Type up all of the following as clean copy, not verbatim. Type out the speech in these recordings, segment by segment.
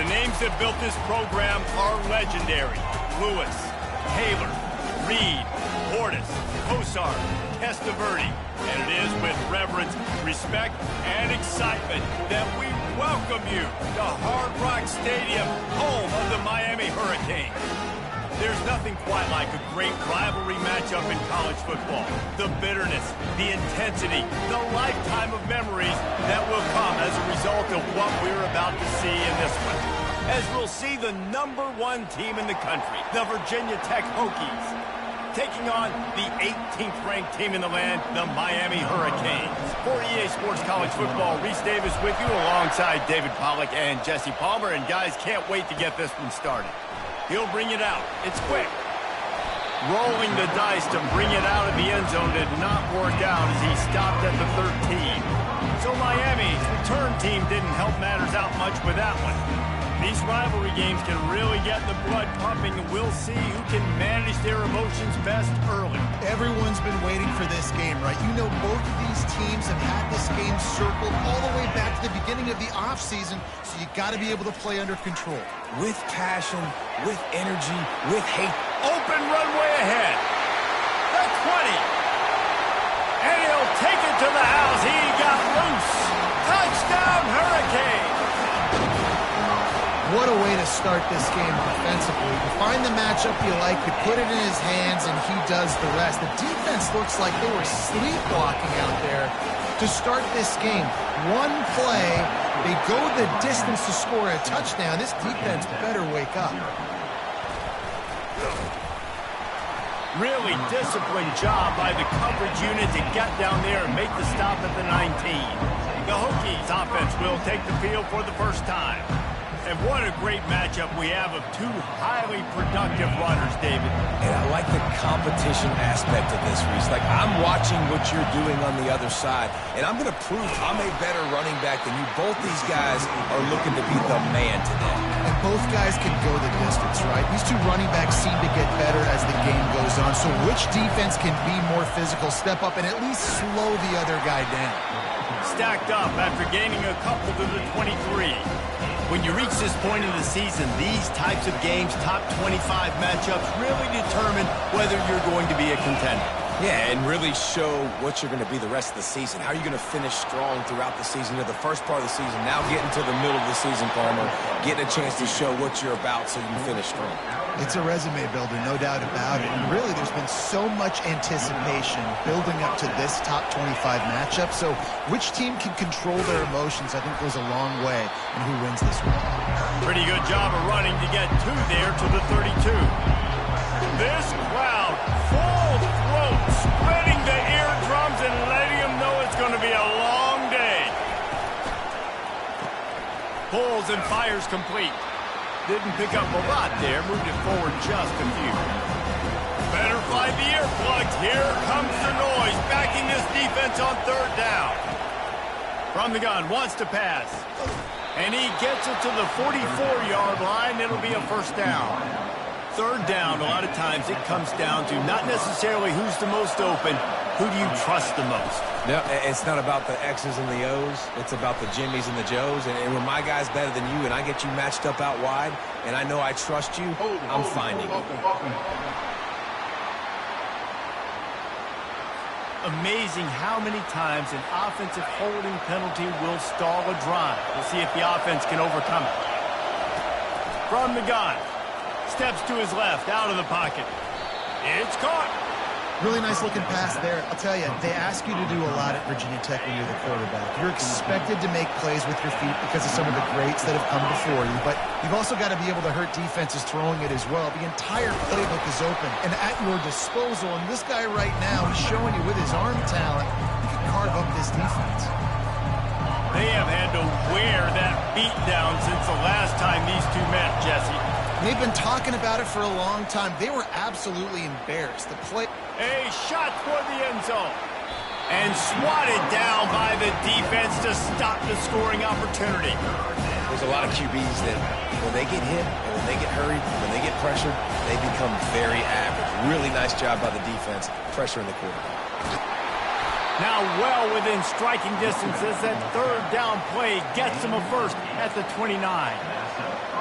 names that built this program are legendary. Lewis, Taylor, Reed, Portis, Kosar, Testaverde. And it is with reverence, respect, and excitement that we welcome you to Hard Rock Stadium, home of the Miami Hurricanes. There's nothing quite like a great rivalry matchup in college football. The bitterness, the intensity, the lifetime of memories that will come as a result of what we're about to see in this one. As we'll see the #1 team in the country, the Virginia Tech Hokies, taking on the 18th ranked team in the land, the Miami Hurricanes. For EA Sports College Football, Reese Davis with you alongside David Pollack and Jesse Palmer. And guys, can't wait to get this one started. He'll bring it out. It's quick. Rolling the dice to bring it out of the end zone did not work out as he stopped at the 13. So Miami's return team didn't help matters out much with that one. These rivalry games can really get the blood pumping, and we'll see who can manage their emotions best early. Everyone's been waiting for this game, right? You know, both of these teams have had this game circled all the way back to the beginning of the offseason, so you got to be able to play under control. With passion, with energy, with hate. Open runway ahead. The 20. And he'll take it to the house. He got loose. Touchdown, Hurricane. What a way to start this game defensively. You find the matchup you like, you put it in his hands, and he does the rest. The defense looks like they were sleepwalking out there to start this game. One play, they go the distance to score a touchdown. This defense better wake up. Really disciplined job by the coverage unit to get down there and make the stop at the 19. The Hokies offense will take the field for the first time. And what a great matchup we have of two highly productive runners, David. And I like the competition aspect of this, Reese. Like, I'm watching what you're doing on the other side, and I'm going to prove I'm a better running back than you. Both these guys are looking to be the man today. And both guys can go the distance, right? These two running backs seem to get better as the game goes on. So which defense can be more physical, step up, and at least slow the other guy down? Stacked up after gaining a couple to the 23. When you reach this point in the season, these types of games, top 25 matchups, really determine whether you're going to be a contender. Yeah, and really show what you're going to be the rest of the season. How are you going to finish strong throughout the season, the first part of the season, now getting to the middle of the season, Palmer, getting a chance to show what you're about so you can finish strong. It's a resume builder, no doubt about it. And really, there's been so much anticipation building up to this top 25 matchup. So which team can control their emotions, I think, goes a long way in who wins this one. Pretty good job of running to get two there to the 32. This crowd, full throat, spreading the eardrums and letting them know it's going to be a long day. Pulls and fires complete. Didn't pick up a lot there, moved it forward just a few. Better find the earplugs. Here comes the noise, backing this defense on third down. From the gun, wants to pass. And he gets it to the 44-yard line. It'll be a first down. Third down, a lot of times it comes down to not necessarily who's the most open, who do you trust the most? No, it's not about the X's and the O's. It's about the Jimmies and the Joes. And when my guy's better than you and I get you matched up out wide and I know I trust you, I'm finding you. Amazing how many times an offensive holding penalty will stall a drive. We'll see if the offense can overcome it. From the gun. Steps to his left, out of the pocket. It's caught. Really nice looking pass there. I'll tell you, they ask you to do a lot at Virginia Tech when you're the quarterback. You're expected to make plays with your feet because of some of the greats that have come before you, but you've also got to be able to hurt defenses throwing it as well. The entire playbook is open and at your disposal, and this guy right now, he's showing you with his arm talent, he can carve up this defense. They have had to wear that beat down since the last time these two met, Jesse. They've been talking about it for a long time. They were absolutely embarrassed. A shot toward the end zone. And swatted down by the defense to stop the scoring opportunity. There's a lot of QBs that when they get hit, and when they get hurried, when they get pressured, they become very average. Really nice job by the defense, pressuring the quarterback. Now well within striking distance as that third down play gets him a first at the 29.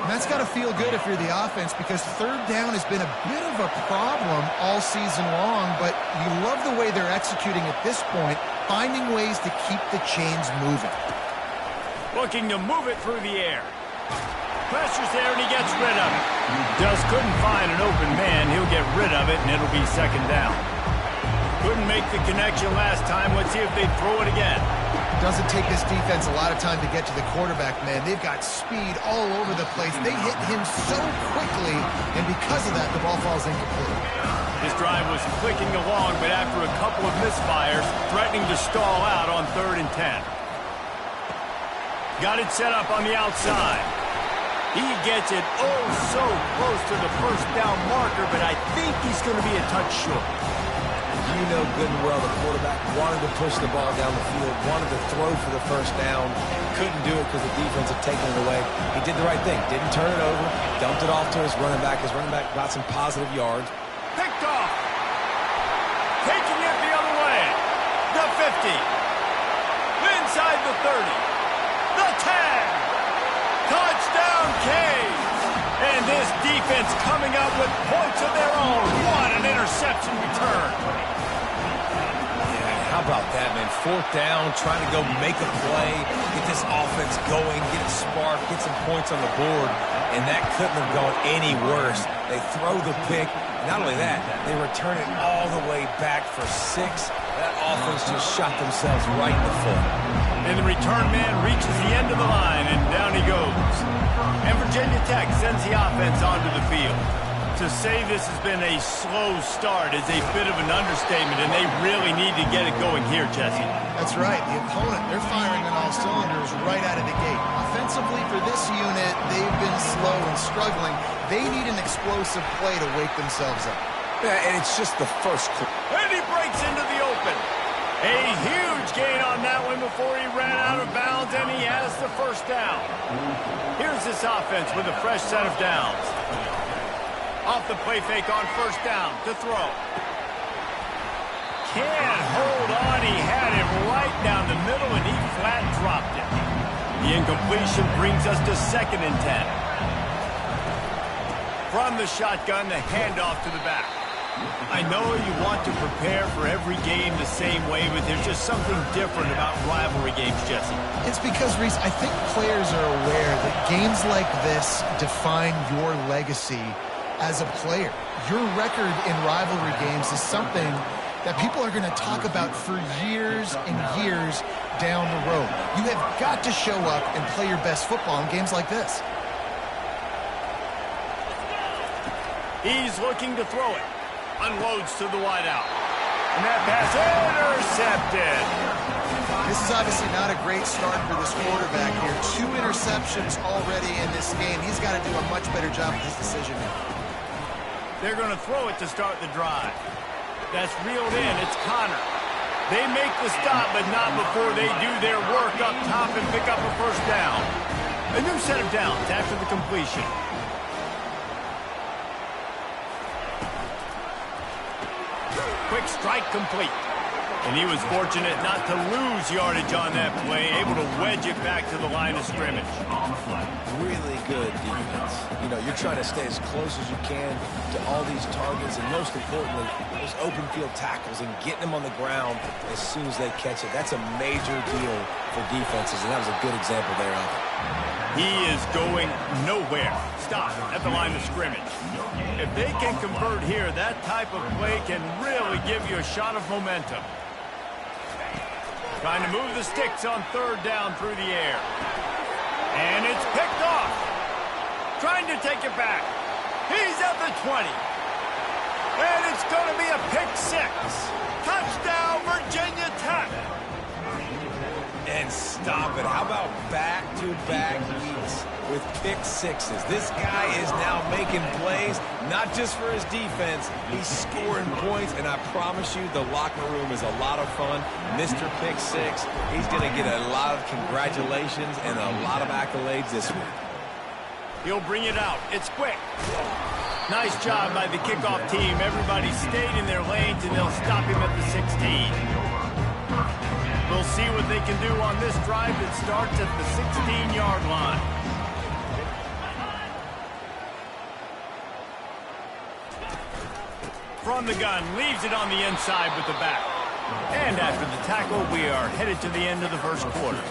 And that's got to feel good if you're the offense, because third down has been a bit of a problem all season long, but you love the way they're executing at this point, finding ways to keep the chains moving. Looking to move it through the air. Pressure's there, and he gets rid of it. Just couldn't find an open man. He'll get rid of it, and it'll be second down. Couldn't make the connection last time. Let's see if they throw it again. Doesn't take this defense a lot of time to get to the quarterback, man. They've got speed all over the place. They hit him so quickly, and because of that, the ball falls incomplete. This drive was clicking along, but after a couple of misfires, threatening to stall out on 3rd and 10. Got it set up on the outside. He gets it oh so close to the first down marker, but I think he's going to be a touch short. You know good and well the quarterback wanted to push the ball down the field, wanted to throw for the first down, couldn't do it because the defense had taken it away. He did the right thing, didn't turn it over, dumped it off to his running back. His running back got some positive yards. Picked off. Taking it the other way. The 50. Inside the 30. The 10. Touchdown, Canes. And this defense coming up with points of their own. What an interception return. How about that, man? 4th down, trying to go make a play, get this offense going, get it sparked, get some points on the board, and that couldn't have gone any worse. They throw the pick. Not only that, they return it all the way back for 6. That offense just shot themselves right in the foot. And the return man reaches the end of the line, and down he goes. And Virginia Tech sends the offense onto the field. To say this has been a slow start is a bit of an understatement, and they really need to get it going here, Jesse. That's right. The opponent, they're firing on all cylinders right out of the gate. Offensively for this unit, they've been slow and struggling. They need an explosive play to wake themselves up. Yeah, and it's just the first quarter. And he breaks into the open. A huge gain on that one before he ran out of bounds, and he has the first down. Here's this offense with a fresh set of downs. Off the play fake on 1st down to throw. Can't hold on. He had it right down the middle, and he flat dropped it. The incompletion brings us to 2nd and 10. From the shotgun, the handoff to the back. I know you want to prepare for every game the same way, but there's just something different about rivalry games, Jesse. It's because, Reese, I think players are aware that games like this define your legacy as a player. Your record in rivalry games is something that people are going to talk about for years and years down the road. You have got to show up and play your best football in games like this. He's looking to throw it. Unloads to the wideout. And that pass intercepted. This is obviously not a great start for this quarterback here. 2 interceptions already in this game. He's got to do a much better job of his decision making. They're going to throw it to start the drive. That's reeled in. It's Connor. They make the stop, but not before they do their work up top and pick up a first down. A new set of downs after the completion. Quick strike complete. And he was fortunate not to lose yardage on that play, able to wedge it back to the line of scrimmage. Really good defense. You know, you're trying to stay as close as you can to all these targets, and most importantly, those open field tackles and getting them on the ground as soon as they catch it. That's a major deal for defenses, and that was a good example there of it. He is going nowhere. Stop at the line of scrimmage. If they can convert here, that type of play can really give you a shot of momentum. Trying to move the sticks on 3rd down through the air. And it's picked off. Trying to take it back. He's at the 20. And it's going to be a pick 6. Touchdown, Virginia Tech. And stop it. How about back-to-back weeks with pick 6s? This guy is now making plays, not just for his defense. He's scoring points, and I promise you the locker room is a lot of fun. Mr. Pick 6, he's going to get a lot of congratulations and a lot of accolades this week. He'll bring it out. It's quick. Nice job by the kickoff team. Everybody stayed in their lanes, and they'll stop him at the 16. We'll see what they can do on this drive that starts at the 16-yard line. from the gun, leaves it on the inside with the back. And after the tackle, we are headed to the end of the first quarter.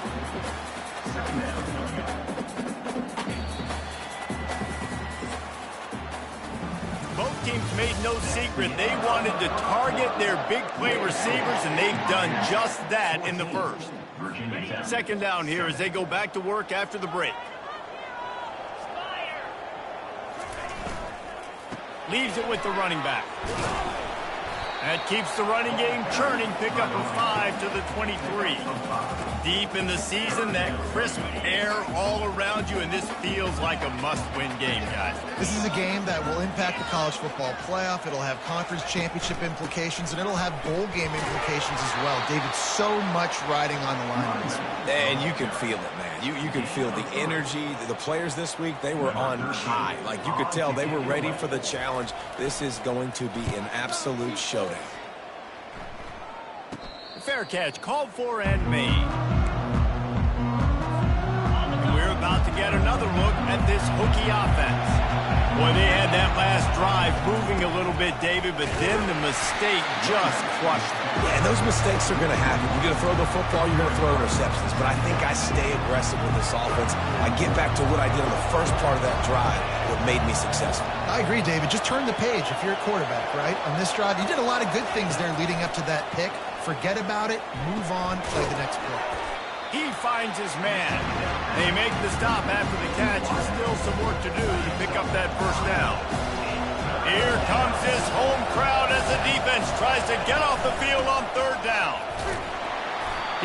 Both teams made no secret they wanted to target their big play receivers, and they've done just that in the first. Second down here as they go back to work after the break. Leaves it with the running back. That keeps the running game churning. Pick up a 5 to the 23. Deep in the season, that crisp air all around you, and this feels like a must-win game, guys. This is a game that will impact the college football playoff. It'll have conference championship implications, and it'll have bowl game implications as well. David, so much riding on the line. And you can feel it, man. You can feel the energy. The players this week, they were on high. Like, you could tell they were ready for the challenge. This is going to be an absolute showdown. Fair catch, called for and made. And we're about to get another look at this Hokie offense. Boy, they had that last drive moving a little bit, David, but then the mistake just crushed them. Yeah, and those mistakes are going to happen. You're going to throw the football, you're going to throw interceptions. But I think I stay aggressive with this offense. I get back to what I did on the first part of that drive, what made me successful. I agree, David. Just turn the page if you're a quarterback, right? On this drive, you did a lot of good things there leading up to that pick. Forget about it, move on, play the next play. He finds his man. They make the stop after the catch, and still some work to do to pick up that first down. Here comes his home crowd as the defense tries to get off the field on third down.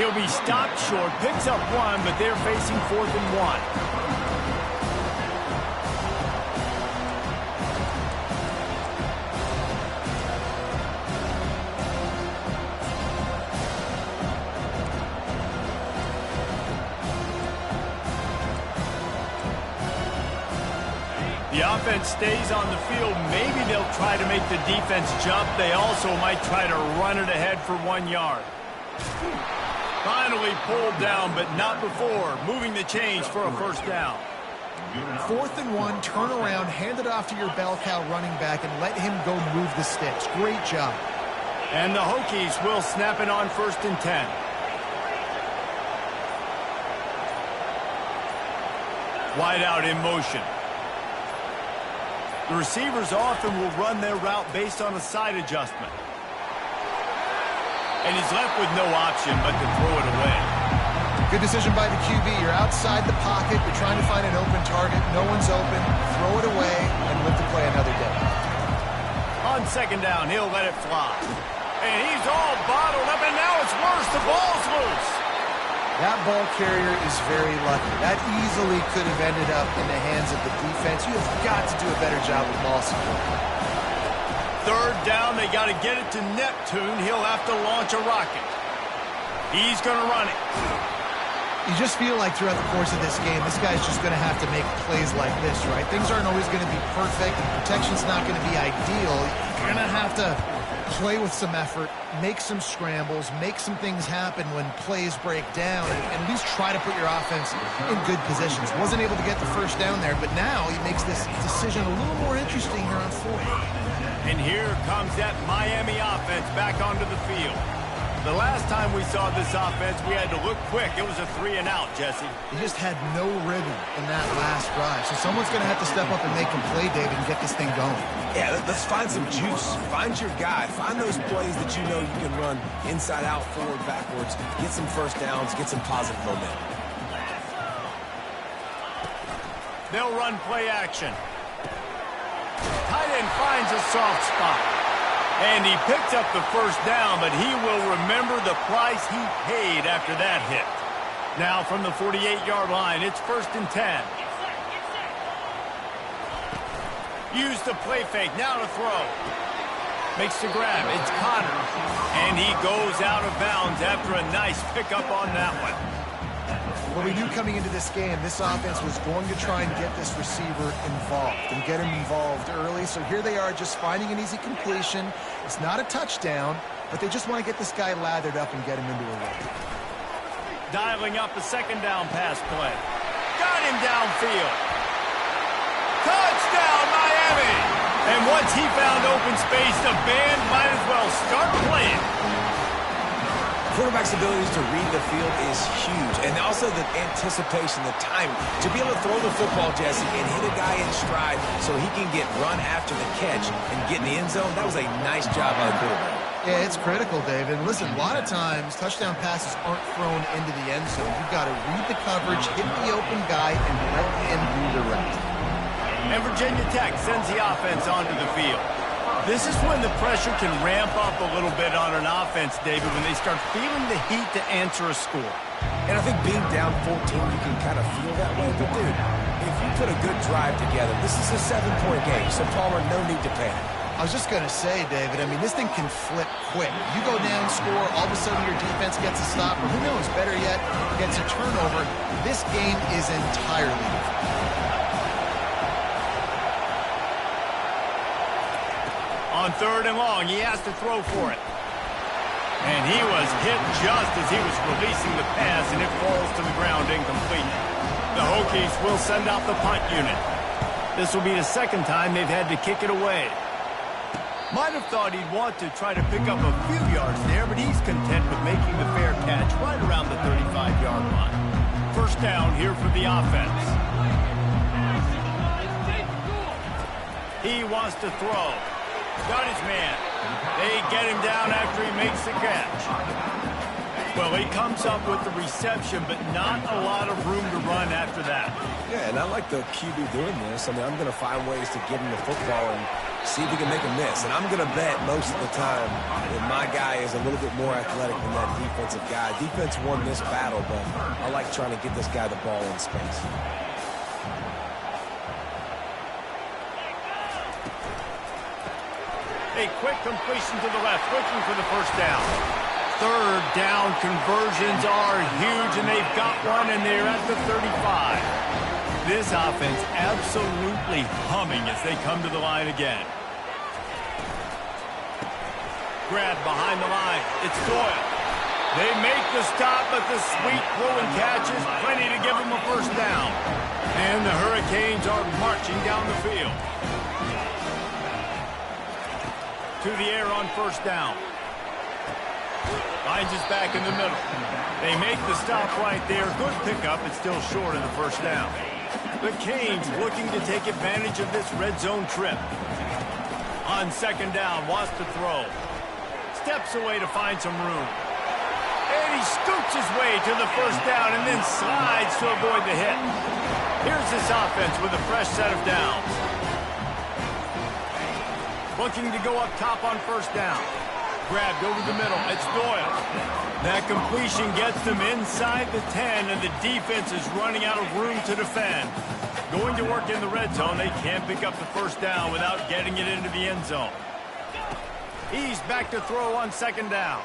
He'll be stopped short, picks up one, but they're facing 4th and 1. The offense stays on the field. Maybe they'll try to make the defense jump. They also might try to run it ahead for 1 yard. Finally pulled down, but not before moving the chains for a first down. 4th and 1, turn around, hand it off to your bell cow running back, and let him go move the sticks. Great job. And the Hokies will snap it on 1st and 10. Wide out in motion. The receivers often will run their route based on a side adjustment. And he's left with no option but to throw it away. Good decision by the QB. You're outside the pocket. You're trying to find an open target. No one's open. Throw it away and live to play another day. On second down, he'll let it fly. And he's all bottled up, and now it's worse. The ball's loose. That ball carrier is very lucky. That easily could have ended up in the hands of the defense. You have got to do a better job with ball support. Third down, they got to get it to Neptune. He'll have to launch a rocket. He's going to run it. You just feel like throughout the course of this game, this guy's just going to have to make plays like this, right? Things aren't always going to be perfect. Protection's not going to be ideal. You're going to have to play with some effort, make some scrambles, make some things happen when plays break down, and at least try to put your offense in good positions. Wasn't able to get the first down there, but now he makes this decision a little more interesting here on 4th. And here comes that Miami offense back onto the field. The last time we saw this offense, we had to look quick. It was a 3 and out, Jesse. He just had no rhythm in that last drive. So someone's going to have to step up and make a play, David, and get this thing going. Yeah, let's find some juice. Find your guy. Find those plays that you know you can run inside out, forward, backwards. Get some first downs. Get some positive momentum. They'll run play action. Tight end finds a soft spot. And he picked up the first down, but he will remember the price he paid after that hit. Now from the 48-yard line, it's 1st and 10. Use the play fake, now to throw. Makes the grab, it's Connor. And he goes out of bounds after a nice pickup on that one. Well, we knew coming into this game, this offense was going to try and get this receiver involved and get him involved early. So here they are just finding an easy completion. It's not a touchdown, but they just want to get this guy lathered up and get him into a run. Dialing up a second down pass play. Got him downfield. Touchdown, Miami! And once he found open space, the band might as well start playing. Quarterback's abilities to read the field is huge, and also the anticipation, the timing. To be able to throw the football, Jesse, and hit a guy in stride so he can get run after the catch and get in the end zone, that was a nice job by the quarterback. Yeah, it's critical, David. And listen, a lot of times touchdown passes aren't thrown into the end zone. You've got to read the coverage, hit the open guy, and let him redirect. And Virginia Tech sends the offense onto the field. This is when the pressure can ramp up a little bit on an offense, David, when they start feeling the heat to answer a score. And I think being down 14, you can kind of feel that way. But, dude, if you put a good drive together, this is a 7-point game, so Palmer, no need to panic. I was just going to say, David, I mean, this thing can flip quick. You go down, score, all of a sudden your defense gets a stop, or who knows, better yet, gets a turnover. This game is entirely different. On 3rd and long, he has to throw for it. And he was hit just as he was releasing the pass, and it falls to the ground incomplete. The Hokies will send out the punt unit. This will be the second time they've had to kick it away. Might have thought he'd want to try to pick up a few yards there, but he's content with making the fair catch right around the 35-yard line. First down here for the offense. He wants to throw. Got his man. They get him down after he makes the catch. Well, he comes up with the reception, but not a lot of room to run after that. Yeah, and I like the QB doing this. I mean, I'm going to find ways to get him the football and see if he can make a miss. And I'm going to bet most of the time that my guy is a little bit more athletic than that defensive guy. Defense won this battle, but I like trying to get this guy the ball in space. A quick completion to the left, looking for the first down. 3rd down conversions are huge, and they've got one, and they're at the 35. This offense absolutely humming as they come to the line again. Grab behind the line. It's Doyle. They make the stop, but the sweet throwing catch is plenty to give them a first down. And the Hurricanes are marching down the field. To the air on first down. Finds his back in the middle. They make the stop right there. Good pickup. It's still short of the first down. The Canes looking to take advantage of this red zone trip. On 2nd down, wants to throw. Steps away to find some room. And he scoots his way to the first down and then slides to avoid the hit. Here's this offense with a fresh set of downs. Looking to go up top on first down. Grabbed over the middle. It's Doyle. That completion gets them inside the 10, and the defense is running out of room to defend. Going to work in the red zone. They can't pick up the first down without getting it into the end zone. He's back to throw on 2nd down.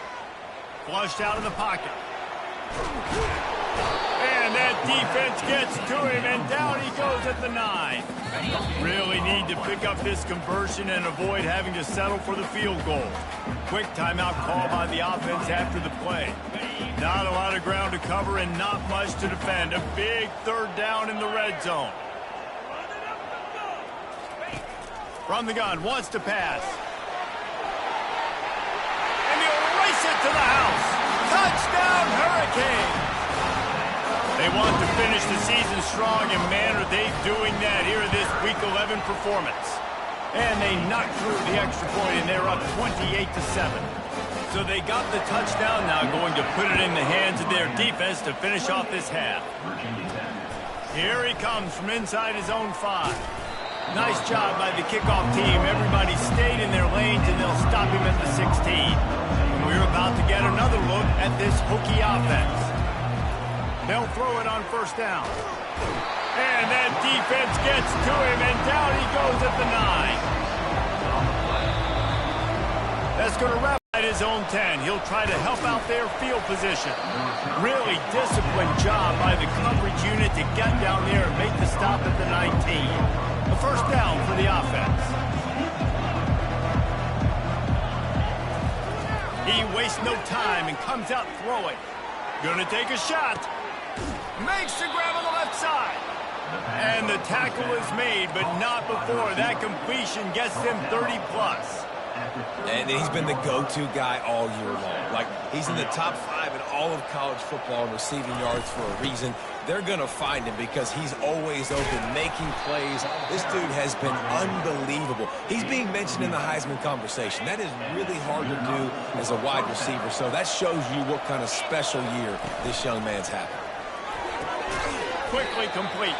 Flushed out of the pocket. And that defense gets to him, and down he goes at the 9. Really need to pick up this conversion and avoid having to settle for the field goal. Quick timeout call by the offense after the play. Not a lot of ground to cover and not much to defend. A big 3rd down in the red zone. From the gun, wants to pass. And he'll race it to the house. Touchdown, Hurricanes! They want to finish the season strong, and man, are they doing that here in this Week 11 performance. And they knock through the extra point, and they're up 28-7. So they got the touchdown, now going to put it in the hands of their defense to finish off this half. Here he comes from inside his own 5. Nice job by the kickoff team. Everybody stayed in their lanes, and they'll stop him at the 16. And we're about to get another look at this Hokie offense. They'll throw it on first down. And that defense gets to him, and down he goes at the 9. That's going to wrap at his own 10. He'll try to help out their field position. Really disciplined job by the coverage unit to get down there and make the stop at the 19. A first down for the offense. He wastes no time and comes out throwing. Gonna take a shot. Makes the grab on the left side. And the tackle is made, but not before. That completion gets them 30+. And he's been the go-to guy all year long. Like, he's in the top 5 in all of college football in receiving yards for a reason. They're going to find him because he's always open, making plays. This dude has been unbelievable. He's being mentioned in the Heisman conversation. That is really hard to do as a wide receiver, so that shows you what kind of special year this young man's having. Quickly complete.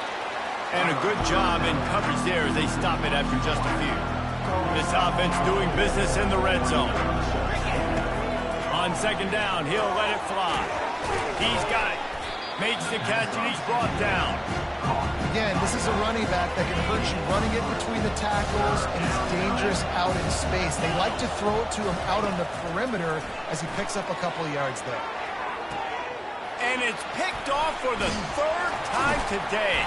And a good job in coverage there as they stop it after just a few. This offense doing business in the red zone. On second down, he'll let it fly. He's got it. Makes the catch, and he's brought down. Again, this is a running back that can hurt you running it between the tackles, and he's dangerous out in space. They like to throw it to him out on the perimeter as he picks up a couple of yards there. And it's picked off for the 3rd time today.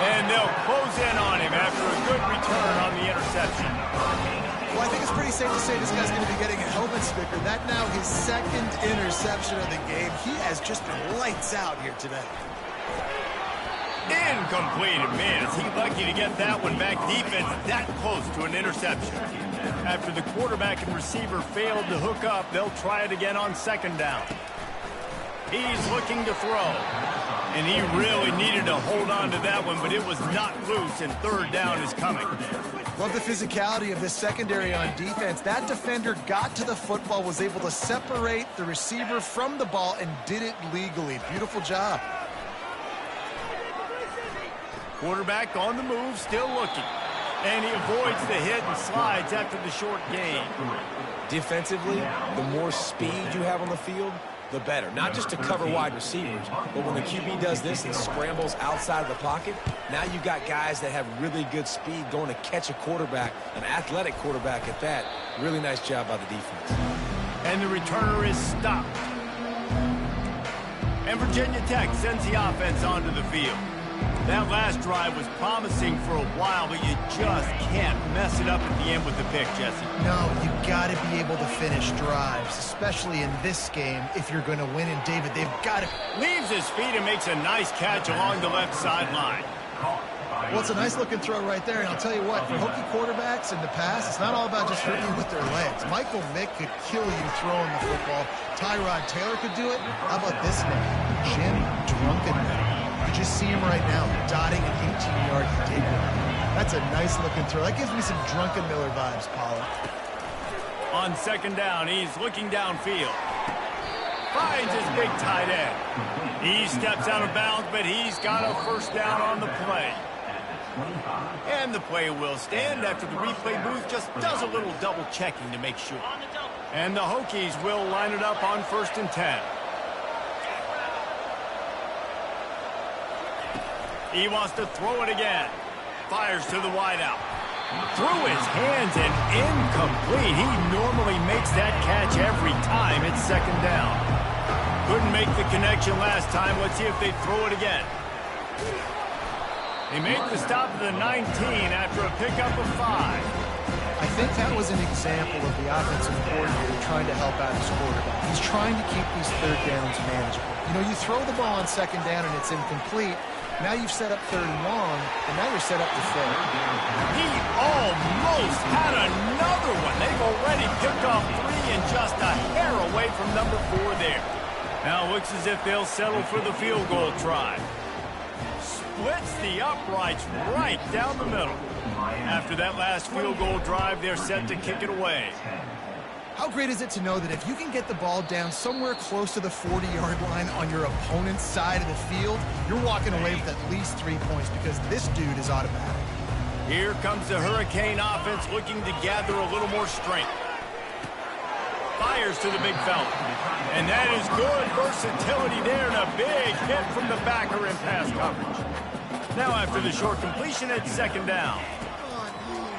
And they'll close in on him after a good return on the interception. Well, I think it's pretty safe to say this guy's going to be getting a helmet sticker. That now his 2nd interception of the game. He has just been lights out here today. Incomplete. Man, is he lucky to get that one back. Defense that close to an interception. After the quarterback and receiver failed to hook up, they'll try it again on second down. He's looking to throw. And he really needed to hold on to that one, but it was not loose, and third down is coming. Love the physicality of this secondary on defense. That defender got to the football, was able to separate the receiver from the ball, and did it legally. Beautiful job. Quarterback on the move, still looking. And he avoids the hit and slides after the short gain. Defensively, the more speed you have on the field, the better. Not just to cover wide receivers, but when the QB does this and scrambles outside of the pocket, now you've got guys that have really good speed going to catch a quarterback, an athletic quarterback at that. Really nice job by the defense. And the returner is stopped. And Virginia Tech sends the offense onto the field. That last drive was promising for a while, but you just can't mess it up at the end with the pick, Jesse. No, you got to be able to finish drives, especially in this game if you're going to win. And David, they've got to... Leaves his feet and makes a nice catch along the left sideline. Well, it's a nice-looking throw right there, and I'll tell you what, for Hokie quarterbacks in the past, it's not all about just hitting you with their legs. Michael Vick could kill you throwing the football. Tyrod Taylor could do it. How about this name? Jim Drunkenmiller. You just see him right now, dotting an 18-yard dig. That's a nice-looking throw. That gives me some Drunkenmiller vibes, Pollard. On second down, he's looking downfield. Finds his big tight end. He steps out of bounds, but he's got a first down on the play. And the play will stand after the replay booth just does a little double-checking to make sure. And the Hokies will line it up on 1st and 10. He wants to throw it again. Fires to the wideout. Through his hands and incomplete. He normally makes that catch every time. It's second down. Couldn't make the connection last time. Let's see if they throw it again. They make the stop at the 19 after a pickup of 5. I think that was an example of the offensive coordinator trying to help out his quarterback. He's trying to keep these third downs manageable. You know, you throw the ball on second down and it's incomplete. Now you've set up third and long, and now you're set up to third. He almost had another one. They've already picked off 3 and just a hair away from number 4 there. Now it looks as if they'll settle for the field goal try. Splits the uprights right down the middle. After that last field goal drive, they're set to kick it away. How great is it to know that if you can get the ball down somewhere close to the 40-yard line on your opponent's side of the field, you're walking away with at least 3 points because this dude is automatic. Here comes the Hurricane offense looking to gather a little more strength. Fires to the big fella. And that is good versatility there and a big hit from the backer in pass coverage. Now after the short completion at second down.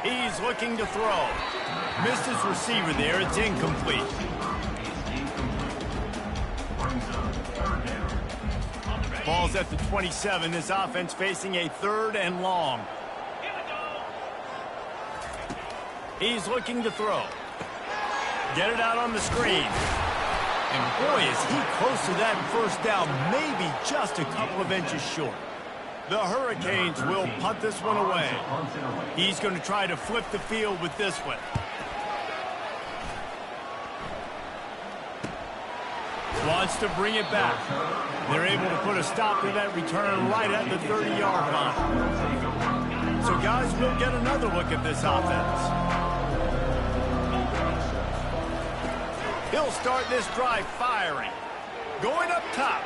He's looking to throw. Missed his receiver there. It's incomplete. Ball's at the 27. This offense facing a 3rd and long. He's looking to throw. Get it out on the screen. And boy, is he close to that first down. Maybe just a couple of inches short. The Hurricanes will punt this one away. He's going to try to flip the field with this one. Wants to bring it back. They're able to put a stop to that return right at the 30-yard line. So, guys, we'll get another look at this offense. He'll start this drive firing. Going up top.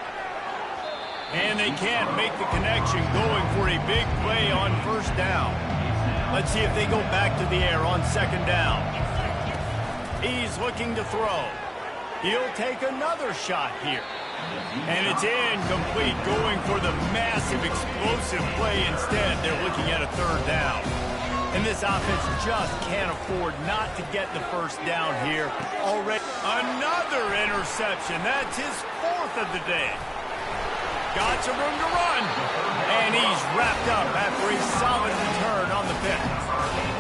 And they can't make the connection, going for a big play on first down. Let's see if they go back to the air on second down. He's looking to throw. He'll take another shot here. And it's incomplete, going for the massive explosive play instead. They're looking at a third down. And this offense just can't afford not to get the first down here. Already another interception. That's his fourth of the day. Got some room to run. And he's wrapped up after a solid return on the pick.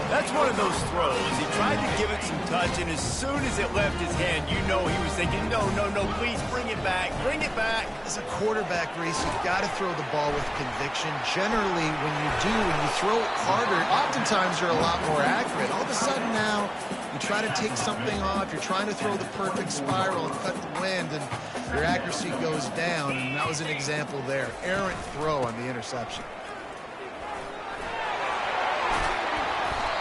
That's one of those throws. He tried to give it some touch, and as soon as it left his hand, you know he was thinking, no, please bring it back, bring it back. As a quarterback, Reese, you've got to throw the ball with conviction. Generally, when you throw it harder, oftentimes you're a lot more accurate. All of a sudden now, you try to take something off, you're trying to throw the perfect spiral and cut the wind, and your accuracy goes down, and that was an example there. Errant throw on the interception.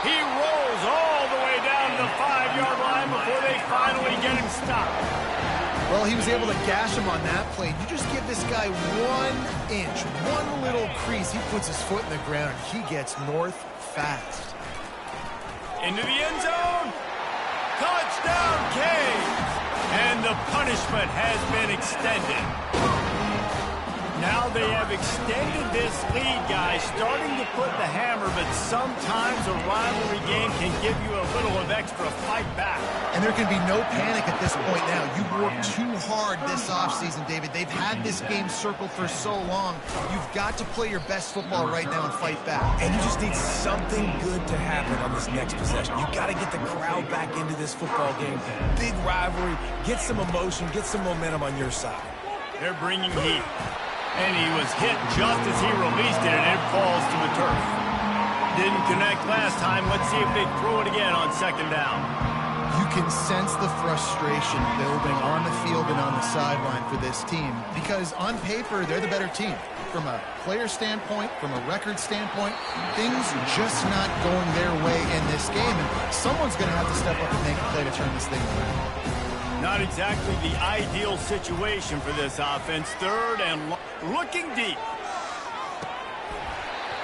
He rolls all the way down the 5-yard line before they finally get him stopped. Well, he was able to gash him on that play. You just give this guy 1 inch, one little crease. He puts his foot in the ground. He gets north fast. Into the end zone. Touchdown, Canes. And the punishment has been extended. Now they have extended this lead, guys, starting to put the hammer, but sometimes a rivalry game can give you a little of extra fight back. And there can be no panic at this point now. You worked too hard this offseason, David. They've had this game circled for so long. You've got to play your best football right now and fight back. And you just need something good to happen on this next possession. You got to get the crowd back into this football game. Big rivalry. Get some emotion. Get some momentum on your side. They're bringing heat. And he was hit just as he released it, and it falls to the turf. Didn't connect last time. Let's see if they throw it again on second down. You can sense the frustration building on the field and on the sideline for this team, because on paper, they're the better team. From a player standpoint, from a record standpoint, things just not going their way in this game, and someone's going to have to step up and make a play to turn this thing around. Not exactly the ideal situation for this offense. Third and looking deep.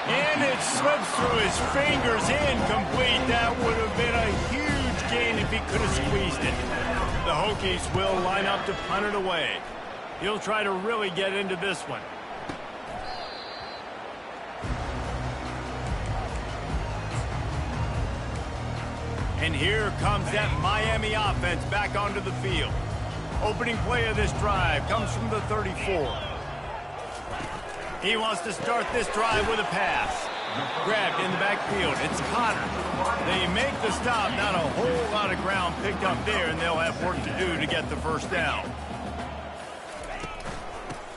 And it slips through his fingers, incomplete. That would have been a huge gain if he could have squeezed it. The Hokies will line up to punt it away. He'll try to really get into this one. And here comes that Miami offense back onto the field. Opening play of this drive comes from the 34. He wants to start this drive with a pass. Grabbed in the backfield. It's Connor. They make the stop. Not a whole lot of ground picked up there, and they'll have work to do to get the first down.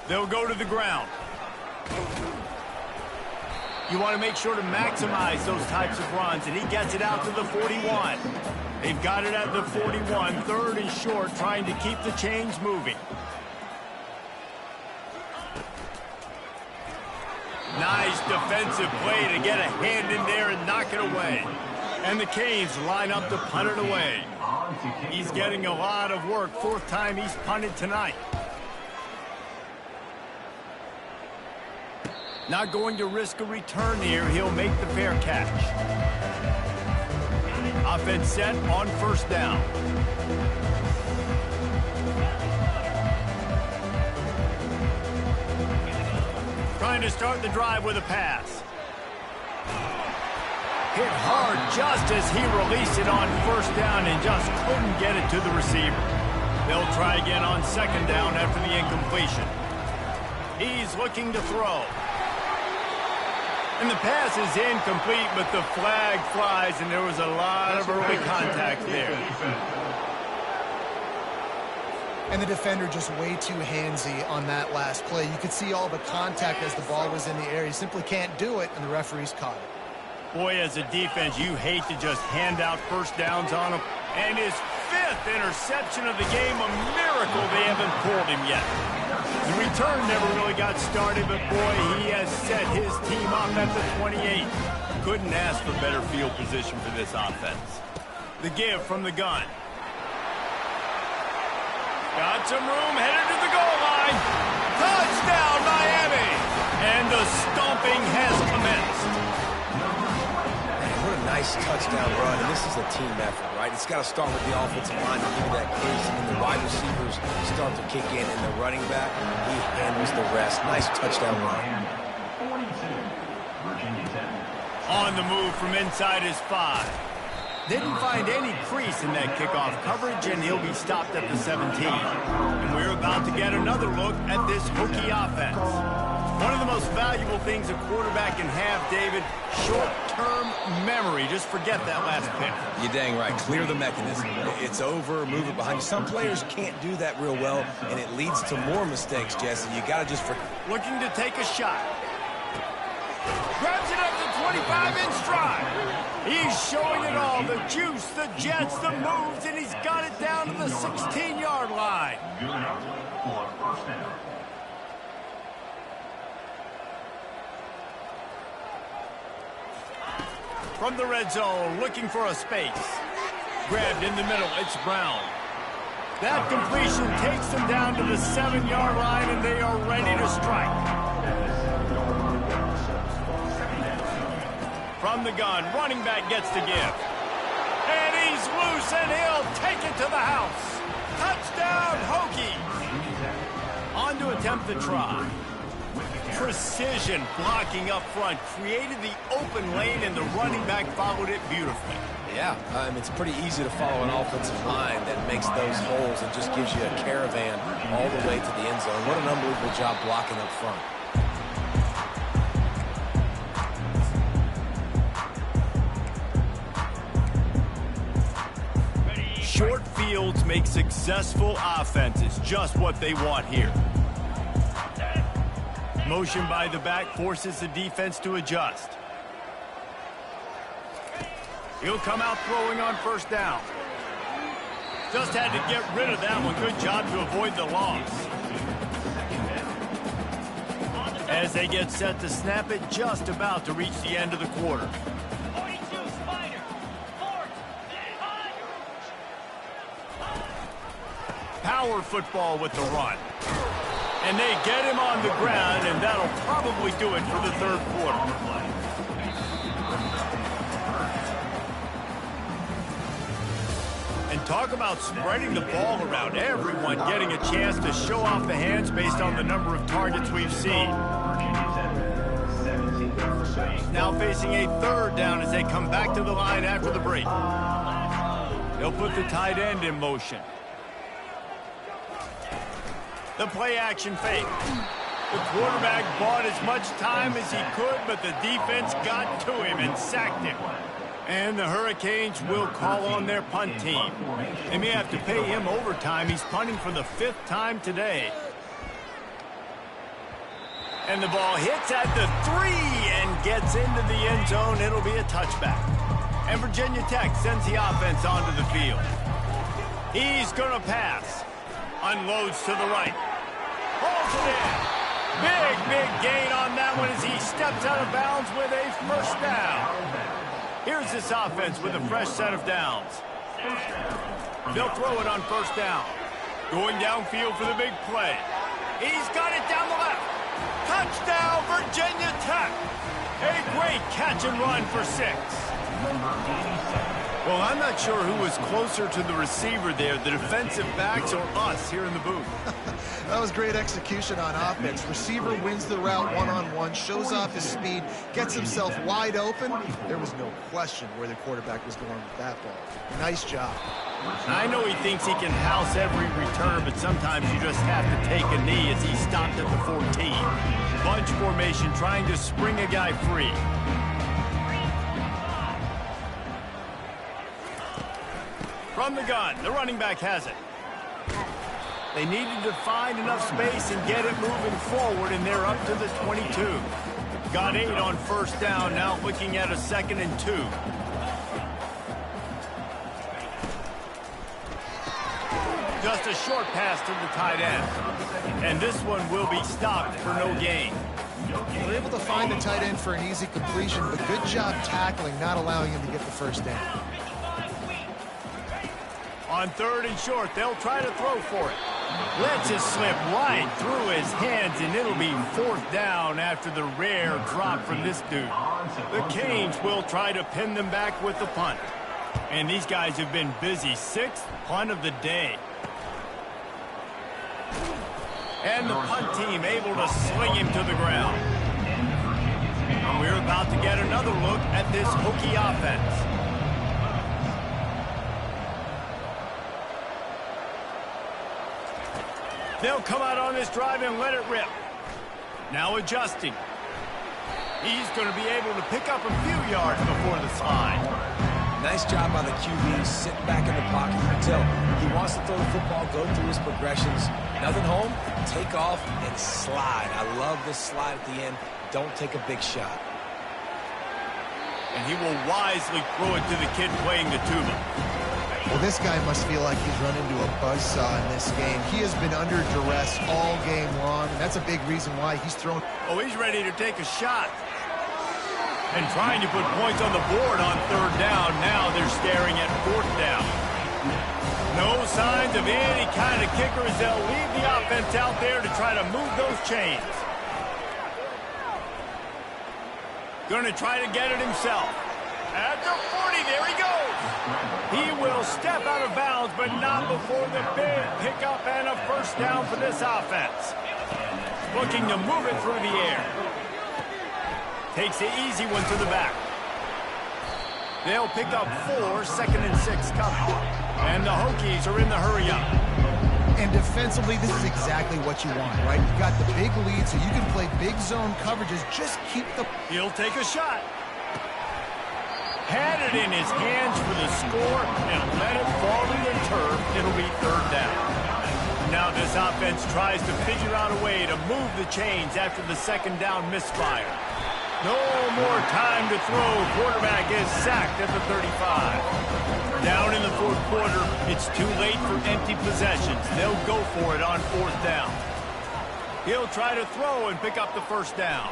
They'll go to the ground. You want to make sure to maximize those types of runs, and he gets it out to the 41. They've got it at the 41. Third and short, trying to keep the chains moving. Nice defensive play to get a hand in there and knock it away. And the Canes line up to punt it away. He's getting a lot of work. Fourth time he's punted tonight. Not going to risk a return here. He'll make the fair catch. Offense set on first down. Trying to start the drive with a pass. Hit hard just as he released it on first down and just couldn't get it to the receiver. They'll try again on second down after the incompletion. He's looking to throw. And the pass is incomplete, but the flag flies, and there was a lot of early contact there. And the defender just way too handsy on that last play. You could see all the contact as the ball was in the air. He simply can't do it, and the referees caught it. Boy, as a defense, you hate to just hand out first downs on him. And his 5th interception of the game, a miracle they haven't pulled him yet. The return never really got started, but boy, he has set his team up at the 28. Couldn't ask for better field position for this offense. The give from the gun. Got some room, headed to the goal line. Touchdown, Miami! And the stomping has commenced. Man, what a nice touchdown run, and this is a team effort, right? It's got to start with the offensive line to give you that pace, and then the wide receivers start to kick in, and the running back, he handles the rest. Nice touchdown run. On the move from inside his 5. Didn't find any crease in that kickoff coverage, and he'll be stopped at the 17. And we're about to get another look at this Hokie offense. One of the most valuable things a quarterback can have, David, short-term memory. Just forget that last pick. You're dang right. Clear the mechanism. It's over, move it behind you. Some players can't do that real well, and it leads to more mistakes, Jesse. You got to just forget. Looking to take a shot. Grabs it up to 25 in stride. He's showing it all. The juice, the jets, the moves, and he's got it down to the 16-yard line. From the red zone, looking for a space. Grabbed in the middle, it's Brown. That completion takes them down to the 7-yard line, and they are ready to strike. From the gun, running back gets the give. And he's loose, and he'll take it to the house. Touchdown, Hokie. On to attempt the try. Precision blocking up front created the open lane, and the running back followed it beautifully. Yeah, it's pretty easy to follow an offensive line that makes those holes and just gives you a caravan all the way to the end zone. What an unbelievable job blocking up front. Short fields make successful offenses, just what they want here. Motion by the back forces the defense to adjust. He'll come out throwing on first down. Just had to get rid of that one. Good job to avoid the loss. As they get set to snap it, just about to reach the end of the quarter. Power football with the run. And they get him on the ground, and that'll probably do it for the third quarter. And talk about spreading the ball around. Everyone getting a chance to show off the hands based on the number of targets we've seen. Now facing a third down as they come back to the line after the break. They'll put the tight end in motion. The play-action fake. The quarterback bought as much time as he could, but the defense got to him and sacked him. And the Hurricanes will call on their punt team. They may have to pay him overtime. He's punting for the 5th time today. And the ball hits at the 3 and gets into the end zone. It'll be a touchback. And Virginia Tech sends the offense onto the field. He's going to pass. Unloads to the right. Pulls it in. Big gain on that one as he steps out of bounds with a first down. Here's this offense with a fresh set of downs. They'll throw it on first down. Going downfield for the big play. He's got it down the left. Touchdown, Virginia Tech. A great catch and run for 6. Well, I'm not sure who was closer to the receiver there, the defensive backs or us here in the booth. That was great execution on offense. Receiver wins the route one-on-one, shows off his speed, gets himself wide open. There was no question where the quarterback was going with that ball. Nice job. I know he thinks he can house every return, but sometimes you just have to take a knee as he stopped at the 14. Bunch formation trying to spring a guy free. From the gun, the running back has it. They needed to find enough space and get it moving forward, and they're up to the 22. Got 8 on first down, now looking at a 2nd and 2. Just a short pass to the tight end. And this one will be stopped for no gain. We're able to find the tight end for an easy completion, but good job tackling, not allowing him to get the first down. On 3rd and short, they'll try to throw for it. Lets it slip right through his hands, and it'll be 4th down after the rare drop from this dude. The Canes will try to pin them back with the punt. And these guys have been busy. 6th punt of the day. And the punt team able to sling him to the ground. We're about to get another look at this Hokie offense. They'll come out on this drive and let it rip. Now adjusting. He's going to be able to pick up a few yards before the slide. Nice job by the QB, sitting back in the pocket. You can tell he wants to throw the football, go through his progressions. Nothing home, take off, and slide. I love this slide at the end. Don't take a big shot. And he will wisely throw it to the kid playing the tuba. Well, this guy must feel like he's run into a buzzsaw in this game. He has been under duress all game long, and that's a big reason why he's thrown. Oh, he's ready to take a shot. And trying to put points on the board on 3rd down. Now they're staring at 4th down. No signs of any kind of kicker as they'll leave the offense out there to try to move those chains. Going to try to get it himself. At the 40, there he goes. He will step out of bounds, but not before the big pickup and a 1st down for this offense. Looking to move it through the air. Takes the easy one to the back. They'll pick up 4, 2nd and 6 coming. And the Hokies are in the hurry-up. And defensively, this is exactly what you want, right? You got the big lead, so you can play big zone coverages. Just keep the... He'll take a shot. Had it in his hands for the score and let it fall to the turf. It'll be 3rd down. Now this offense tries to figure out a way to move the chains after the 2nd down misfire. No more time to throw. Quarterback is sacked at the 35. Down in the 4th quarter, it's too late for empty possessions. They'll go for it on 4th down. He'll try to throw and pick up the 1st down.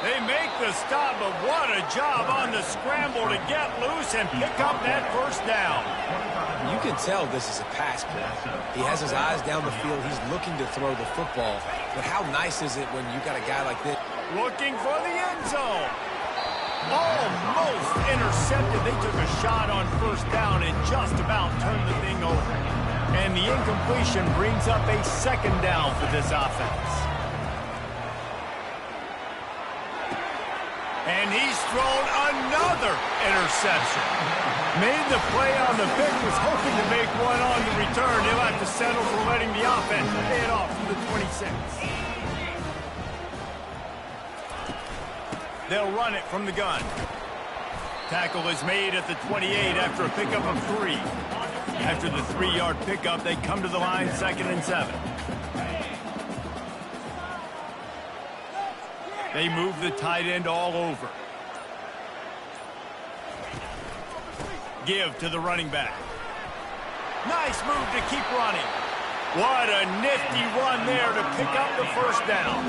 They make the stop, but what a job on the scramble to get loose and pick up that 1st down. You can tell this is a pass play. He has his eyes down the field. He's looking to throw the football. But how nice is it when you got a guy like this? Looking for the end zone. Almost intercepted. They took a shot on 1st down and just about turned the thing over. And the incompletion brings up a 2nd down for this offense. And he's thrown another interception. Made the play on the pick, was hoping to make one on the return. He'll have to settle for letting the offense pay it off from the 26. They'll run it from the gun. Tackle is made at the 28 after a pickup of 3. After the 3-yard pickup, they come to the line 2nd and 7. They move the tight end all over. Give to the running back. Nice move to keep running. What a nifty run there to pick up the 1st down.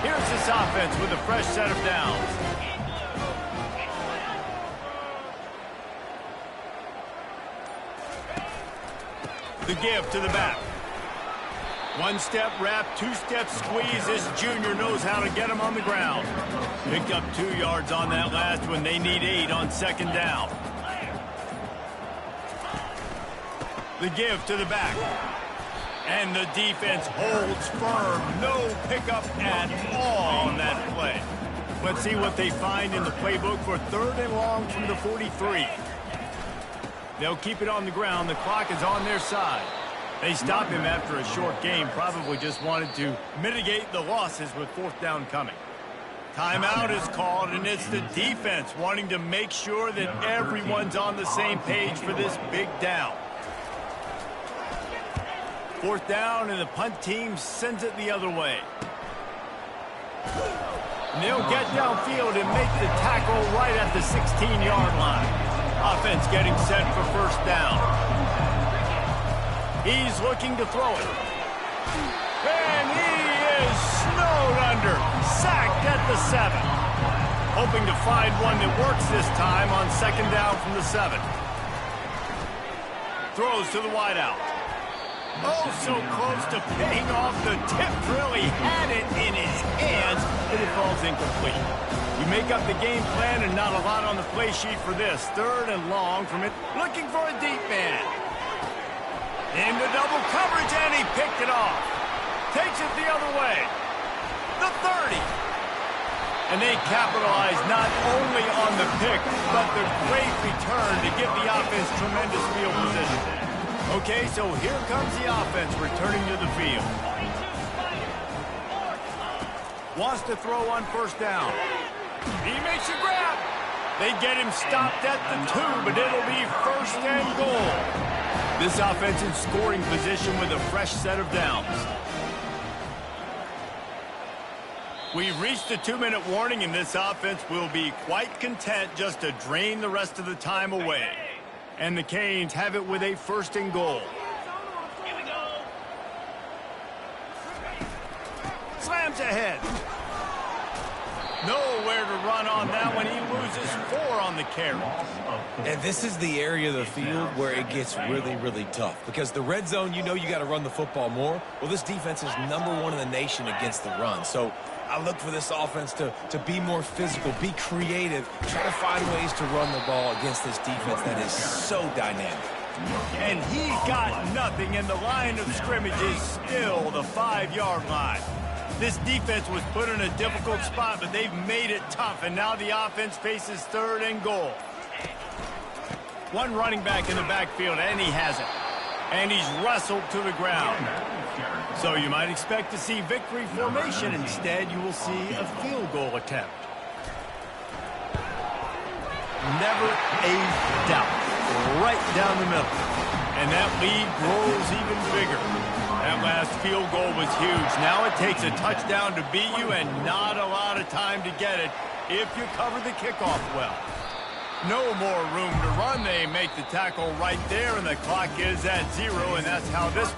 Here's this offense with a fresh set of downs. The give to the back. 1-step wrap, 2-step squeeze. This junior knows how to get him on the ground. Picked up 2 yards on that last one. They need 8 on 2nd down. The give to the back. And the defense holds firm. No pickup at all on that play. Let's see what they find in the playbook for 3rd and long from the 43. They'll keep it on the ground. The clock is on their side. They stop him after a short game. Probably just wanted to mitigate the losses with 4th down coming. Timeout is called, and it's the defense wanting to make sure that everyone's on the same page for this big down. 4th down, and the punt team sends it the other way. And they'll get downfield and make the tackle right at the 16-yard line. Offense getting set for 1st down. He's looking to throw it. And he is snowed under. Sacked at the 7. Hoping to find one that works this time on 2nd down from the 7. Throws to the wideout. Oh, so close to paying off. The tip really had it in his hands, but it falls incomplete. You make up the game plan and not a lot on the play sheet for this. 3rd and long from it. Looking for a deep man. Into double coverage, and he picked it off. Takes it the other way. The 30. And they capitalize not only on the pick, but the great return to give the offense tremendous field position. Okay, so here comes the offense returning to the field. Wants to throw on 1st down. He makes a grab. They get him stopped at the 2, but it'll be 1st and goal. This offense in scoring position with a fresh set of downs. We've reached the 2-minute warning, and this offense will be quite content just to drain the rest of the time away. And the Canes have it with a 1st and goal. Here we go. Slams ahead. Nowhere to run on that one. He loses 4 on the carry. And this is the area of the field where it gets really, really tough. Because the red zone, you know you got to run the football more. Well, this defense is #1 in the nation against the run. So I look for this offense to be more physical, be creative, try to find ways to run the ball against this defense that is so dynamic. And he got nothing, and the line of scrimmage is still the 5-yard line. This defense was put in a difficult spot, but they've made it tough, and now the offense faces 3rd and goal. One running back in the backfield, and he has it. And he's wrestled to the ground. So you might expect to see victory formation. Instead, you will see a field goal attempt. Never a doubt. Right down the middle. And that lead grows even bigger. That last field goal was huge. Now it takes a touchdown to beat you and not a lot of time to get it if you cover the kickoff well. No more room to run. They make the tackle right there, and the clock is at 0, and that's how this...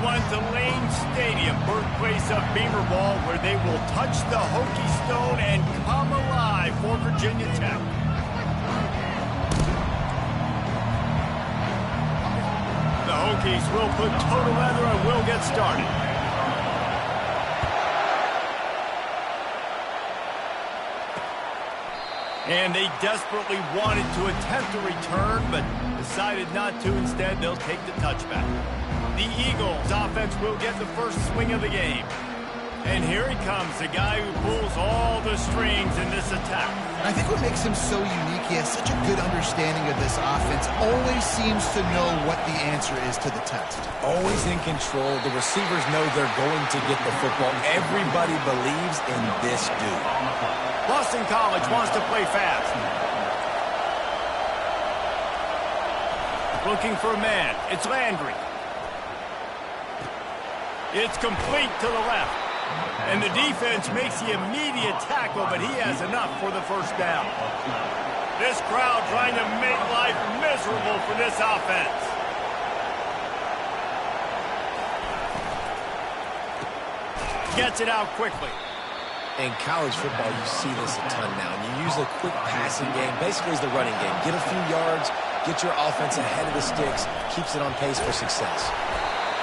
everyone to Lane Stadium, birthplace of Beamer Ball, where they will touch the Hokie Stone and come alive for Virginia Tech. The Hokies will put total leather and will get started. And they desperately wanted to attempt a return, but decided not to. Instead, they'll take the touchback. The Eagles offense will get the first swing of the game. And here he comes, the guy who pulls all the strings in this attack. I think what makes him so unique, he has such a good understanding of this offense, always seems to know what the answer is to the test. Always in control. The receivers know they're going to get the football. Everybody believes in this dude. Boston College wants to play fast. Looking for a man. It's Landry. It's complete to the left. And the defense makes the immediate tackle, but he has enough for the first down. This crowd trying to make life miserable for this offense. Gets it out quickly. In college football, you see this a ton now. And you use a quick passing game, basically as the running game. Get a few yards, get your offense ahead of the sticks, keeps it on pace for success.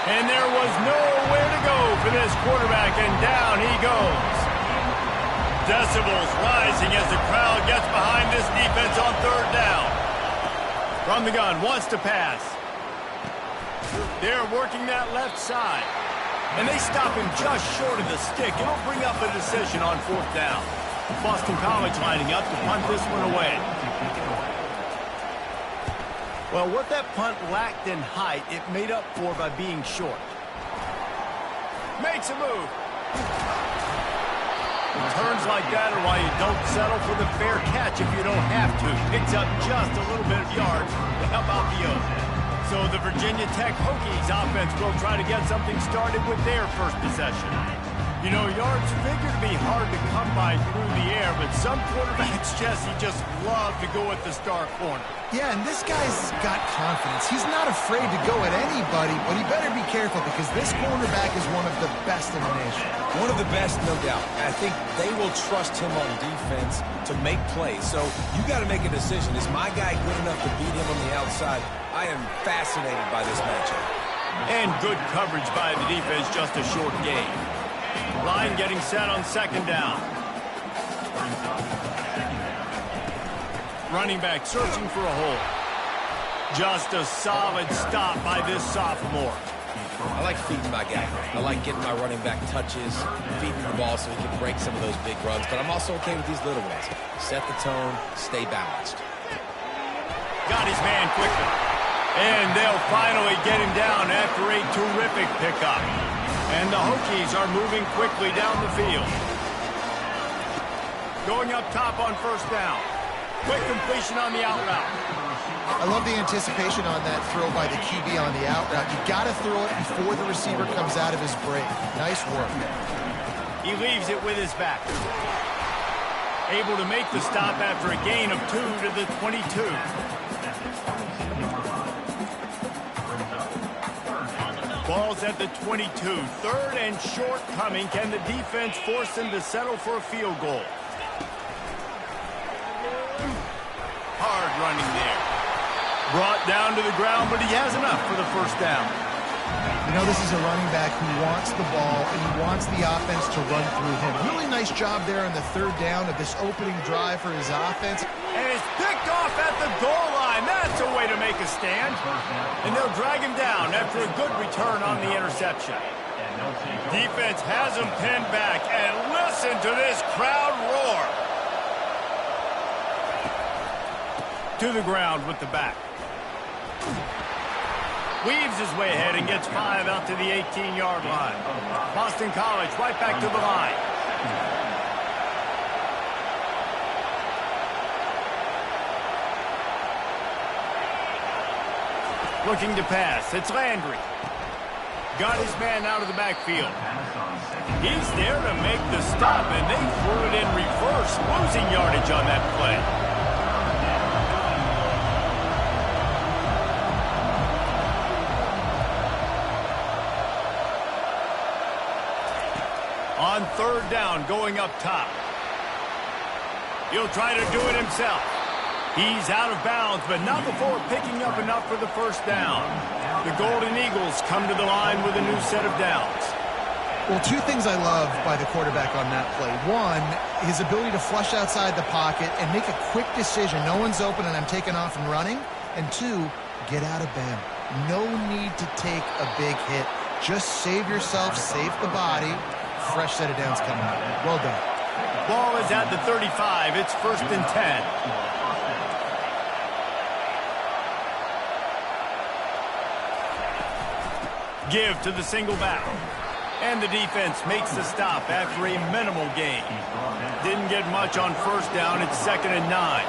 And there was nowhere to go for this quarterback, and down he goes. Decibels rising as the crowd gets behind this defense on third down. From the gun, wants to pass. They're working that left side. And they stop him just short of the stick. It'll bring up a decision on fourth down. Boston College lining up to punt this one away. Well, what that punt lacked in height, it made up for by being short. Makes a move. Turns like that are why you don't settle for the fair catch if you don't have to. Picks up just a little bit of yards to help out the O's. So the Virginia Tech Hokies offense will try to get something started with their first possession. You know, yards figure to be hard to come by through the air, but some quarterbacks, Jesse, just love to go at the star corner. Yeah, and this guy's got confidence. He's not afraid to go at anybody, but he better be careful because this cornerback is one of the best in the nation. One of the best, no doubt. I think they will trust him on defense to make plays. So you got to make a decision. Is my guy good enough to beat him on the outside? I am fascinated by this matchup. And good coverage by the defense, just a short gain. Line getting set on second down. Running back searching for a hole. Just a solid stop by this sophomore. I like feeding my guy. I like getting my running back touches, feeding the ball so he can break some of those big runs. But I'm also okay with these little ones. Set the tone, stay balanced. Got his man quickly. And they'll finally get him down after a terrific pickup. And the Hokies are moving quickly down the field. Going up top on first down. Quick completion on the out route. I love the anticipation on that throw by the QB on the out route. You got to throw it before the receiver comes out of his break. Nice work. He leaves it with his back. Able to make the stop after a gain of 2 to the 22. Ball's at the 22. Third and short coming. Can the defense force him to settle for a field goal? Hard running there. Brought down to the ground, but he has enough for the first down. You know, this is a running back who wants the ball, and he wants the offense to run through him. Really nice job there on the third down of this opening drive for his offense. And it's picked off at the goal line. That's a way to make a stand. And they'll drag him down after a good return on the interception. Defense has him pinned back, and listen to this crowd roar. To the ground with the back. Weaves his way ahead and gets 5 out to the 18-yard line. Boston College right back to the line. Looking to pass. It's Landry. Got his man out of the backfield. He's there to make the stop, and they threw it in reverse, losing yardage on that play. third down going up top. He'll try to do it himself. He's out of bounds, but not before picking up enough for the first down. The Golden Eagles come to the line with a new set of downs. Well, two things I love by the quarterback on that play. One, his ability to flush outside the pocket and make a quick decision. No one's open and I'm taking off and running. And two, get out of bounds. No need to take a big hit. Just save yourself, save the body. Fresh set of downs coming up. Well done. Ball is at the 35. It's 1st and 10. Give to the single back. And the defense makes the stop after a minimal gain. Didn't get much on first down. It's 2nd and 9.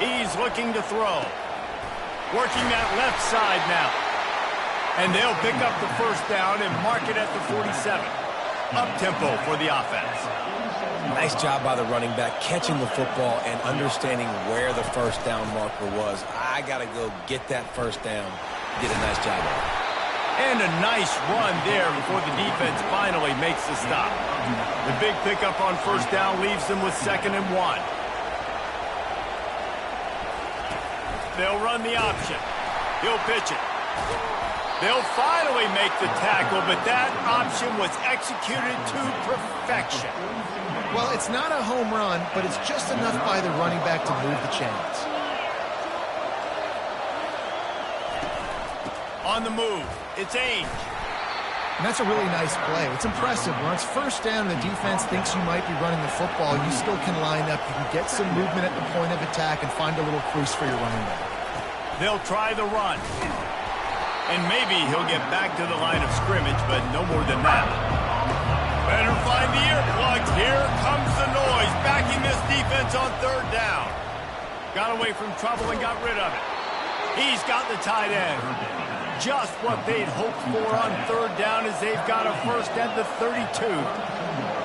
He's looking to throw. Working that left side now. And they'll pick up the first down and mark it at the 47. Up-tempo for the offense. Nice job by the running back, catching the football and understanding where the first down marker was. I got to go get that first down. Did a nice job of it. And a nice run there before the defense finally makes the stop. The big pickup on first down leaves them with 2nd and 1. They'll run the option. He'll pitch it. They'll finally make the tackle, but that option was executed to perfection. Well, it's not a home run, but it's just enough by the running back to move the chains. On the move, it's Ainge. And that's a really nice play. It's impressive. When it's first down and the defense thinks you might be running the football, you still can line up. You can get some movement at the point of attack and find a little crease for your running back. They'll try the run. And maybe he'll get back to the line of scrimmage, but no more than that. Better find the earplugs. Here comes the noise, backing this defense on third down. Got away from trouble and got rid of it. He's got the tight end. Just what they'd hoped for on third down as they've got a first at the 32.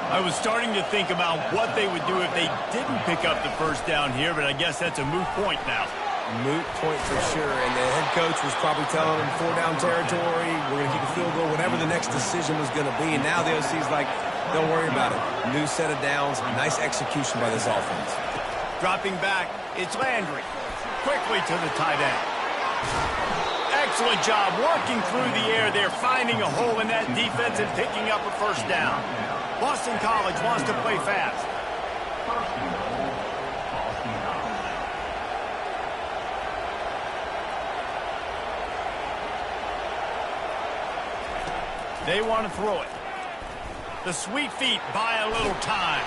I was starting to think about what they would do if they didn't pick up the first down here, but I guess that's a moot point now. Moot point for sure, and the head coach was probably telling them 4-down territory, we're going to keep a field goal, whatever the next decision was going to be, and now the OC's like, don't worry about it. New set of downs, nice execution by this offense. Dropping back, it's Landry. Quickly to the tight end. Excellent job working through the air there, finding a hole in that defense and picking up a first down. Boston College wants to play fast. They want to throw it. The sweet feet buy a little time.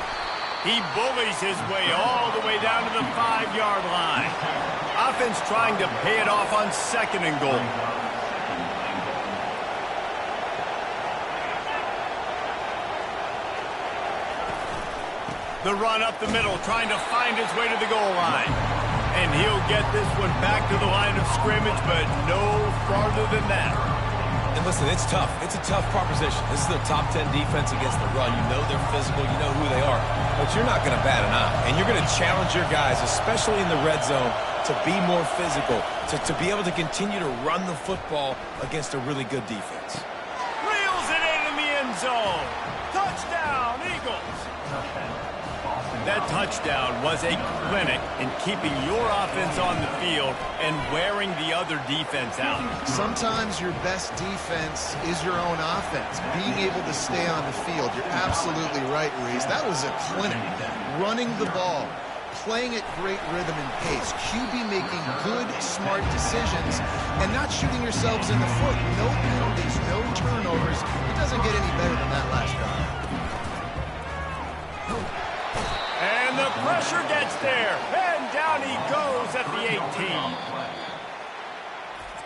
He bullies his way all the way down to the 5-yard line. Offense trying to pay it off on 2nd and goal. The run up the middle, trying to find his way to the goal line. And he'll get this one back to the line of scrimmage, but no farther than that. And listen, it's tough. It's a tough proposition. This is their top 10 defense against the run. You know they're physical. You know who they are. But you're not going to bat an eye. And you're going to challenge your guys, especially in the red zone, to be more physical, to be able to continue to run the football against a really good defense. Reels it in the end zone. Touchdown, Eagles. That touchdown was a clinic in keeping your offense on the field and wearing the other defense out. Sometimes your best defense is your own offense. Being able to stay on the field. You're absolutely right, Reese. That was a clinic. Running the ball, playing at great rhythm and pace. QB making good, smart decisions and not shooting yourselves in the foot. No penalties, no turnovers. It doesn't get any better than that last drive. And the pressure gets there. And down he goes at the 18.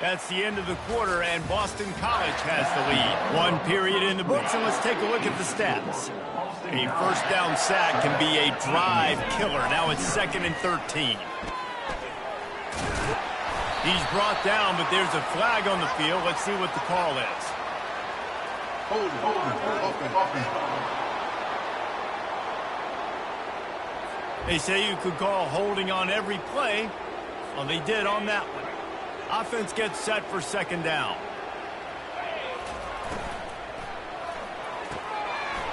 That's the end of the quarter, and Boston College has the lead. One period in the books, and let's take a look at the stats. A first down sack can be a drive killer. Now it's 2nd and 13. He's brought down, but there's a flag on the field. Let's see what the call is. They say you could call holding on every play. Well, they did on that one. Offense gets set for 2nd down.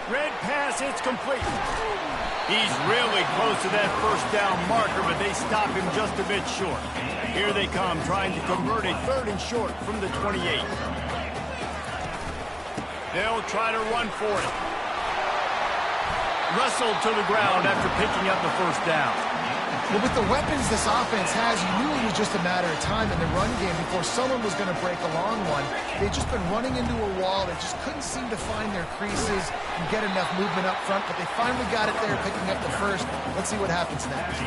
Red pass, it's complete. He's really close to that first down marker, but they stop him just a bit short. Here they come, trying to convert a 3rd and short from the 28. They'll try to run for it. Wrestled to the ground after picking up the first down. Well, with the weapons this offense has, you knew it was just a matter of time in the run game before someone was going to break a long one. They'd just been running into a wall. They just couldn't seem to find their creases and get enough movement up front, but they finally got it there, picking up the first. Let's see what happens next.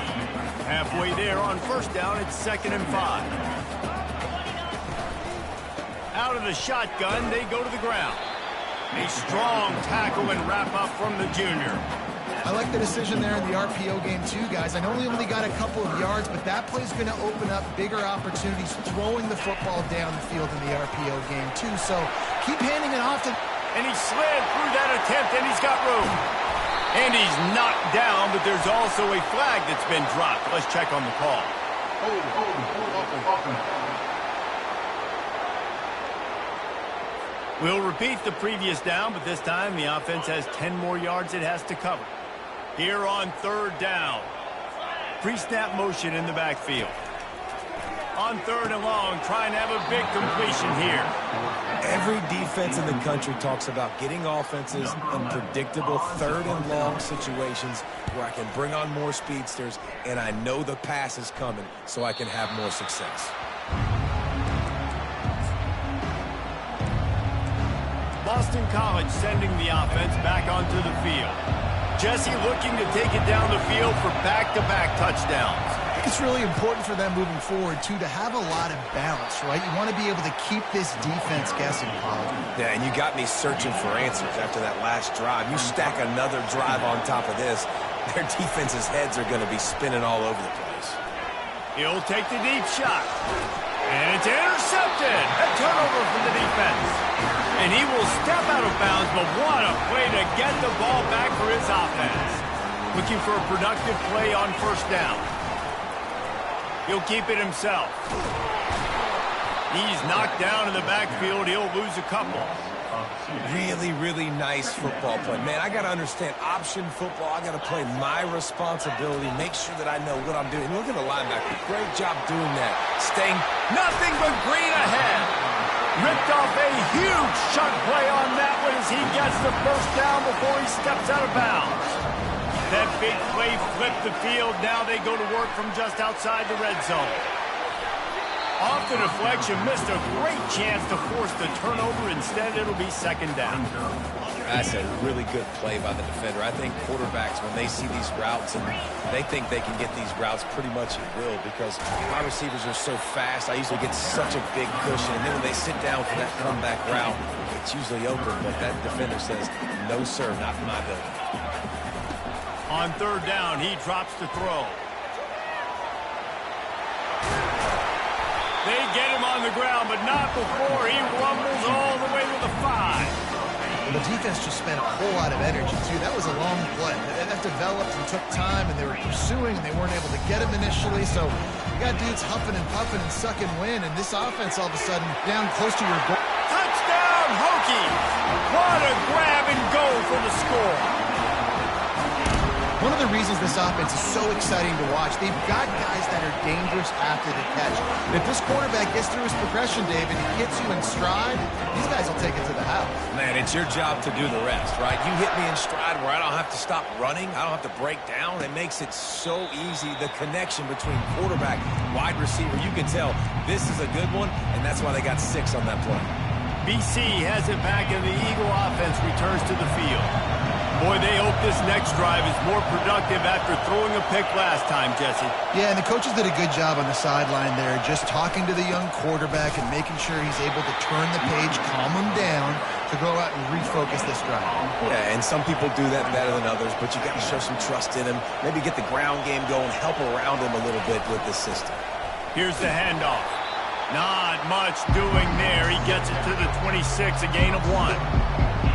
Halfway there on first down, it's 2nd and 5. Out of the shotgun, they go to the ground. A strong tackle and wrap up from the junior. I like the decision there in the RPO game too, guys. I know he only got a couple of yards, but that play's going to open up bigger opportunities throwing the football down the field in the RPO game too. So keep handing it off to... And he slid through that attempt, and he's got room. And he's knocked down, but there's also a flag that's been dropped. Let's check on the call. We'll repeat the previous down, but this time the offense has 10 more yards it has to cover. Here on 3rd down. Pre-snap motion in the backfield. On 3rd and long, trying to have a big completion here. Every defense in the country talks about getting offenses in predictable 3rd and long situations where I can bring on more speedsters and I know the pass is coming so I can have more success. Boston College sending the offense back onto the field. Jesse looking to take it down the field for back-to-back touchdowns. I think it's really important for them moving forward, too, to have a lot of balance, right? You want to be able to keep this defense guessing, Paul. Yeah, and you got me searching for answers after that last drive. You stack another drive on top of this, their defense's heads are going to be spinning all over the place. He'll take the deep shot. And it's intercepted. A turnover from the defense. And he will step out of bounds, but what a play to get the ball back for his offense. Looking for a productive play on first down. He'll keep it himself. He's knocked down in the backfield. He'll lose a couple. Really, really nice football play. Man, I got to understand option football. I got to play my responsibility, make sure that I know what I'm doing. Look at the linebacker. Great job doing that. Staying nothing but green ahead. Ripped off a huge chunk play on that one as he gets the first down before he steps out of bounds. That big play flipped the field. Now they go to work from just outside the red zone. Off the deflection, missed a great chance to force the turnover. Instead, it'll be 2nd down. That's a really good play by the defender. I think quarterbacks, when they see these routes and they think they can get these routes pretty much at will because my receivers are so fast. I usually get such a big cushion. And then when they sit down for that comeback route, it's usually open. But that defender says, no, sir, not in my building. On 3rd down, he drops to throw. They get him on the ground, but not before he rumbles all the way to the 5. Well, the defense just spent a whole lot of energy, too. That was a long play. That developed and took time, and they were pursuing, and they weren't able to get him initially. So you got dudes huffing and puffing and sucking wind, and this offense all of a sudden down close to your goal. Touchdown, Hokies! What a grab and go for the score. One of the reasons this offense is so exciting to watch, they've got guys that are dangerous after the catch. And if this quarterback gets through his progression, David, he hits you in stride, these guys will take it to the house. Man, it's your job to do the rest, right? You hit me in stride where I don't have to stop running. I don't have to break down. It makes it so easy. The connection between quarterback, wide receiver, you can tell this is a good one, and that's why they got 6 on that play. BC has it back, and the Eagle offense returns to the field. Boy, they hope this next drive is more productive after throwing a pick last time, Jesse. Yeah, and the coaches did a good job on the sideline there, just talking to the young quarterback and making sure he's able to turn the page, calm him down, to go out and refocus this drive. Yeah, and some people do that better than others, but you got to show some trust in him. Maybe get the ground game going, help around him a little bit with this system. Here's the handoff. Not much doing there. He gets it to the 26, a gain of 1.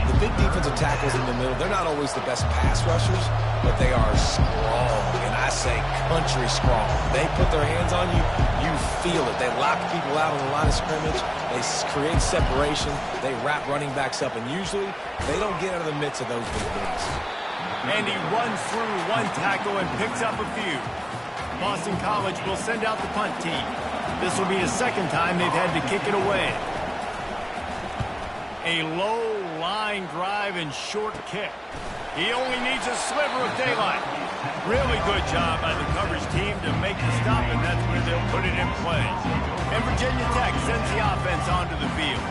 The big defensive tackles in the middle, they're not always the best pass rushers, but they are strong. And I I say country strong. They put their hands on you, you feel it. They lock people out on the line of scrimmage. They create separation. They wrap running backs up, and usually they don't get out of the midst of those big boys. And he runs through one tackle and picks up a few. Boston College will send out the punt team. This will be the second time they've had to kick it away. A low line drive and short kick. He only needs a sliver of daylight. Really good job by the coverage team to make the stop, and that's where they'll put it in play. And Virginia Tech sends the offense onto the field.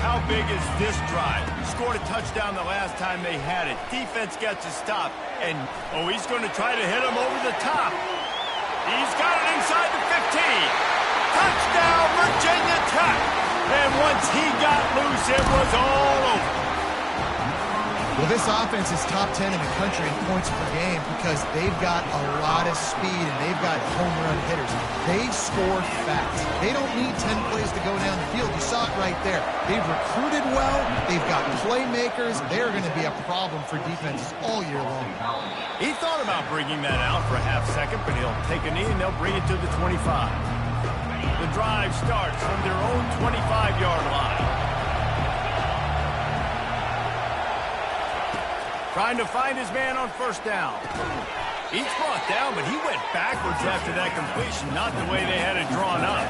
How big is this drive? Scored a touchdown the last time they had it. Defense gets a stop, and, he's going to try to hit him over the top. He's got it inside the 15. Touchdown, Virginia Tech. And once he got loose, it was all over. Well, this offense is top 10 in the country in points per game because they've got a lot of speed and they've got home run hitters. They score fast. They don't need 10 plays to go down the field. You saw it right there. They've recruited well. They've got playmakers. They're going to be a problem for defenses all year long. He thought about bringing that out for a half second, but he'll take a knee and they'll bring it to the 25. The drive starts from their own 25-yard line. Trying to find his man on first down. He's brought down, but he went backwards after that completion, not the way they had it drawn up.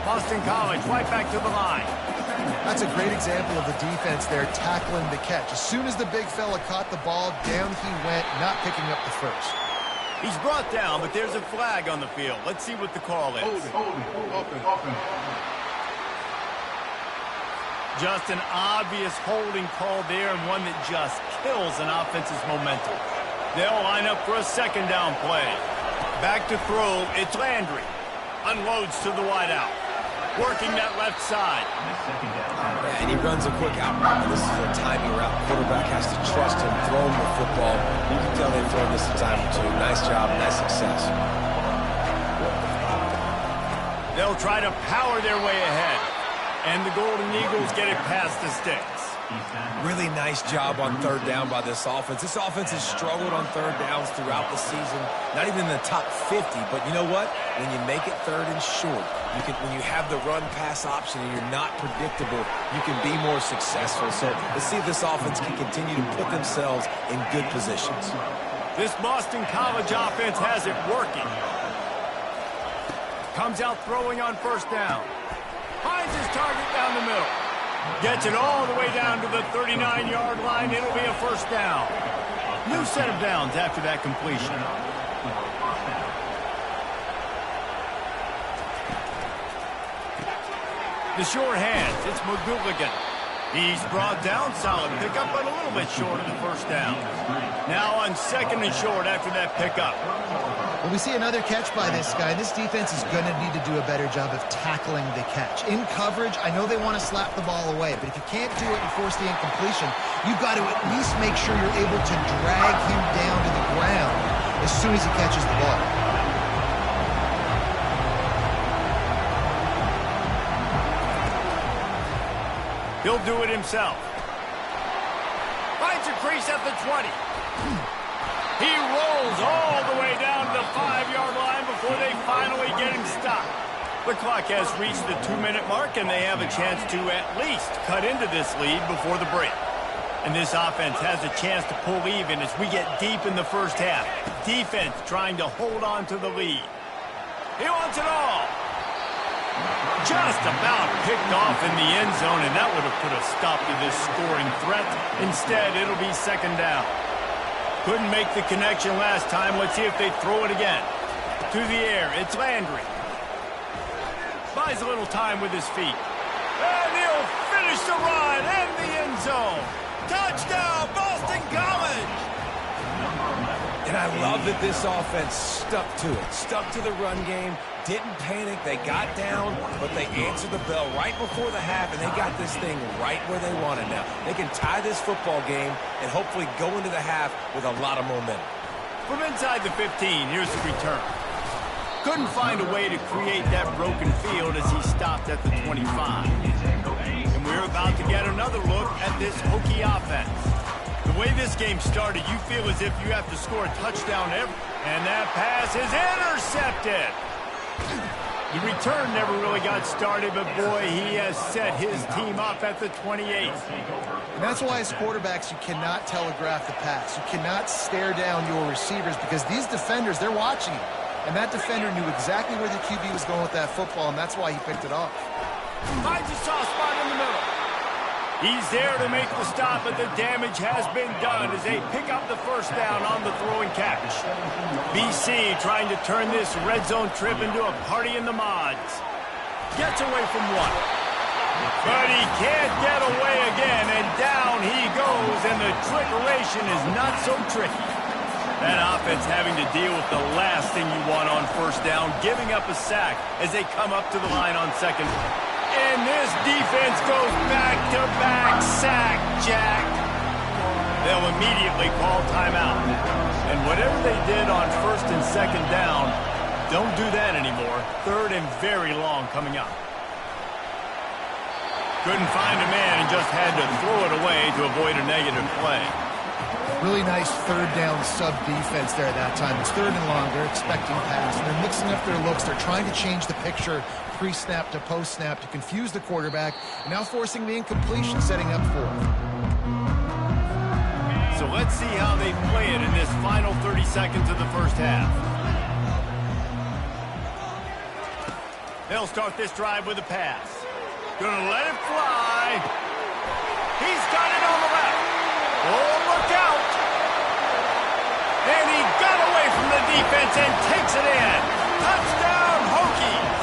Boston College right back to the line. That's a great example of the defense there tackling the catch. As soon as the big fella caught the ball, down he went, not picking up the first. He's brought down, but there's a flag on the field. Let's see what the call is. Open. Just an obvious holding call there, and one that just kills an offense's momentum. They'll line up for a second down play. Back to throw, it's Landry. Unloads to the wideout. Working that left side. Yeah, and he runs a quick out route. This is a timing route. Quarterback has to trust him throwing the football. You can tell they've thrown this a time or two. Nice job, nice success. They'll try to power their way ahead. And the Golden Eagles get it past the sticks. Really nice job on third down by this offense. This offense has struggled on third downs throughout the season. Not even in the top 50, but you know what? When you make it third and short, when you have the run-pass option and you're not predictable, you can be more successful. So let's see if this offense can continue to put themselves in good positions. This Boston College offense has it working. Comes out throwing on first down. Finds his target down the middle. Gets it all the way down to the 39-yard line. It'll be a first down. New set of downs after that completion. The short hands, it's McGooligan. He's brought down, solid pickup, but a little bit short of the first down. Now on second and short after that pickup. Well, we see another catch by this guy. This defense is going to need to do a better job of tackling the catch. In coverage, I know they want to slap the ball away, but if you can't do it and force the incompletion, you've got to at least make sure you're able to drag him down to the ground as soon as he catches the ball. He'll do it himself. Finds a crease at the 20. He rolls all the way down to the 5-yard line before they finally get him stopped. The clock has reached the 2-minute mark, and they have a chance to at least cut into this lead before the break. And this offense has a chance to pull even as we get deep in the first half. Defense trying to hold on to the lead. He wants it all. Just about picked off in the end zone, and that would have put a stop to this scoring threat. Instead, it'll be second down. Couldn't make the connection last time. Let's see if they throw it again. To the air, it's Landry. Buys a little time with his feet. And he'll finish the run in the end zone. Touchdown, Boston College! And I love that this offense stuck to it. Stuck to the run game. Didn't panic. They got down, but they answered the bell right before the half, and they got this thing right where they want it now. They can tie this football game and hopefully go into the half with a lot of momentum. From inside the 15, here's the return. Couldn't find a way to create that broken field as he stopped at the 25. And we're about to get another look at this Hokie offense. The way this game started, you feel as if you have to score a touchdown every... And that pass is intercepted. The return never really got started, but boy, he has set his team up at the 28. And that's why as quarterbacks, you cannot telegraph the pass. You cannot stare down your receivers because these defenders, they're watching you. And that defender knew exactly where the QB was going with that football, and that's why he picked it off. Finds a soft spot in the middle. He's there to make the stop, but the damage has been done as they pick up the first down on the throwing catch. BC trying to turn this red zone trip into a party in the mods. Gets away from one. But he can't get away again, and down he goes, and the trickeration is not so tricky. That offense having to deal with the last thing you want on first down, giving up a sack as they come up to the line on second. And this defense goes back-to-back sack, Jack. They'll immediately call timeout. And whatever they did on first and second down, don't do that anymore. Third and very long coming up. Couldn't find a man and just had to throw it away to avoid a negative play. Really nice third down sub defense there at that time. It's third and long. They're expecting pass. And they're mixing up their looks. They're trying to change the picture pre-snap to post-snap to confuse the quarterback. And now forcing the incompletion, setting up fourth. So let's see how they play it in this final 30 seconds of the first half. They'll start this drive with a pass. Gonna let it fly. He's got it on the left. Oh, look out. And he got away from the defense and takes it in. Touchdown, Hokies.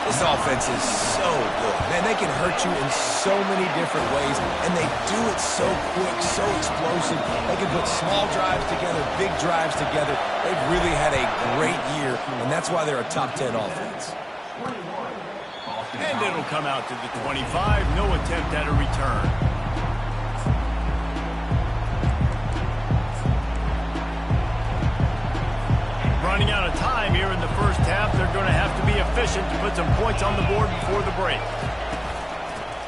This offense is so good. Man, they can hurt you in so many different ways, and they do it so quick, so explosive. They can put small drives together, big drives together. They've really had a great year, and that's why they're a top 10 offense. And it'll come out to the 25. No attempt at a return. Running out of time here in the first half. They're going to have to be efficient to put some points on the board before the break.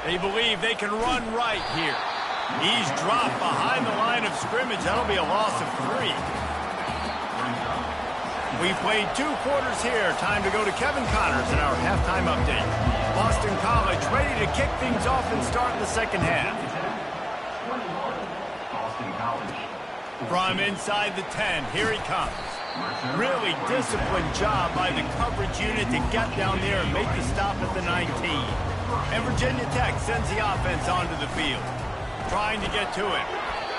They believe they can run right here. He's dropped behind the line of scrimmage. That'll be a loss of 3. We played 2 quarters here. Time to go to Kevin Connors in our halftime update. Boston College ready to kick things off and start the second half. From inside the 10, here he comes. Really disciplined job by the coverage unit to get down there and make the stop at the 19. And Virginia Tech sends the offense onto the field. Trying to get to it.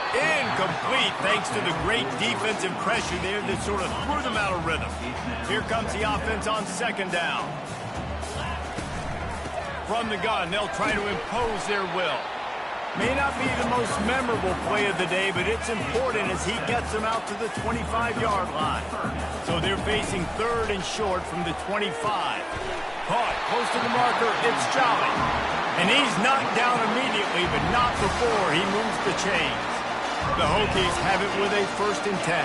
Incomplete thanks to the great defensive pressure there that sort of threw them out of rhythm. Here comes the offense on second down. From the gun, they'll try to impose their will. May not be the most memorable play of the day, but it's important as he gets them out to the 25-yard line. So they're facing third and short from the 25. Caught close to the marker, it's Jolly. And he's knocked down immediately, but not before he moves the chains. The Hokies have it with a first and 10.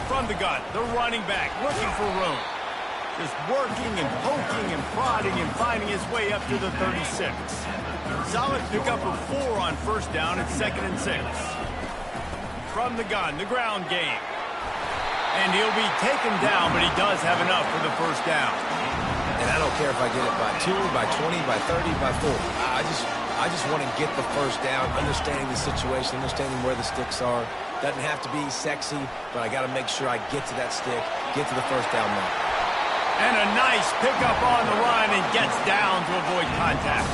From the gun, the running back looking for room. Just working and poking and prodding and finding his way up to the 36. Solid pickup of 4 on first down at 2nd and 6. From the gun, the ground game. And he'll be taken down, but he does have enough for the first down. And I don't care if I get it by 2, by 20, by 30, by 40. I just want to get the first down, understanding the situation, understanding where the sticks are. Doesn't have to be sexy, but I got to make sure I get to that stick, get to the first down mark. And a nice pickup on the run and gets down to avoid contact.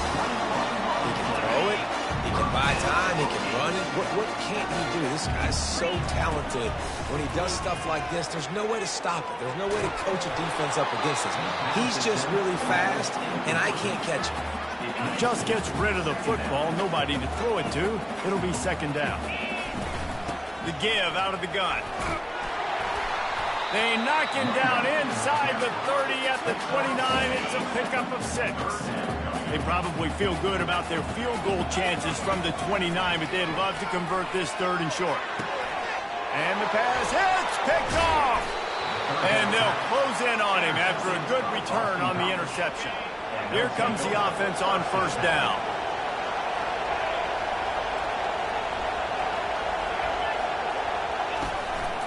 He can throw it, he can buy time, he can run it. What can't he do? This guy's so talented. When he does stuff like this, there's no way to stop it. There's no way to coach a defense up against this. He's just really fast, and I can't catch him. Just gets rid of the football, nobody to throw it to. It'll be second down. The give out of the gun. They knock him down inside the 30 at the 29. It's a pickup of 6. They probably feel good about their field goal chances from the 29, but they'd love to convert this third and short. And the pass hits, picked off. And they'll close in on him after a good return on the interception. Here comes the offense on first down.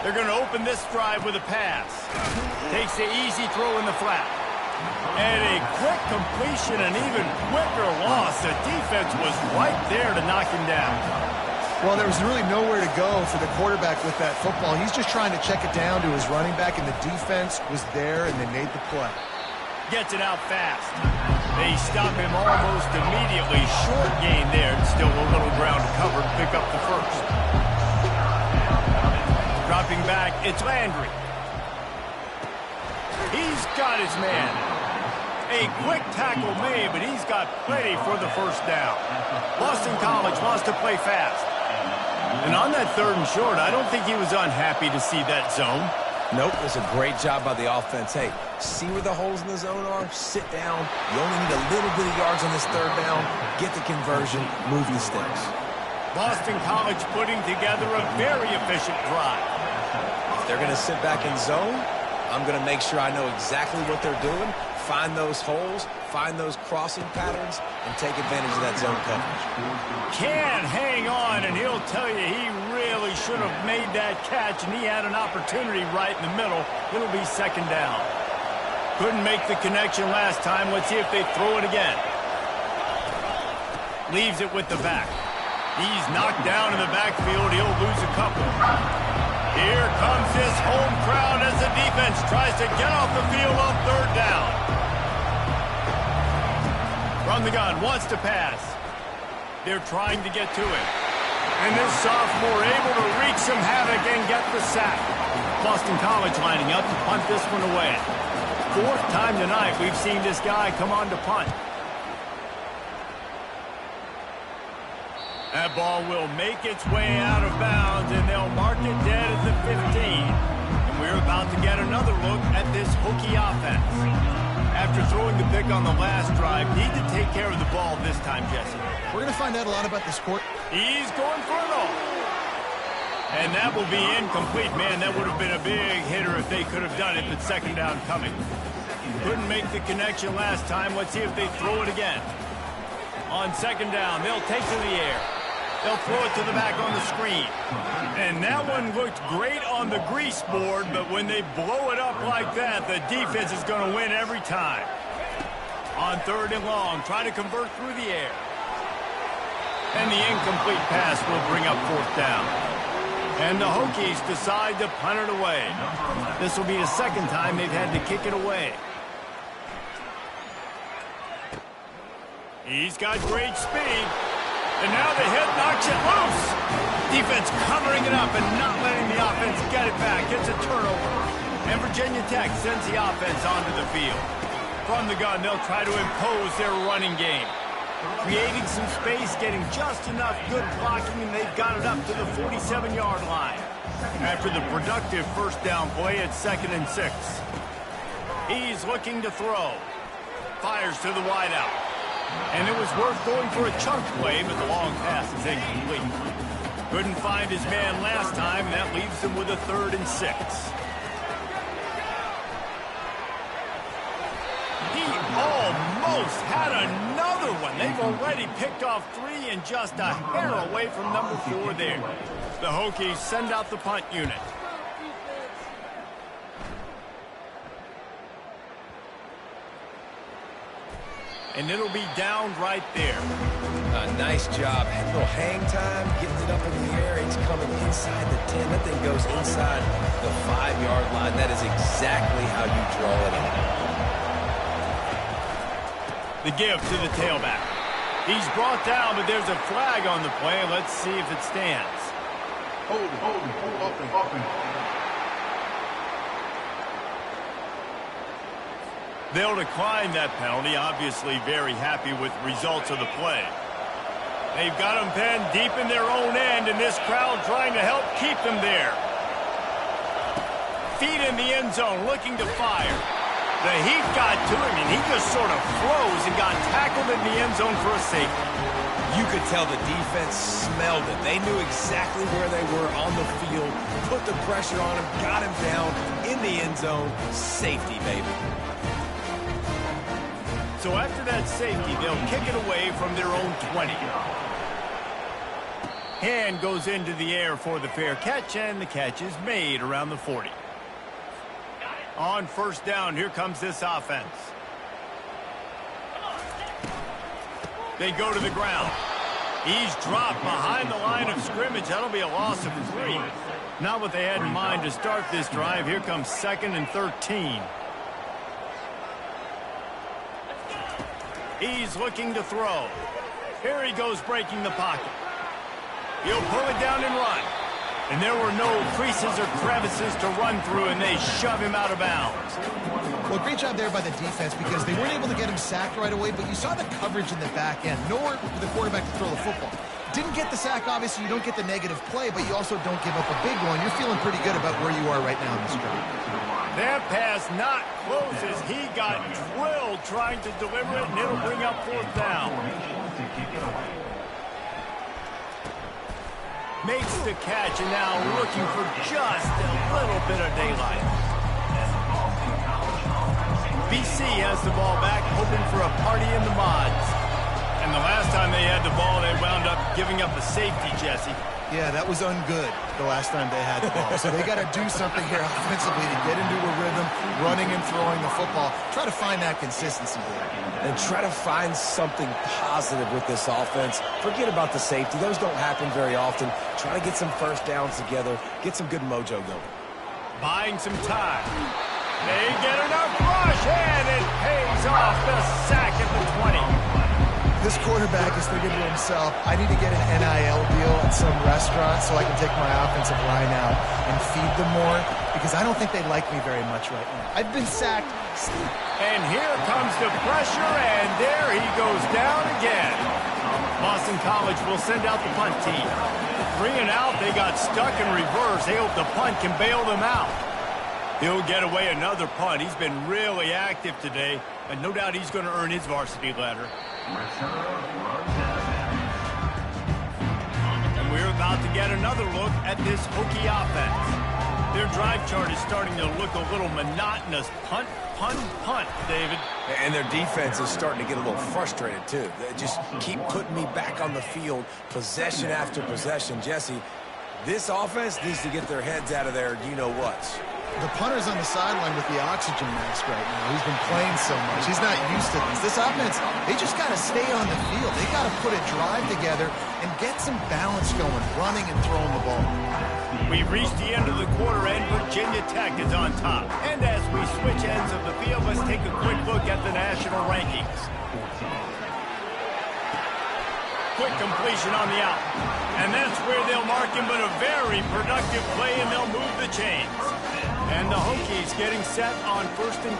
They're going to open this drive with a pass. Takes the easy throw in the flat. And a quick completion, an even quicker loss. The defense was right there to knock him down. Well, there was really nowhere to go for the quarterback with that football. He's just trying to check it down to his running back, and the defense was there, and they made the play. Gets it out fast. They stop him almost immediately. Short gain there. Still a little ground to cover to pick up the first. Dropping back, it's Landry. He's got his man. A quick tackle made, but he's got plenty for the first down. Boston College wants to play fast. And on that 3rd and short, I don't think he was unhappy to see that zone. Nope, it was a great job by the offense. Hey, see where the holes in the zone are? Sit down. You only need a little bit of yards on this 3rd down. Get the conversion. Move the sticks. Boston College putting together a very efficient drive. If they're going to sit back in zone, I'm going to make sure I know exactly what they're doing, find those holes, find those crossing patterns, and take advantage of that zone coverage. Can hang on, and he'll tell you he really should have made that catch, and he had an opportunity right in the middle. It'll be 2nd down. Couldn't make the connection last time. Let's see if they throw it again. Leaves it with the back. He's knocked down in the backfield. He'll lose a couple. Here comes this home crowd as the defense tries to get off the field on 3rd down. From the gun, wants to pass. They're trying to get to him. And this sophomore able to wreak some havoc and get the sack. Boston College lining up to punt this one away. 4th time tonight we've seen this guy come on to punt. That ball will make its way out of bounds, and they'll mark it dead at the 15. And we're about to get another look at this Hokie offense. After throwing the pick on the last drive, need to take care of the ball this time, Jesse. We're going to find out a lot about this court. He's going for it all. And that will be incomplete. Man, that would have been a big hitter if they could have done it, but 2nd down coming. Couldn't make the connection last time. Let's see if they throw it again. On 2nd down, they'll take to the air. They'll throw it to the back on the screen. And that one looked great on the grease board, but when they blow it up like that, the defense is going to win every time. On 3rd and long, try to convert through the air. And the incomplete pass will bring up 4th down. And the Hokies decide to punt it away. This will be the 2nd time they've had to kick it away. He's got great speed. And now the hit knocks it loose. Defense covering it up and not letting the offense get it back. It's a turnover. And Virginia Tech sends the offense onto the field. From the gun, they'll try to impose their running game. Creating some space, getting just enough good blocking, and they've got it up to the 47-yard line. After the productive 1st down play at 2nd and 6. He's looking to throw. Fires to the wideout. And it was worth going for a chunk play, but the long pass is incomplete. Couldn't find his man last time, and that leaves him with a 3rd and 6. He almost had another one. They've already picked off 3 and just a hair away from number 4 there. The Hokies send out the punt unit. And it'll be down right there. Nice job. A little hang time, getting it up in the air. It's coming inside the 10. That thing goes inside the 5-yard line. That is exactly how you draw it in. The give to the tailback. He's brought down, but there's a flag on the play. Let's see if it stands. Hold, open. They'll decline that penalty, obviously very happy with results of the play. They've got them pinned deep in their own end, and this crowd trying to help keep them there. Feet in the end zone, looking to fire. The heat got to him, and he just sort of froze and got tackled in the end zone for a safety. You could tell the defense smelled it. They knew exactly where they were on the field, put the pressure on him, got him down in the end zone. Safety, baby. So after that safety, they'll kick it away from their own 20. Hand goes into the air for the fair catch, and the catch is made around the 40. On first down, here comes this offense. They go to the ground. He's dropped behind the line of scrimmage. That'll be a loss of 3. Not what they had in mind to start this drive. Here comes 2nd and 13. He's looking to throw. Here he goes breaking the pocket. He'll pull it down and run. And there were no creases or crevices to run through, and they shove him out of bounds. Well, great job there by the defense because they weren't able to get him sacked right away, but you saw the coverage in the back end. Nowhere for the quarterback to throw the football. Didn't get the sack, obviously. You don't get the negative play, but you also don't give up a big one. You're feeling pretty good about where you are right now in this drive. That pass not close as he got drilled trying to deliver it, and it'll bring up 4th down. Makes the catch, and now looking for just a little bit of daylight. BC has the ball back, hoping for a party in the mods. And the last time they had the ball, they wound up giving up a safety, Jesse. Yeah, that was ungood the last time they had the ball. So they got to do something here offensively to get into a rhythm, running and throwing the football. Try to find that consistency there. And try to find something positive with this offense. Forget about the safety. Those don't happen very often. Try to get some first downs together. Get some good mojo going. Buying some time. They get enough rush, and it pays off. The sack at the 20. This quarterback is thinking to himself, I need to get an NIL deal at some restaurant so I can take my offensive line out and feed them more, because I don't think they like me very much right now. I've been sacked. And here comes the pressure, and there he goes down again. Boston College will send out the punt team. 3 and out, they got stuck in reverse. They hope the punt can bail them out. He'll get away another punt. He's been really active today, and no doubt he's going to earn his varsity letter. And we're about to get another look at this Hokie offense. Their drive chart is starting to look a little monotonous. Punt, punt, punt, David. And their defense is starting to get a little frustrated, too. They just keep putting me back on the field, possession after possession. Jesse, this offense needs to get their heads out of their you-know-whats. The punter's on the sideline with the oxygen mask right now. He's been playing so much. He's not used to this. This offense, they just got to stay on the field. They got to put a drive together and get some balance going, running and throwing the ball. We've reached the end of the quarter, and Virginia Tech is on top. And as we switch ends of the field, let's take a quick look at the national rankings. Quick completion on the out. And that's where they'll mark him, but a very productive play, and they'll move the chains. And the Hokies getting set on 1st and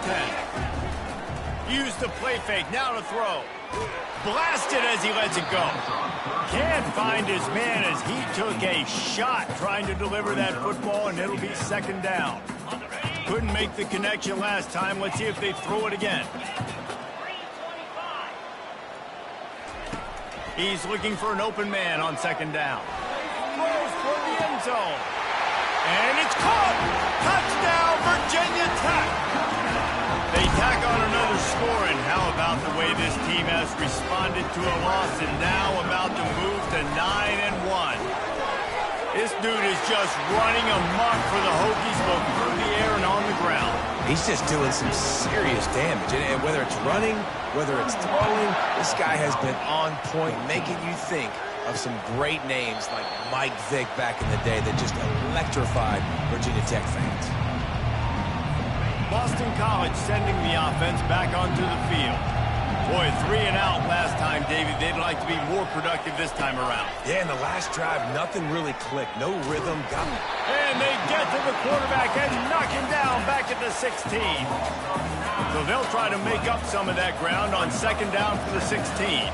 10. Use the play fake, now to throw. Blasted as he lets it go. Can't find his man as he took a shot trying to deliver that football, and it'll be 2nd down. Couldn't make the connection last time. Let's see if they throw it again. He's looking for an open man on 2nd down. Throws for the end zone. And it's caught! Touchdown, Virginia Tech! They tack on another score, and how about the way this team has responded to a loss and now about to move to 9-1. This dude is just running amok for the Hokies, both through the air and on the ground. He's just doing some serious damage, and whether it's running, whether it's throwing, this guy has been on point, making you think of some great names like Mike Vick back in the day that just electrified Virginia Tech fans. Boston College sending the offense back onto the field. Boy, 3 and out last time, David. They'd like to be more productive this time around. Yeah, in the last drive, nothing really clicked. No rhythm. And they get to the quarterback and knock him down back at the 16. So they'll try to make up some of that ground on 2nd down for the 16.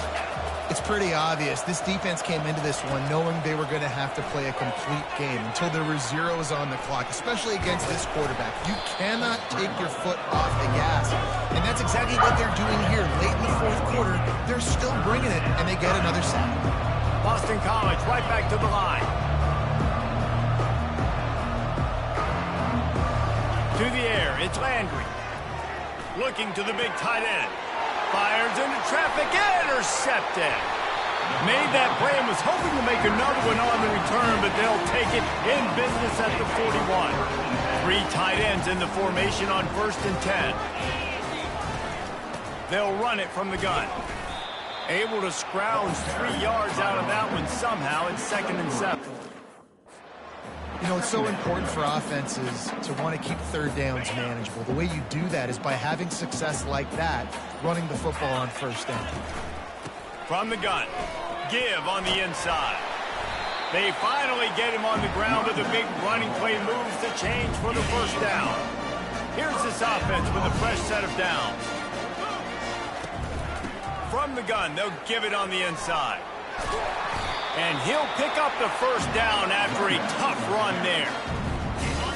It's pretty obvious. This defense came into this one knowing they were going to have to play a complete game until there were zeros on the clock, especially against this quarterback. You cannot take your foot off the gas. And that's exactly what they're doing here. Late in the 4th quarter, they're still bringing it, and they get another sack. Boston College right back to the line. To the air, it's Landry. Looking to the big tight end. Fires into traffic, intercepted. Made that play and was hoping to make another one on the return, but they'll take it in business at the 41. 3 tight ends in the formation on 1st and 10. They'll run it from the gun. Able to scrounge 3 yards out of that one somehow. It's 2nd and 7. You know, it's so important for offenses to want to keep third downs manageable. The way you do that is by having success like that, running the football on 1st down. From the gun, give on the inside. They finally get him on the ground with a big running play, moves the change for the 1st down. Here's this offense with a fresh set of downs. From the gun, they'll give it on the inside. And he'll pick up the 1st down after a tough run there.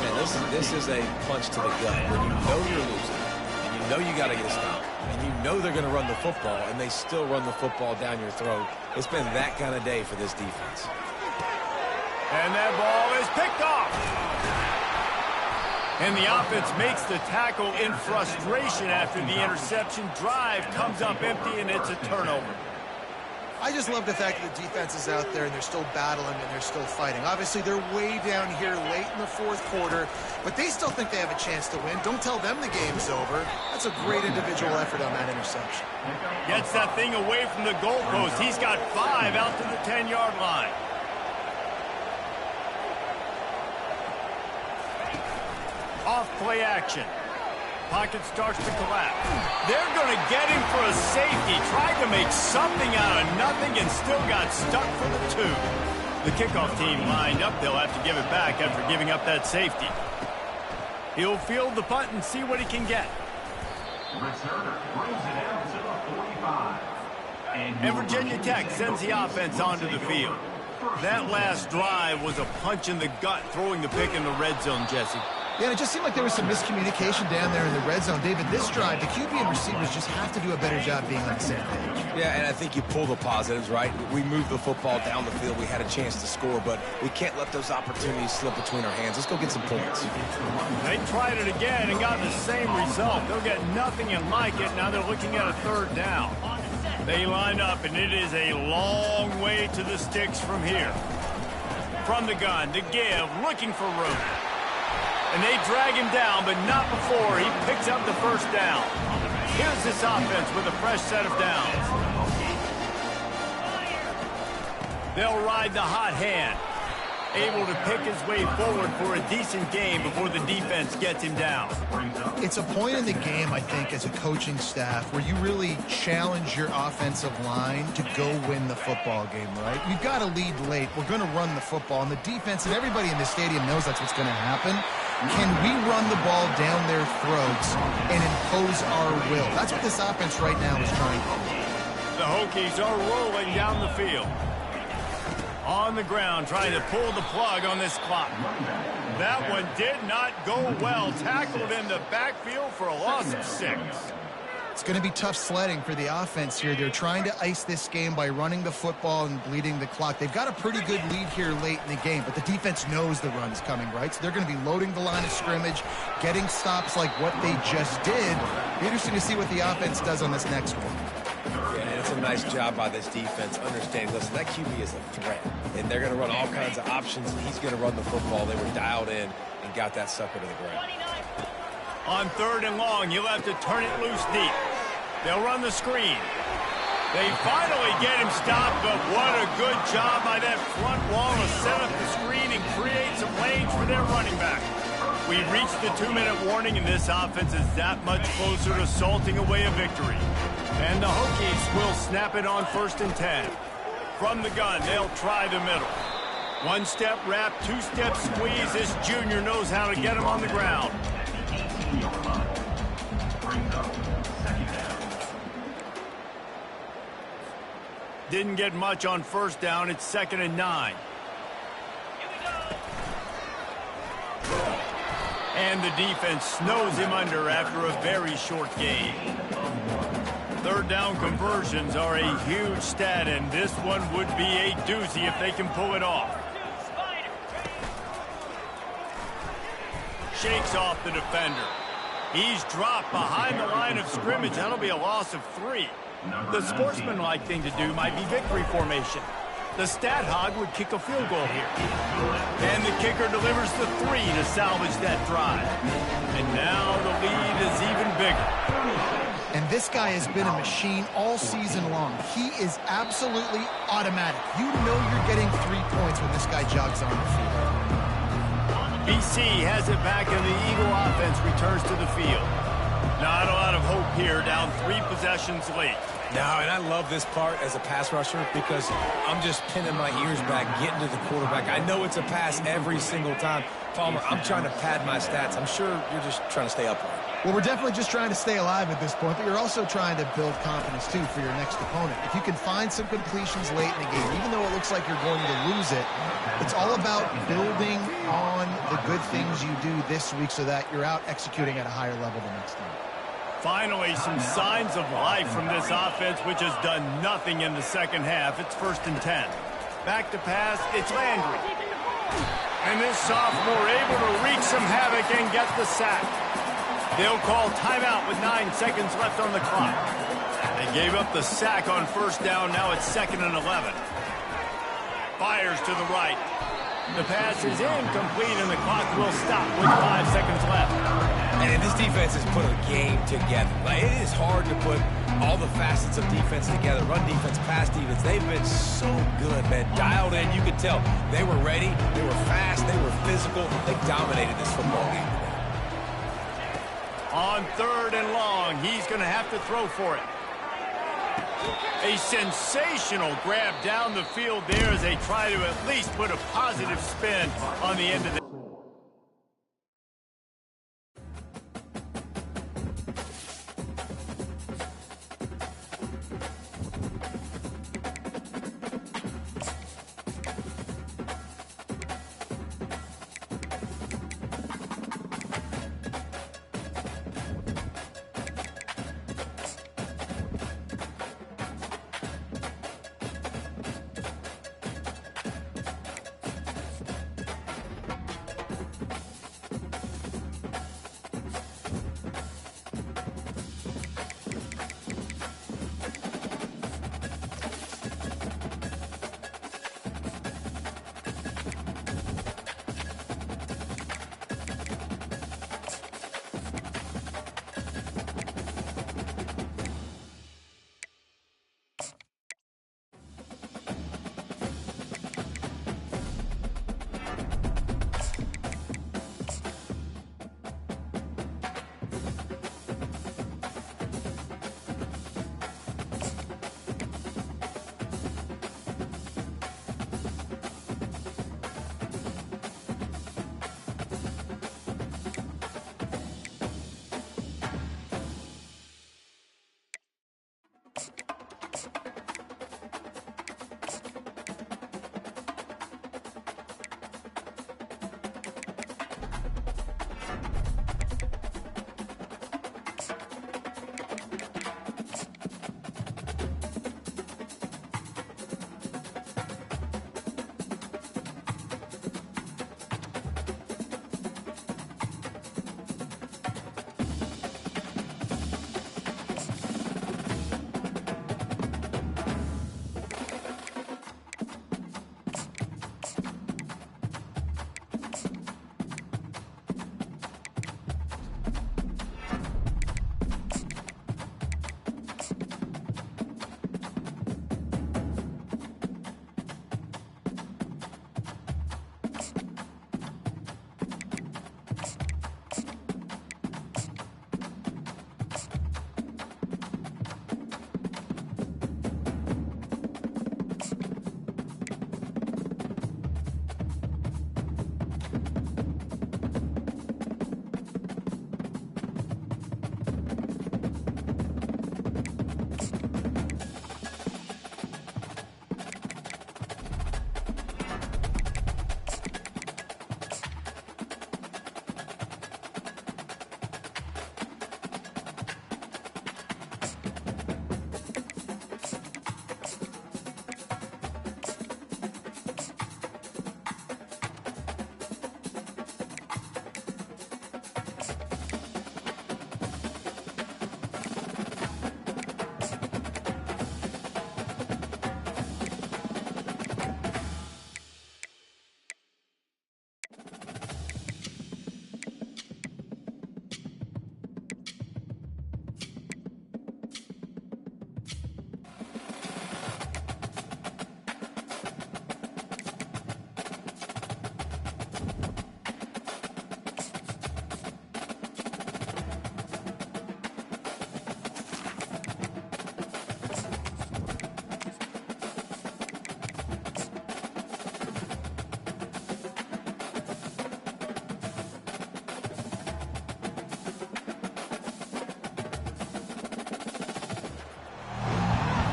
Man, this is a punch to the gut. When you know you're losing, and you know you got to get a stop, and you know they're going to run the football, and they still run the football down your throat. It's been that kind of day for this defense. And that ball is picked off. And the offense makes the tackle in frustration after the interception. Drive comes up empty, and it's a turnover. I just love the fact that the defense is out there and they're still battling and they're still fighting. Obviously, they're way down here late in the 4th quarter, but they still think they have a chance to win. Don't tell them the game's over. That's a great individual effort on that interception. Gets that thing away from the goalpost. He's got 5 out to the 10-yard line. Off play action. Pocket starts to collapse. They're going to get him for a safety. Tried to make something out of nothing and still got stuck for the 2. The kickoff team lined up. They'll have to give it back after giving up that safety. He'll field the punt and see what he can get. Returner brings it out to the 45. And Virginia Tech sends the offense onto the field. That last drive was a punch in the gut, throwing the pick in the red zone, Jesse. Yeah, it just seemed like there was some miscommunication down there in the red zone. David, this drive, the QB and receivers just have to do a better job being on the same page. Yeah, and I think you pull the positives, right? We moved the football down the field. We had a chance to score, but we can't let those opportunities slip between our hands. Let's go get some points. They tried it again and got the same result. They'll get nothing and like it. Now they're looking at a 3rd down. They line up, and it is a long way to the sticks from here. From the gun, to give, looking for room. And they drag him down, but not before he picks up the 1st down. Here's this offense with a fresh set of downs. They'll ride the hot hand. Able to pick his way forward for a decent game before the defense gets him down. It's a point in the game, I think, as a coaching staff where you really challenge your offensive line to go win the football game, right? We've got to lead late. We're going to run the football, and the defense and everybody in the stadium knows that's what's going to happen. Can we run the ball down their throats and impose our will? That's what this offense right now is trying to do. The Hokies are rolling down the field. On the ground, trying to pull the plug on this clock. That one did not go well. Tackled in the backfield for a loss of 6. It's going to be tough sledding for the offense here. They're trying to ice this game by running the football and bleeding the clock. They've got a pretty good lead here late in the game, but the defense knows the run's coming, right? So they're going to be loading the line of scrimmage, getting stops like what they just did. Be interesting to see what the offense does on this next one. Yeah, and it's a nice job by this defense understanding, listen, that QB is a threat, and they're going to run all kinds of options, and he's going to run the football. They were dialed in and got that sucker to the ground. On 3rd and long, you'll have to turn it loose deep. They'll run the screen. They finally get him stopped, but what a good job by that front wall to set up the screen and create some lanes for their running back. We've reached the 2-minute warning, and this offense is that much closer to salting away a victory. And the Hokies will snap it on 1st and 10. From the gun, they'll try the middle. 1-step wrap, 2-step squeeze. This junior knows how to get him on the ground. Didn't get much on 1st down. It's 2nd and 9. And the defense snows him under after a very short game. 3rd down conversions are a huge stat, and this one would be a doozy if they can pull it off. Shakes off the defender. He's dropped behind the line of scrimmage. That'll be a loss of 3. The sportsmanlike thing to do might be victory formation. The stat hog would kick a field goal here. And the kicker delivers the 3 to salvage that drive. And now the lead is even bigger. And this guy has been a machine all season long. He is absolutely automatic. You know you're getting 3 points when this guy jogs on the field. BC has it back, and the Eagle offense returns to the field. Not a lot of hope here, down 3 possessions late. No, and I love this part as a pass rusher because I'm just pinning my ears back, getting to the quarterback. I know it's a pass every single time. Palmer, I'm trying to pad my stats. I'm sure you're just trying to stay upright. Well, we're definitely just trying to stay alive at this point, but you're also trying to build confidence, too, for your next opponent. If you can find some completions late in the game, even though it looks like you're going to lose it, it's all about building on the good things you do this week so that you're out executing at a higher level the next time. Finally, some signs of life from this offense, which has done nothing in the second half. It's 1st and 10. Back to pass, it's Landry. And this sophomore able to wreak some havoc and get the sack. They'll call timeout with 9 seconds left on the clock. They gave up the sack on 1st down. Now it's 2nd and 11. Fires to the right. The pass is incomplete, and the clock will stop with 5 seconds left. And this defense has put a game together. Like, it is hard to put all the facets of defense together. Run defense, pass defense. They've been so good, man. Dialed in. You could tell they were ready. They were fast. They were physical. They dominated this football game today. On 3rd and long, he's going to have to throw for it. A sensational grab down the field there as they try to at least put a positive spin on the end of the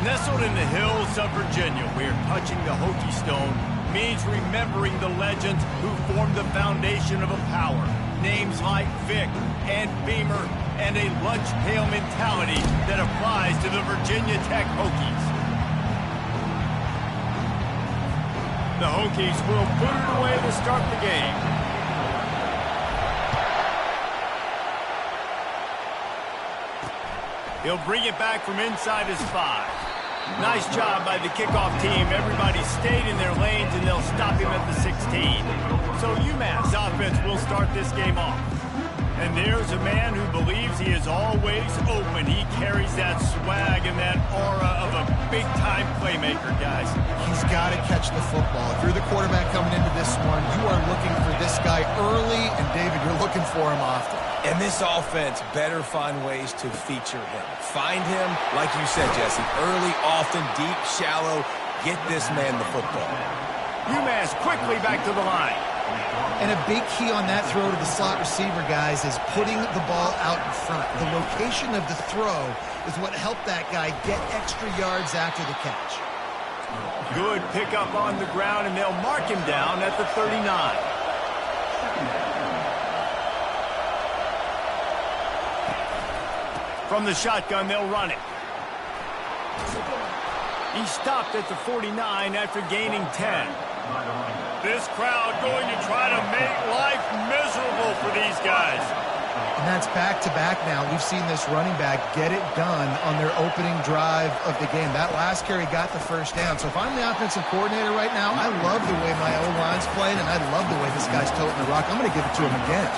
Nestled in the hills of Virginia, where touching the Hokie Stone means remembering the legends who formed the foundation of a power. Names like Vic and Beamer and a lunch pail mentality that applies to the Virginia Tech Hokies. The Hokies will put it away to start the game. He'll bring it back from inside his 5. Nice job by the kickoff team. Everybody stayed in their lanes, and they'll stop him at the 16. So UMass offense will start this game off. And there's a man who believes he is always open. He carries that swag and that aura of a big-time playmaker, guys. He's got to catch the football. If you're the quarterback coming into this one, you are looking for this guy early, and David, you're looking for him often. And this offense better find ways to feature him. Find him, like you said, Jesse, early, often, deep, shallow. Get this man the football. UMass quickly back to the line. And a big key on that throw to the slot receiver, guys, is putting the ball out in front. The location of the throw is what helped that guy get extra yards after the catch. Good pickup on the ground, and they'll mark him down at the 39. From the shotgun, they'll run it. He stopped at the 49 after gaining 10. This crowd going to try to make life miserable for these guys. And that's back-to-back now. We've seen this running back get it done on their opening drive of the game. That last carry got the first down. So if I'm the offensive coordinator right now, I love the way my O-line's playing, and I love the way this guy's toting the rock. I'm going to give it to him again.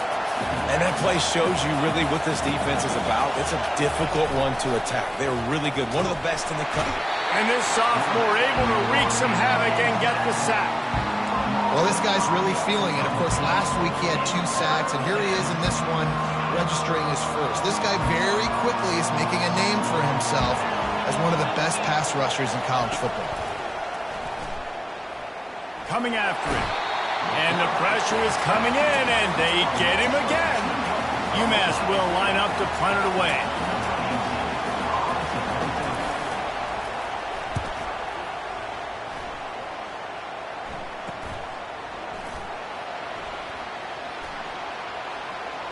And that play shows you really what this defense is about. It's a difficult one to attack. They're really good. One of the best in the country. And this sophomore able to wreak some havoc and get the sack. Well, this guy's really feeling it. Of course, last week he had 2 sacks, and here he is in this one registering his first. This guy very quickly is making a name for himself as one of the best pass rushers in college football. Coming after it. And the pressure is coming in, and they get him again. UMass will line up to punt it away.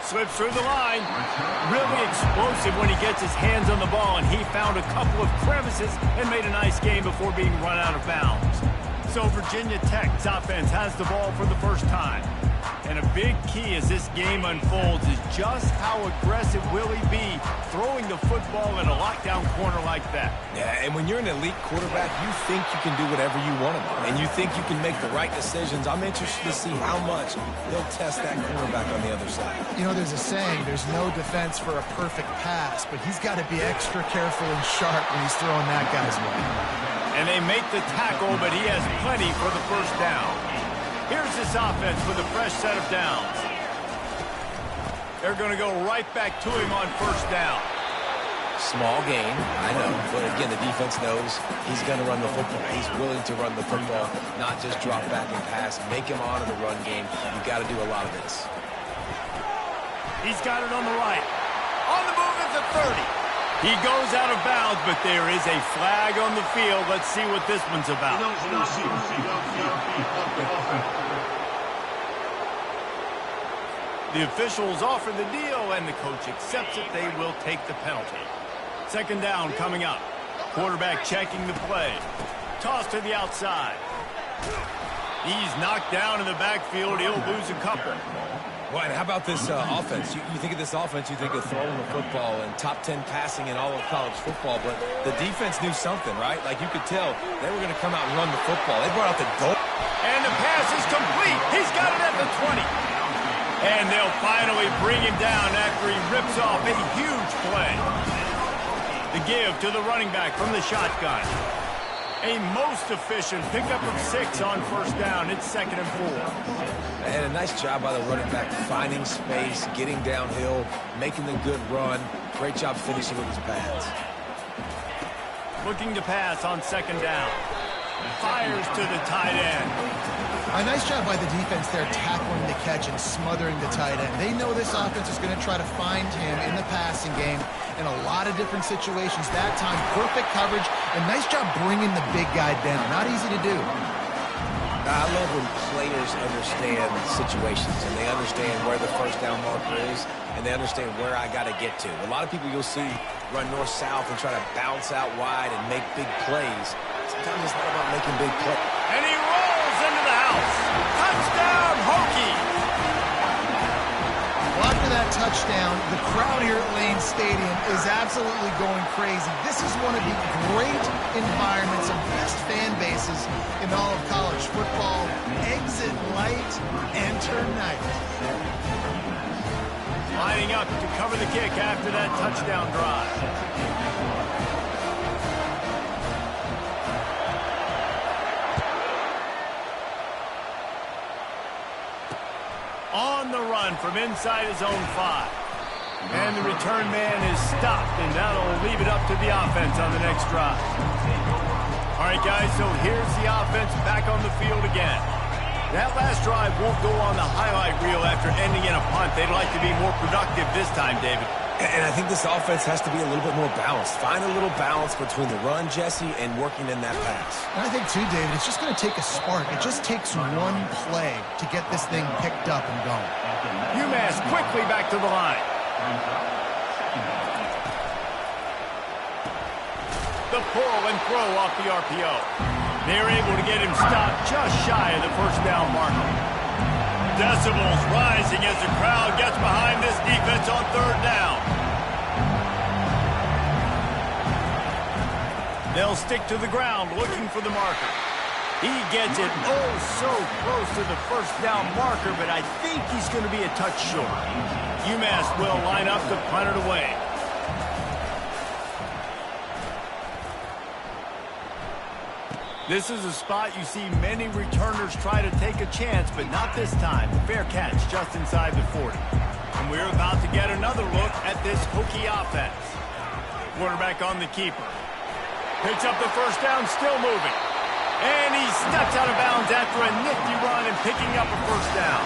Slips through the line. Really explosive when he gets his hands on the ball, and he found a couple of crevices and made a nice game before being run out of bounds. So Virginia Tech's offense has the ball for the first time. And a big key as this game unfolds is just how aggressive will he be throwing the football in a lockdown corner like that. Yeah, and when you're an elite quarterback, you think you can do whatever you want to do. And you think you can make the right decisions. I'm interested to see how much they'll test that quarterback on the other side. You know, there's a saying, there's no defense for a perfect pass, but he's got to be extra careful and sharp when he's throwing that guy's way. And they make the tackle, but he has plenty for the first down. Here's this offense with a fresh set of downs. They're going to go right back to him on first down. Small gain, I know, but again, the defense knows he's going to run the football. He's willing to run the football, not just drop back and pass. Make him honor the run game. You've got to do a lot of this. He's got it on the right. On the move at the 30. He goes out of bounds, but there is a flag on the field. Let's see what this one's about. The officials offer the deal, and the coach accepts it. They will take the penalty. Second down coming up. Quarterback checking the play. Toss to the outside. He's knocked down in the backfield. He'll lose a couple. Well, and how about this offense? You think of this offense, you think of throwing the football and top 10 passing in all of college football, but the defense knew something, right? Like you could tell they were going to come out and run the football. They brought out the goal. And the pass is complete. He's got it at the 20. And they'll finally bring him down after he rips off a huge play. The give to the running back from the shotgun. A most efficient pickup of 6 on first down. It's 2nd and 4. And a nice job by the running back, finding space, getting downhill, making the good run. Great job finishing with his pads. Looking to pass on 2nd down. Fires to the tight end. A nice job by the defense there, tackling the catch and smothering the tight end. They know this offense is going to try to find him in the passing game in a lot of different situations. That time, perfect coverage, and nice job bringing the big guy down. Not easy to do. I love when players understand situations and they understand where the first down marker is and they understand where I got to get to. A lot of people you'll see run north-south and try to bounce out wide and make big plays. Sometimes it's not about making big plays. And he rolls into the house. Touchdown, Hokie! Well, after that touchdown, the crowd here at Lane Stadium is absolutely going crazy. This is one of the great environments and best fan bases in all of college football. Exit light, enter night. Lining up to cover the kick after that touchdown drive. On the run from inside his own 5. And the return man is stopped, and that'll leave it up to the offense on the next drive. All right, guys, so here's the offense back on the field again. That last drive won't go on the highlight reel after ending in a punt. They'd like to be more productive this time, David. And I think this offense has to be a little bit more balanced. Find a little balance between the run, Jesse, and working in that pass. And I think, too, David, it's just going to take a spark. It just takes one play to get this thing picked up and going. UMass quickly back to the line. The pull and throw off the RPO. They're able to get him stopped just shy of the first down marker. Decibels rising as the crowd gets behind this defense on third down. They'll stick to the ground looking for the marker. He gets it oh so close to the first down marker, but I think he's going to be a touch short. UMass will line up to punt it away. This is a spot you see many returners try to take a chance, but not this time. Fair catch just inside the 40. And we're about to get another look at this Hokie offense. Quarterback on the keeper. Picks up the first down, still moving. And he steps out of bounds after a nifty run and picking up a first down.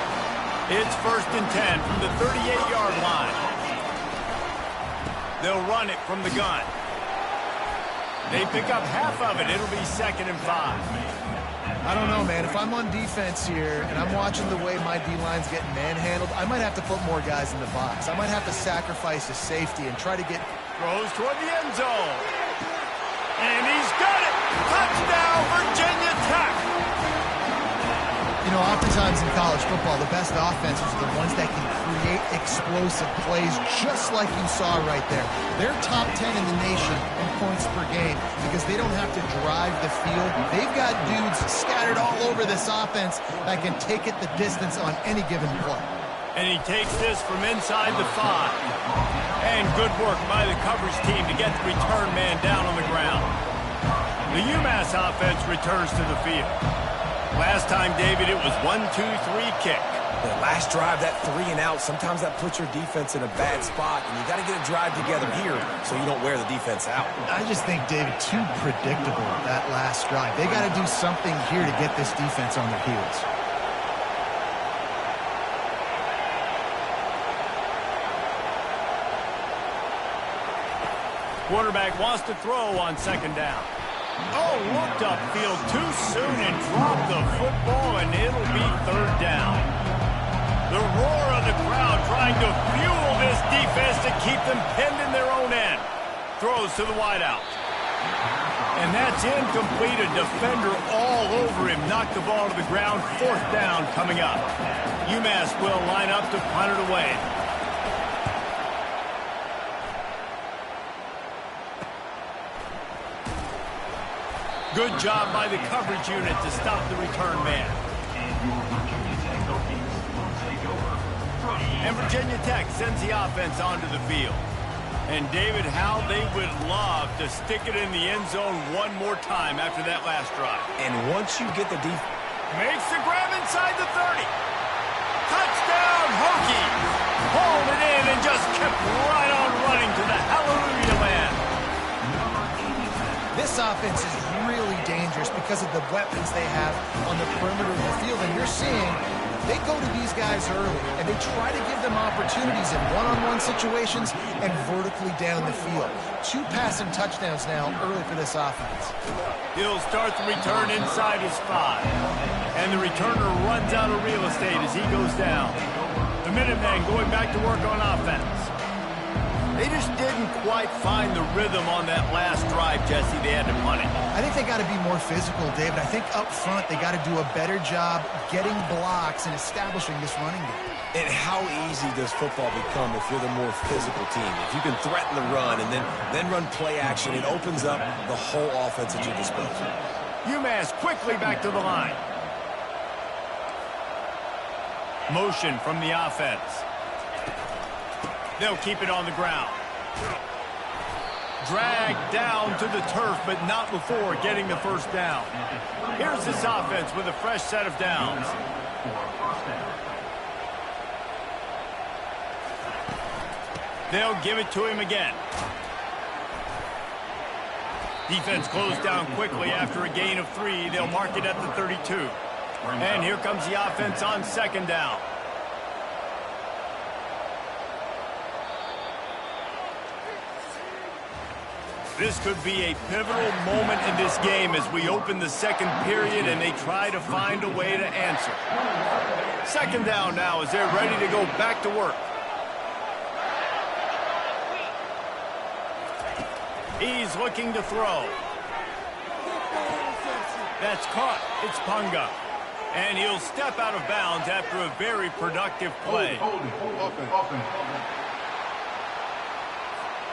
It's 1st and 10 from the 38-yard line. They'll run it from the gun. They pick up half of it. It'll be 2nd and 5. I don't know, man. If I'm on defense here and I'm watching the way my D-line's getting manhandled, I might have to put more guys in the box. I might have to sacrifice a safety and try to get... Throws toward the end zone. And he's got it. Touchdown, Virginia Tech. You know, oftentimes in college football, the best offenses are the ones that can create explosive plays, just like you saw right there. They're top 10 in the nation in points per game because they don't have to drive the field. They've got dudes scattered all over this offense that can take it the distance on any given play. And he takes this from inside the 5. And good work by the coverage team to get the return man down on the ground. The UMass offense returns to the field. Last time, David, it was 1-2-3 kick. The last drive, that 3 and out, sometimes that puts your defense in a bad spot, and you got to get a drive together here so you don't wear the defense out. I just think, David, too predictable, that last drive. They got to do something here to get this defense on their heels. Quarterback wants to throw on 2nd down. Oh, looked upfield too soon and dropped the football, and it'll be 3rd down. The roar of the crowd trying to fuel this defense to keep them pinned in their own end. Throws to the wideout. And that's incomplete. A defender all over him. Knocked the ball to the ground. 4th down coming up. UMass will line up to punt it away. Good job by the coverage unit to stop the return man. And Virginia Tech sends the offense onto the field. And David, how they would love to stick it in the end zone one more time after that last drive. And once you get the Makes the grab inside the 30. Touchdown, Hokie! Pulled it in and just kept right on running to the hallelujah land. This offense is really dangerous because of the weapons they have on the perimeter of the field. And you're seeing they go to these guys early, and they try to give them opportunities in one-on-one situations and vertically down the field. 2 passing touchdowns now early for this offense. He'll start the return inside his 5. And the returner runs out of real estate as he goes down. The Minutemen going back to work on offense. They just didn't quite find the rhythm on that last drive, Jesse. They had to punt it. I think they got to be more physical, David. I think up front they got to do a better job getting blocks and establishing this running game. And how easy does football become if you're the more physical team? If you can threaten the run and then run play action, it opens up the whole offense at your disposal. UMass quickly back to the line. Motion from the offense. They'll keep it on the ground. Dragged down to the turf, but not before getting the first down. Here's this offense with a fresh set of downs. They'll give it to him again. Defense closed down quickly after a gain of 3. They'll mark it at the 32. And here comes the offense on second down. This could be a pivotal moment in this game as we open the second period and they try to find a way to answer. Second down now as they're ready to go back to work. He's looking to throw. That's caught. It's Punga. And he'll step out of bounds after a very productive play.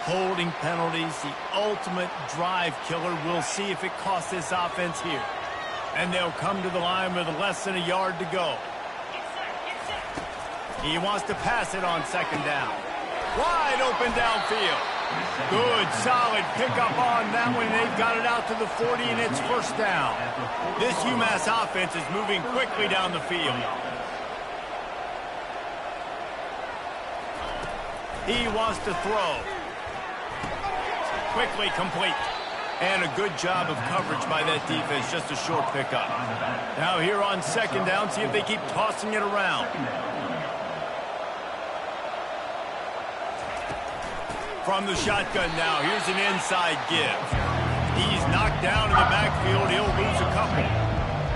Holding penalties, the ultimate drive killer. We'll see if it costs this offense here. And they'll come to the line with less than a yard to go. He wants to pass it on second down. Wide open downfield. Good, solid pickup on that one. They've got it out to the 40, and it's first down. This UMass offense is moving quickly down the field. He wants to throw. Quickly complete. And a good job of coverage by that defense. Just a short pickup. Now here on second down, see if they keep tossing it around. From the shotgun now, here's an inside give. He's knocked down in the backfield. He'll lose a couple.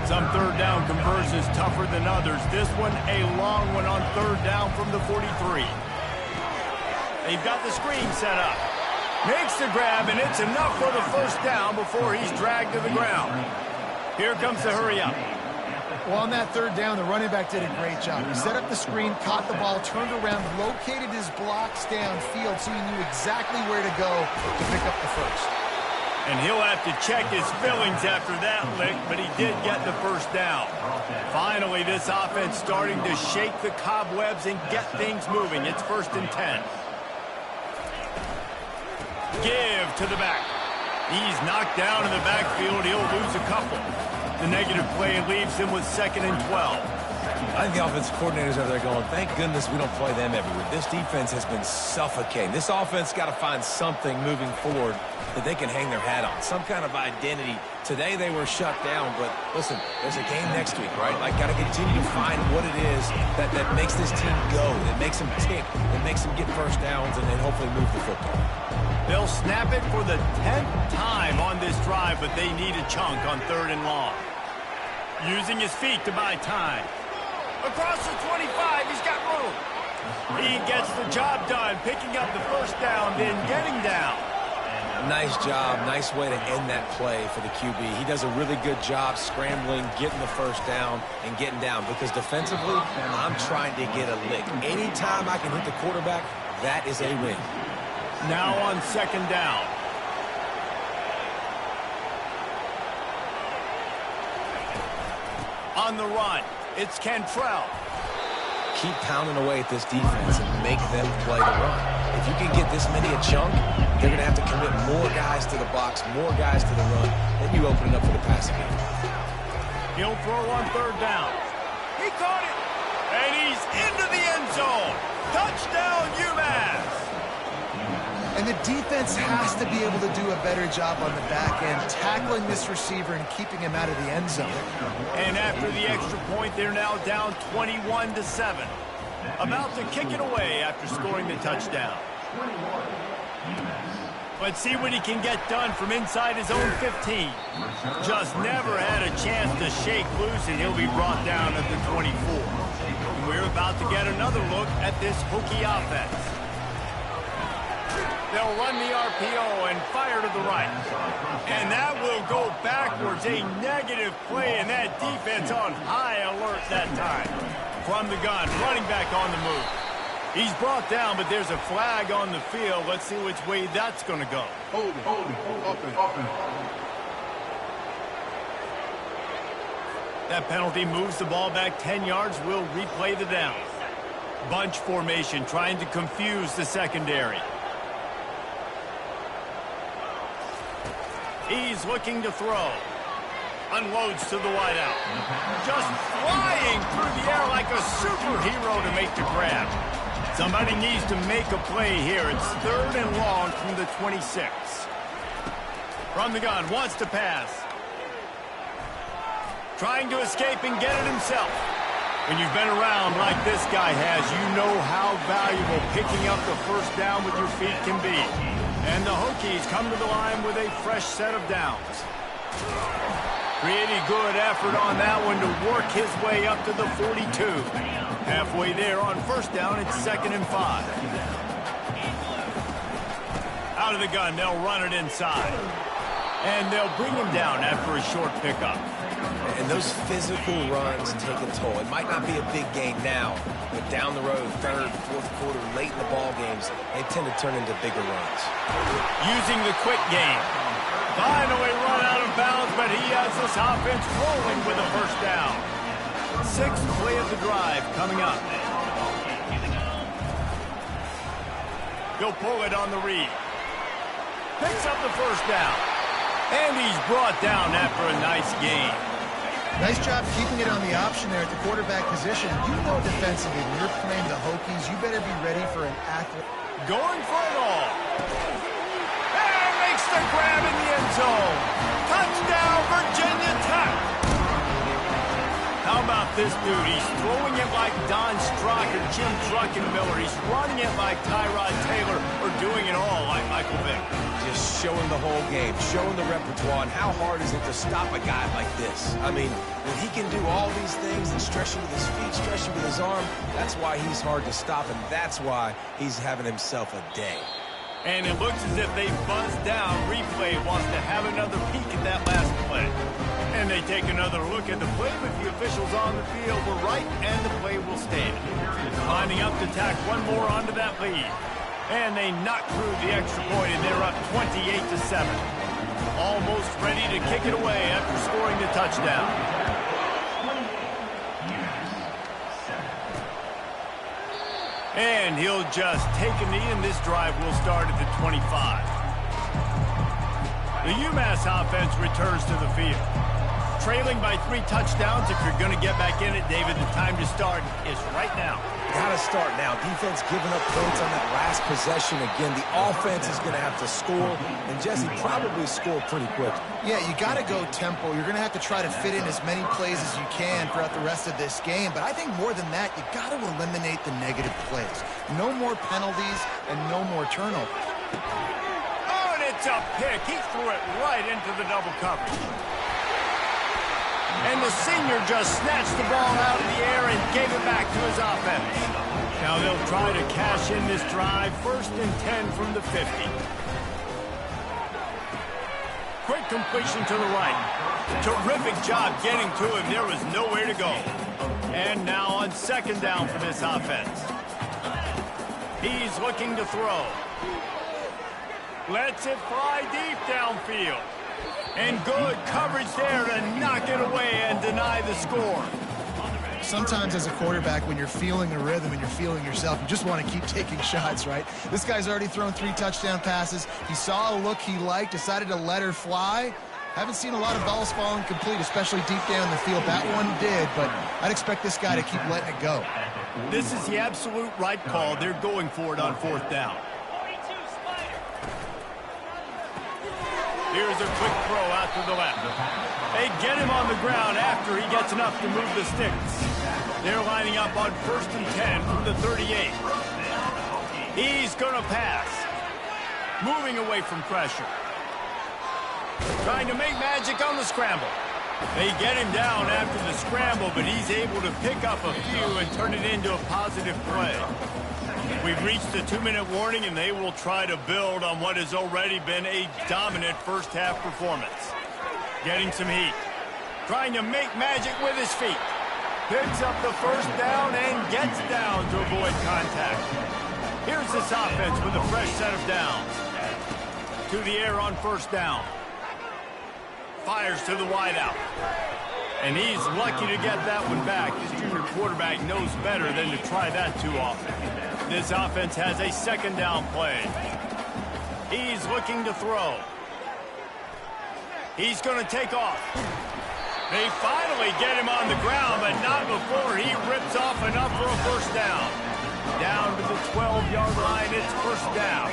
Some third down conversions tougher than others. This one a long one on third down from the 43. They've got the screen set up. Makes the grab, and it's enough for the first down before he's dragged to the ground. Here comes the hurry up. Well, on that third down, the running back did a great job. He set up the screen, caught the ball, turned around, located his blocks downfield so he knew exactly where to go to pick up the first. And he'll have to check his fillings after that lick, but he did get the first down. Finally, this offense starting to shake the cobwebs and get things moving. It's 1st and 10. Give to the back. He's knocked down in the backfield. He'll lose a couple. The negative play leaves him with 2nd and 12. I think the offensive coordinators are there going, thank goodness we don't play them everywhere. This defense has been suffocating. This offense got to find something moving forward that they can hang their hat on, some kind of identity. Today they were shut down, but listen, there's a game next week, right? Like, got to continue to find what it is that makes this team go, that makes them tick, that makes them get first downs, and then hopefully move the football. They'll snap it for the 10th time on this drive, but they need a chunk on 3rd and long. Using his feet to buy time. Across the 25, he's got room. He gets the job done, picking up the first down, then getting down. Nice job, nice way to end that play for the QB. He does a really good job scrambling, getting the first down, and getting down. Because defensively, I'm trying to get a lick. Anytime I can hit the quarterback, that is a win. Now on 2nd down. On the run, it's Cantrell. Keep pounding away at this defense and make them play the run. If you can get this many a chunk, they're going to have to commit more guys to the box, more guys to the run. Then you open it up for the passing game. He'll throw on 3rd down. He caught it. And he's into the end zone. Touchdown, UMass. And the defense has to be able to do a better job on the back end, tackling this receiver and keeping him out of the end zone. And after the extra point, they're now down 21-7. About to kick it away after scoring the touchdown. Let's see what he can get done from inside his own 15. Just never had a chance to shake loose, and he'll be brought down at the 24. And we're about to get another look at this Hokie offense. They'll run the RPO and fire to the right. And that will go backwards. A negative play, and that defense on high alert that time. From the gun, running back on the move. He's brought down, but there's a flag on the field. Let's see which way that's going to go. Hold it, up and. That penalty moves the ball back 10 yards. We'll replay the down. Bunch formation, trying to confuse the secondary. He's looking to throw. Unloads to the wideout. Just flying through the air like a superhero to make the grab. Somebody needs to make a play here. It's 3rd and long from the 26. From the gun, wants to pass. Trying to escape and get it himself. When you've been around like this guy has, you know how valuable picking up the first down with your feet can be. And the Hokies come to the line with a fresh set of downs. Pretty good effort on that one to work his way up to the 42. Halfway there on first down, it's 2nd and 5. Out of the gun, they'll run it inside. And they'll bring him down after a short pickup. And those physical runs take a toll. It might not be a big game now, but down the road, 3rd, 4th quarter, late in the ball games, they tend to turn into bigger runs. Using the quick game. Finally run out of bounds, but he has this offense rolling with a first down. 6th play of the drive coming up. He'll pull it on the read. Picks up the first down. And he's brought down after a nice gain. Nice job keeping it on the option there at the quarterback position. You know defensively, when you're playing the Hokies, you better be ready for an athlete. Going for it all. And makes the grab in the end zone. Touchdown, Virginia Tech. How about this dude? He's throwing it like Don Strock or Jim Druckenmiller. He's running it like Tyrod Taylor, or doing it all like Michael Vick. Just showing the whole game, showing the repertoire, and how hard is it to stop a guy like this? I mean, when he can do all these things and stretching with his feet, stretching with his arm, that's why he's hard to stop, and that's why he's having himself a day. And it looks as if they buzzed down. Replay wants to have another peek at that last play. And they take another look at the play, but the officials on the field were right, and the play will stand. Lining up to tack one more onto that lead. And they knock through the extra point, and they're up 28-7. Almost ready to kick it away after scoring the touchdown. And he'll just take a knee, and this drive will start at the 25. The UMass offense returns to the field. Trailing by 3 touchdowns. If you're going to get back in it, David, the time to start is right now. Gotta start now. Defense giving up points on that last possession. Again, the offense is going to have to score, and Jesse probably score pretty quick. Yeah, you got to go tempo. You're going to have to try to fit in as many plays as you can throughout the rest of this game. But I think more than that, you got to eliminate the negative plays. No more penalties and no more turnovers. Oh, and it's a pick. He threw it right into the double coverage. And the senior just snatched the ball out of the air and gave it back to his offense. Now they'll try to cash in this drive. 1st and 10 from the 50. Quick completion to the right. Terrific job getting to him. There was nowhere to go. And now on 2nd down for this offense. He's looking to throw. Lets it fly deep downfield. And good coverage there to knock it away and deny the score. Sometimes as a quarterback, when you're feeling the rhythm and you're feeling yourself, you just want to keep taking shots, right? This guy's already thrown 3 touchdown passes. He saw a look he liked, decided to let her fly. Haven't seen a lot of balls falling complete, especially deep down the field. That one did, but I'd expect this guy to keep letting it go. This is the absolute right call. They're going for it on 4th down. Here's a quick throw out to the left. They get him on the ground after he gets enough to move the sticks. They're lining up on 1st and 10 from the 38. He's going to pass. Moving away from pressure. Trying to make magic on the scramble. They get him down after the scramble, but he's able to pick up a few and turn it into a positive play. We've reached the 2-minute warning, and they will try to build on what has already been a dominant first-half performance. Getting some heat. Trying to make magic with his feet. Picks up the first down and gets down to avoid contact. Here's this offense with a fresh set of downs. To the air on 1st down. Fires to the wideout. And he's lucky to get that one back. His junior quarterback knows better than to try that too often. This offense has a 2nd down play. He's looking to throw. He's going to take off. They finally get him on the ground, but not before he rips off enough for a 1st down. Down to the 12-yard line, it's 1st down.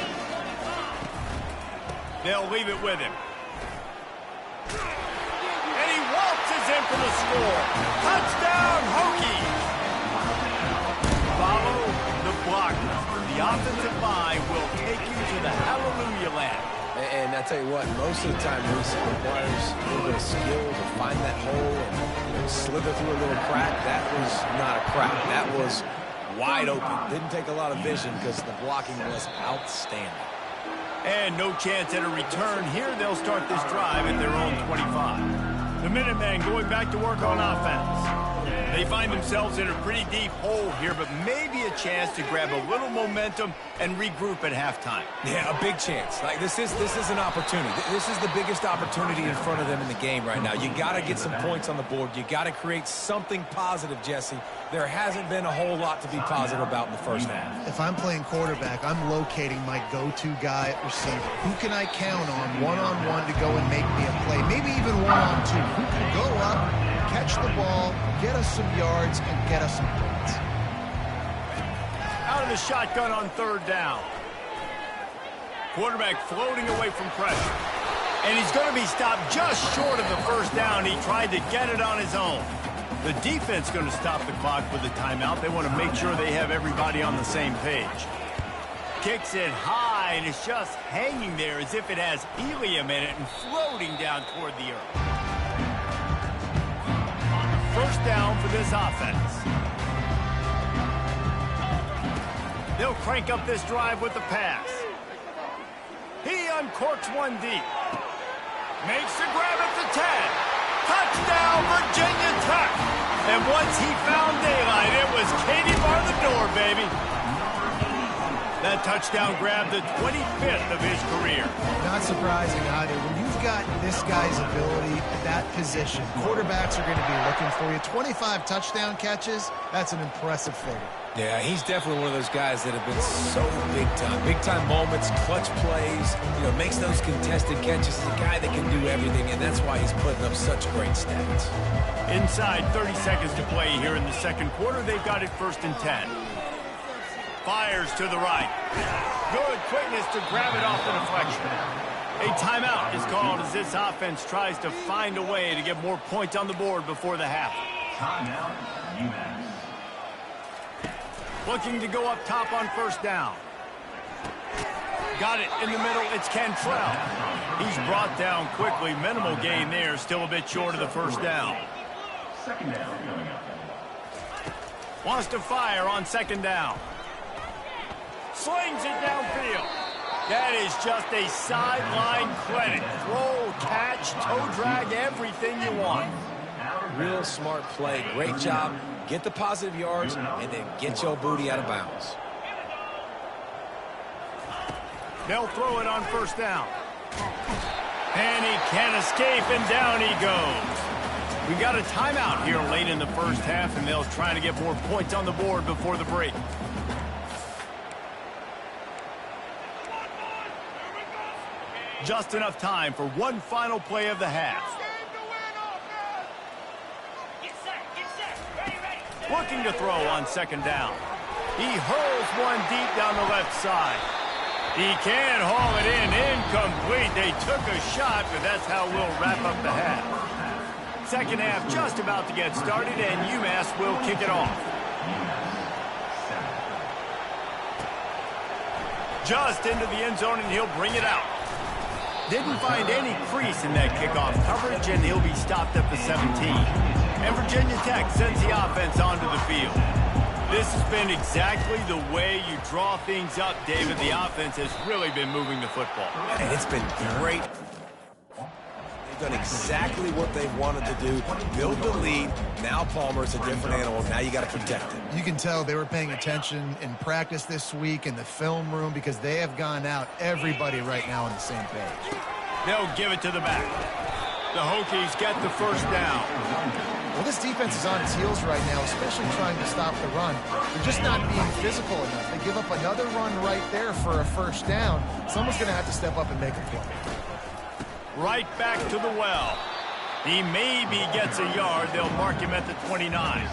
They'll leave it with him. And he waltzes in for the score. Touchdown, Hokies! Follow the blocker. The offensive line will take you to the hallelujah land. And I tell you what, most of the time, Reese, it requires a little bit of skill to find that hole and slither through a little crack. That was not a crack. That was wide open. Didn't take a lot of vision because the blocking was outstanding. And no chance at a return. Here they'll start this drive at their own 25. The Minutemen going back to work on offense. They find themselves in a pretty deep hole here, but maybe a chance to grab a little momentum and regroup at halftime. Yeah, a big chance. Like this is an opportunity. This is the biggest opportunity in front of them in the game right now. You got to get some points on the board. You got to create something positive, Jesse. There hasn't been a whole lot to be positive about in the first half. If I'm playing quarterback, I'm locating my go-to guy at receiver. Who can I count on one-on-one to go and make me a play? Maybe even one-on-two. Who can go up, catch the ball, get us some yards, and get us some points? Out of the shotgun on 3rd down. Quarterback floating away from pressure. And he's going to be stopped just short of the 1st down. He tried to get it on his own. The defense going to stop the clock with a timeout. They want to make sure they have everybody on the same page. Kicks it high, and it's just hanging there as if it has helium in it and floating down toward the earth. 1st down for this offense. They'll crank up this drive with the pass. He uncorks one deep. Makes the grab at the 10. Touchdown, Virginia Tech. And once he found daylight, it was Katie bar the door, baby. That touchdown grabbed the 25th of his career. Not surprising either. When you've got this guy's ability at that position, quarterbacks are going to be looking for you. 25 touchdown catches, that's an impressive figure. Yeah, he's definitely one of those guys that have been so big time. Big time moments, clutch plays, makes those contested catches. He's a guy that can do everything, and that's why he's putting up such great stats. Inside 30 seconds to play here in the 2nd quarter. They've got it 1st and 10. Fires to the right. Good quickness to grab it off the deflection. A timeout is called as this offense tries to find a way to get more points on the board before the half. Timeout, UMass. Looking to go up top on 1st down. Got it in the middle. It's Cantrell. He's brought down quickly. Minimal gain there. Still a bit short of the 1st down. 2nd down coming up. Wants to fire on 2nd down. Slings it downfield. That is just a sideline clinic. Throw, catch, toe drag, everything you want. Real smart play. Great job. Get the positive yards, and then get your booty out of bounds. They'll throw it on 1st down. And he can't escape, and down he goes. We got a timeout here late in the first half, and they'll try to get more points on the board before the break. Just enough time for one final play of the half. Looking to throw on 2nd down. He hurls one deep down the left side. He can haul it in. Incomplete. They took a shot, but that's how we'll wrap up the half. Second half just about to get started, and UMass will kick it off. Just into the end zone, and he'll bring it out. Didn't find any crease in that kickoff coverage, and he'll be stopped at the 17. And Virginia Tech sends the offense onto the field. This has been exactly the way you draw things up, David. The offense has really been moving the football. And it's been great. They've done exactly what they wanted to do. Build the lead. Now Palmer's a different animal. Now you got to protect him. You can tell they were paying attention in practice this week in the film room because they have gone out, everybody right now on the same page. They'll give it to the back. The Hokies get the first down. Well, this defense is on its heels right now, especially trying to stop the run. They're just not being physical enough. They give up another run right there for a first down. Someone's going to have to step up and make a play. Right back to the well. He maybe gets a yard. They'll mark him at the 29.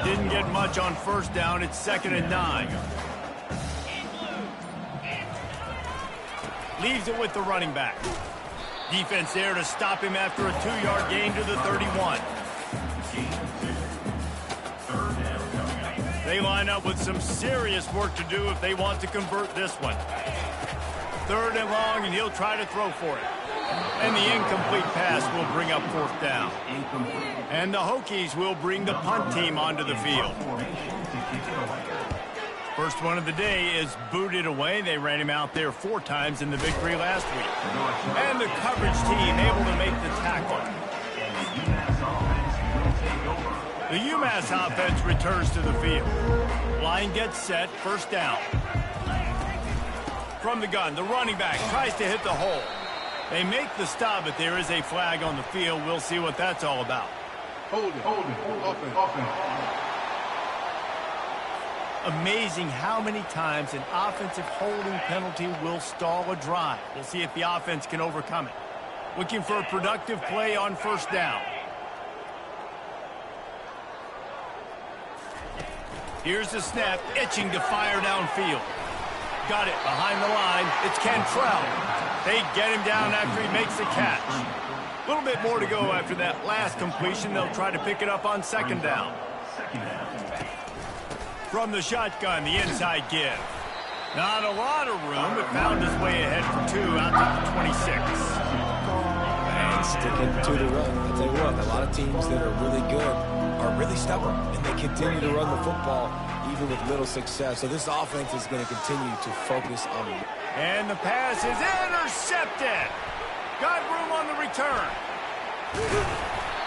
Didn't get much on first down. It's 2nd and 9. Leaves it with the running back. Defense there to stop him after a 2-yard gain to the 31. They line up with some serious work to do if they want to convert this one. 3rd and long, and he'll try to throw for it. And the incomplete pass will bring up 4th down. And the Hokies will bring the punt team onto the field. First one of the day is booted away. They ran him out there 4 times in the victory last week. And the coverage team able to make the tackle. The UMass offense returns to the field. Line gets set, first down. From the gun, the running back tries to hit the hole. They make the stop, but there is a flag on the field. We'll see what that's all about. Hold it. Offense. Amazing how many times an offensive holding penalty will stall a drive. We'll see if the offense can overcome it. Looking for a productive play on first down. Here's the snap, itching to fire downfield. Got it behind the line. It's Cantrell. They get him down after he makes the catch. A little bit more to go after that last completion. They'll try to pick it up on 2nd down. From the shotgun, the inside give. Not a lot of room, but found his way ahead for 2 out to the 26. And sticking to the run. I'll tell you what, a lot of teams that are really good are really stubborn, and they continue to run the football even with little success. So this offense is going to continue to focus on it. And the pass is intercepted. Got room on the return.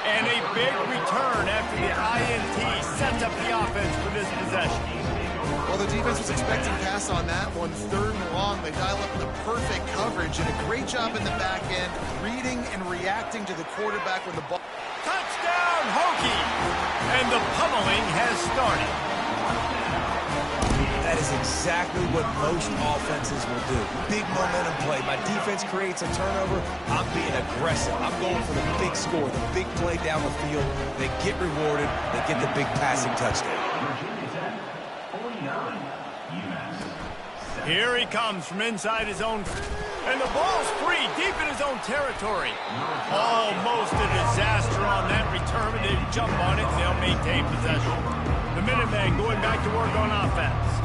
And a big return after the INT sets up the offense for this possession. Well, the defense was expecting pass on that one. 3rd and long, they dial up the perfect coverage and a great job in the back end, reading and reacting to the quarterback when the ball... Touchdown, Hokie! And the pummeling has started. That is exactly what most offenses will do. Big momentum play. My defense creates a turnover. I'm being aggressive. I'm going for the big score, the big play down the field. They get rewarded. They get the big passing touchdown. Here he comes from inside his own. And the ball's free, deep in his own territory. Almost a disaster on that return, but they jump on it and they'll maintain possession. The Minutemen going back to work on offense.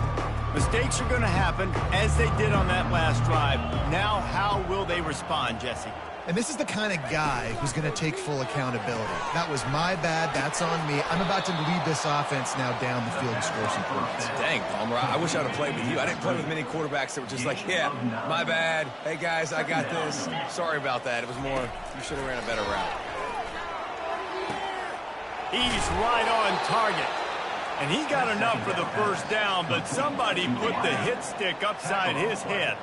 Mistakes are going to happen, as they did on that last drive. Now, how will they respond, Jesse? And this is the kind of guy who's going to take full accountability. That was my bad. That's on me. I'm about to lead this offense now down the field and score some points. Dang, Palmer, I wish I'd have played with you. I didn't play with many quarterbacks that were just like, yeah, my bad. Hey, guys, I got this. Sorry about that. It was more, you should have ran a better route. He's right on target. And he got enough for the first down, but somebody put the hit stick upside his head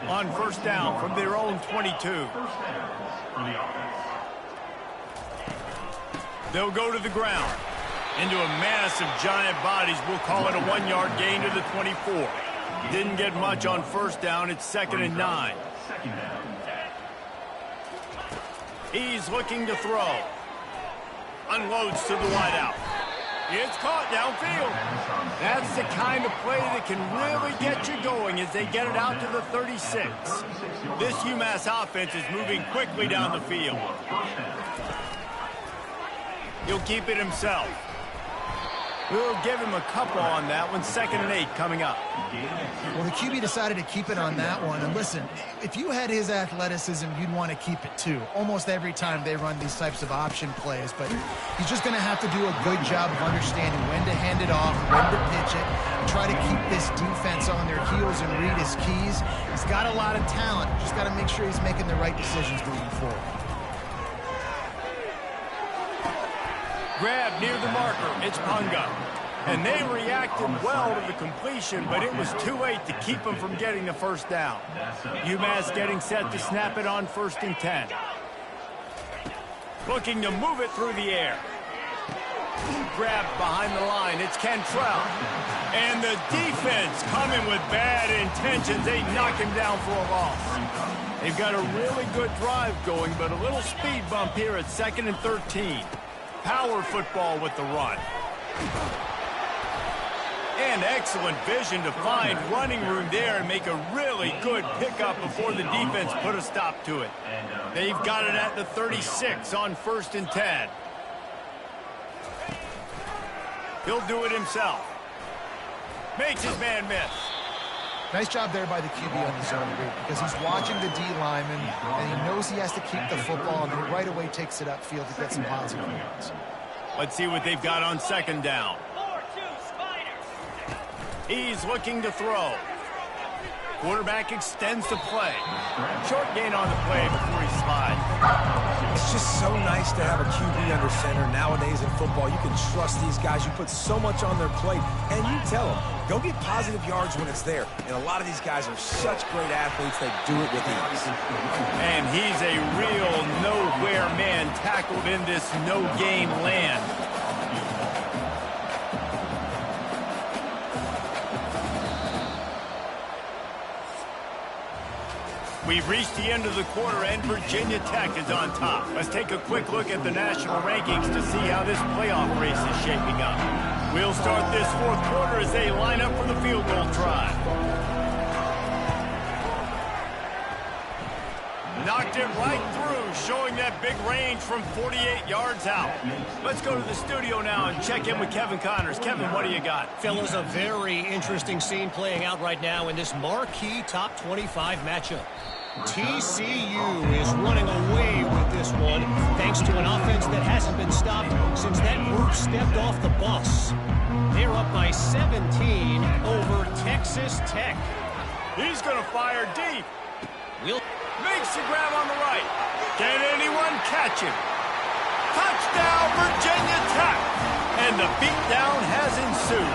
on first down from their own 22. They'll go to the ground. Into a mass of giant bodies. We'll call it a 1-yard gain to the 24. Didn't get much on first down. It's 2nd and 9. He's looking to throw. Unloads to the wideout. It's caught downfield. That's the kind of play that can really get you going as they get it out to the 36. This UMass offense is moving quickly down the field. He'll keep it himself. We'll give him a couple on that one. 2nd and 8 coming up. Well, the QB decided to keep it on that one. And listen, if you had his athleticism, you'd want to keep it too. Almost every time they run these types of option plays. But he's just going to have to do a good job of understanding when to hand it off, when to pitch it, and try to keep this defense on their heels and read his keys. He's got a lot of talent. Just got to make sure he's making the right decisions moving forward. Grab near the marker. It's Punga. And they reacted well to the completion, but it was too late to keep them from getting the first down. UMass getting set to snap it on 1st and 10. Looking to move it through the air. Grabbed behind the line. It's Cantrell. And the defense coming with bad intentions. They knock him down for a loss. They've got a really good drive going, but a little speed bump here at 2nd and 13. Power football with the run. And excellent vision to find running room there and make a really good pickup before the defense put a stop to it. They've got it at the 36 on 1st and 10. He'll do it himself. Makes his man miss. Nice job there by the QB on the zone read because he's watching the D lineman and he knows he has to keep the football and then right away takes it upfield to get some positive yards. Let's see what they've got on 2nd down. He's looking to throw. Quarterback extends the play. Short gain on the play before he slides. It's just so nice to have a QB under center. Nowadays in football, you can trust these guys. You put so much on their plate, and you tell them, go get positive yards when it's there. And a lot of these guys are such great athletes, they do it with ease. And he's a real nowhere man tackled in this no-game land. We've reached the end of the quarter, and Virginia Tech is on top. Let's take a quick look at the national rankings to see how this playoff race is shaping up. We'll start this 4th quarter as they line up for the field goal try. Knocked it right through, showing that big range from 48 yards out. Let's go to the studio now and check in with Kevin Connors. Kevin, what do you got? Fellas, a very interesting scene playing out right now in this marquee top 25 matchup. TCU is running away with this one thanks to an offense that hasn't been stopped since that group stepped off the bus. They're up by 17 over Texas Tech. He's going to fire deep. Makes the grab on the right. Can anyone catch him? Touchdown, Virginia Tech. And the beatdown has ensued.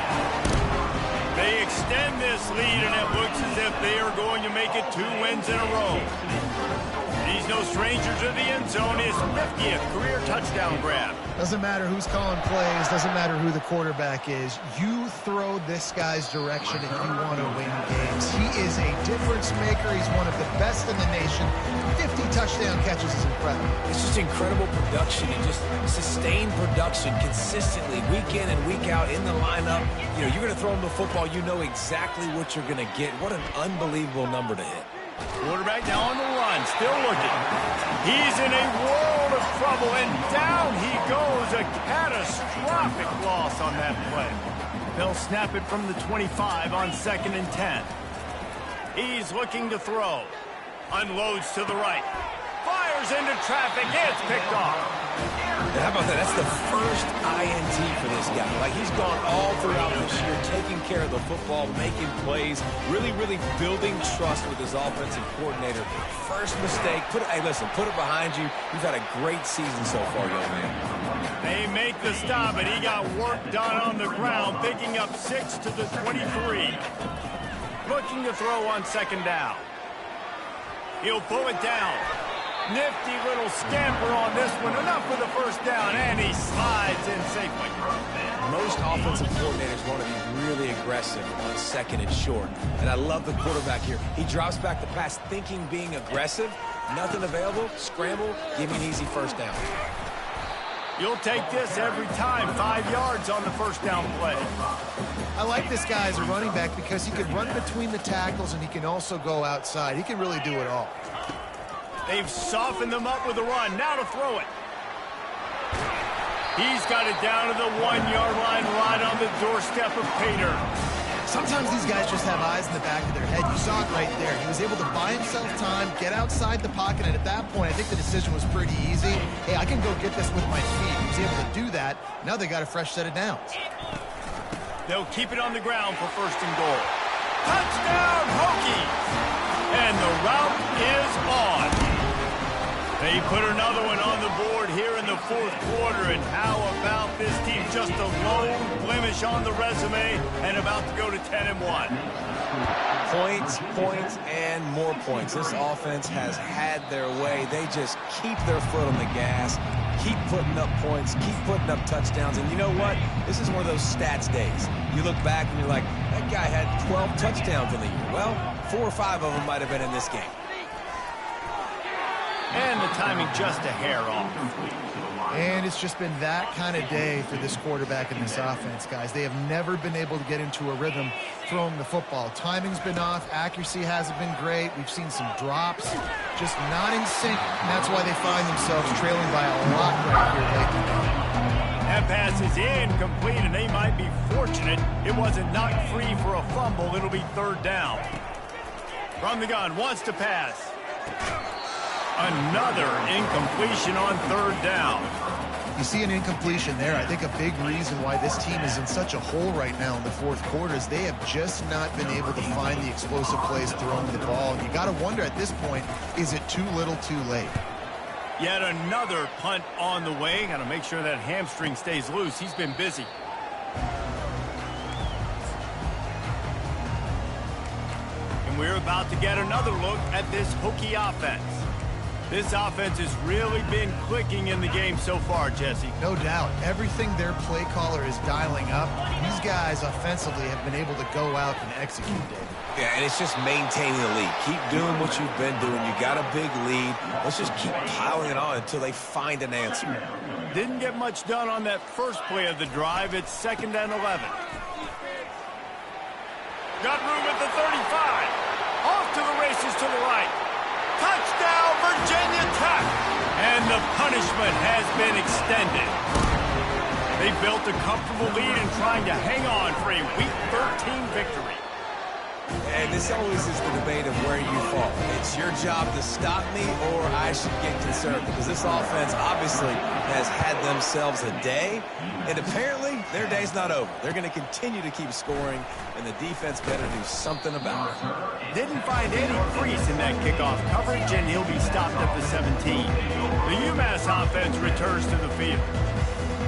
They extend this lead, and it looks as if they are going to make it 2 wins in a row. He's no stranger to the end zone. His 50th career touchdown grab. Doesn't matter who's calling plays. Doesn't matter who the quarterback is. You throw this guy's direction if you want to win games. He is a difference maker. He's one of the best in the nation. 50 touchdown catches is incredible. It's just incredible production and just sustained production consistently week in and week out in the lineup. You know, you're going to throw him the football. You know exactly what you're going to get. What an unbelievable number to hit. Quarterback now on the run, still looking. He's in a world of trouble, and down he goes. A catastrophic loss on that play. They'll snap it from the 25 on 2nd and 10. He's looking to throw. Unloads to the right. Fires into traffic. It's picked off. And how about that? That's the first INT for this guy. Like, he's gone all throughout this year, taking care of the football, making plays, really building trust with his offensive coordinator. First mistake. Hey, listen, put it behind you. You've had a great season so far, young man. They make the stop, and he got work done on the ground, picking up 6 to the 23. Looking to throw on 2nd down. He'll pull it down. Nifty little scamper on this one. Enough for the first down, and he slides in safely. Most offensive coordinators want to be really aggressive on 2nd and short. And I love the quarterback here. He drops back the pass thinking being aggressive. Nothing available. Scramble. Give me an easy first down. You'll take this every time. 5 yards on the first down play. I like this guy as a running back because he can run between the tackles and he can also go outside. He can really do it all. They've softened them up with a run. Now to throw it. He's got it down to the 1-yard line, right on the doorstep of Pater. Sometimes these guys just have eyes in the back of their head. You saw it right there. He was able to buy himself time, get outside the pocket, and at that point, I think the decision was pretty easy. Hey, I can go get this with my feet. He was able to do that. Now they got a fresh set of downs. They'll keep it on the ground for first and goal. Touchdown, Hokies! And the route is on. They put another one on the board here in the fourth quarter, and how about this team? Just a lone blemish on the resume and about to go to 10-1. Points, points, and more points. This offense has had their way. They just keep their foot on the gas, keep putting up points, keep putting up touchdowns. And you know what? This is one of those stats days. You look back and you're like, that guy had 12 touchdowns in the year. Well, 4 or 5 of them might have been in this game. And the timing just a hair off. And it's just been that kind of day for this quarterback and this offense, guys. They have never been able to get into a rhythm throwing the football. Timing's been off. Accuracy hasn't been great. We've seen some drops, just not in sync. And that's why they find themselves trailing by a lot right here late today. That pass is incomplete, and they might be fortunate it wasn't knocked free for a fumble. It'll be third down. From the gun, wants to pass. Another incompletion on third down. You see an incompletion there. I think a big reason why this team is in such a hole right now in the fourth quarter is they have just not been able to find the explosive plays throwing the ball. And you got to wonder at this point, is it too little too late? Yet another punt on the way. Got to make sure that hamstring stays loose. He's been busy. And we're about to get another look at this Hokie offense. This offense has really been clicking in the game so far, Jesse. No doubt. Everything their play caller is dialing up, these guys offensively have been able to go out and execute, David. Yeah, and it's just maintaining the lead. Keep doing what you've been doing. You got a big lead. Let's just keep piling it on until they find an answer. Didn't get much done on that first play of the drive. It's 2nd and 11. Got room at the 35. Off to the races to the right. Touchdown, Virginia Tech! And the punishment has been extended. They built a comfortable lead and trying to hang on for a Week 13 victory. And this always is the debate of where you fall. It's your job to stop me or I should get concerned, because this offense obviously has had themselves a day, and apparently their day's not over. They're going to continue to keep scoring, and the defense better do something about it. Didn't find any crease in that kickoff coverage, and he'll be stopped at the 17. The UMass offense returns to the field.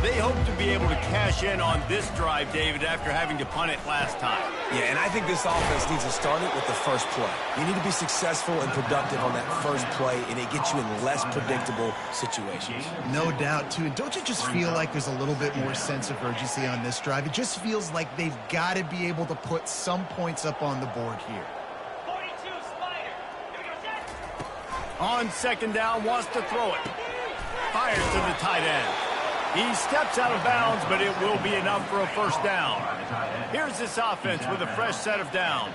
They hope to be able to cash in on this drive, David, after having to punt it last time. Yeah, and I think this offense needs to start it with the first play. You need to be successful and productive on that first play, and it gets you in less predictable situations. No doubt, too. And don't you just feel like there's a little bit more sense of urgency on this drive? It just feels like they've got to be able to put some points up on the board here. 42, Spider. On 2nd down, wants to throw it. Fires to the tight end. He steps out of bounds, but it will be enough for a first down. Here's this offense with a fresh set of downs.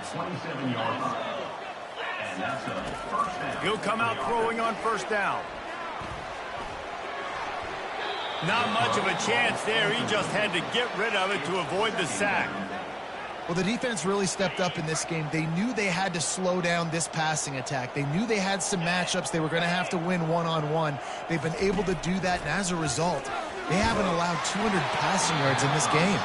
He'll come out throwing on first down. Not much of a chance there. He just had to get rid of it to avoid the sack. Well, the defense really stepped up in this game. They knew they had to slow down this passing attack. They knew they had some matchups they were going to have to win one-on-one. They've been able to do that, and as a result, they haven't allowed 200 passing yards in this game.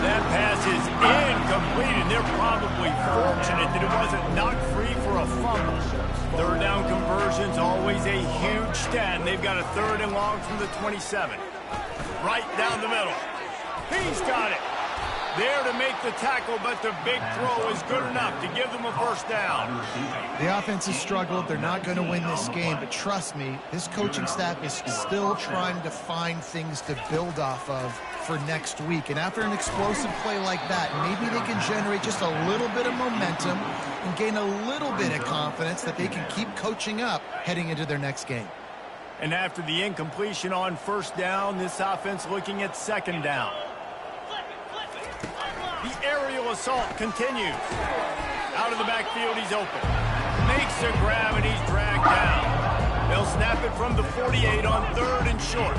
That pass is incomplete, and they're probably fortunate that it wasn't knocked free for a fumble. Third down conversion's always a huge stat, and they've got a 3rd and long from the 27. Right down the middle. He's got it. There to make the tackle, but the big throw is good enough to give them a first down. The offense has struggled. They're not going to win this game, but trust me, this coaching staff is still trying to find things to build off of for next week. And after an explosive play like that, maybe they can generate just a little bit of momentum and gain a little bit of confidence that they can keep coaching up heading into their next game. And after the incompletion on first down, this offense looking at second down. The aerial assault continues. Out of the backfield, he's open. Makes a grab, and he's dragged down. They'll snap it from the 48 on third and short.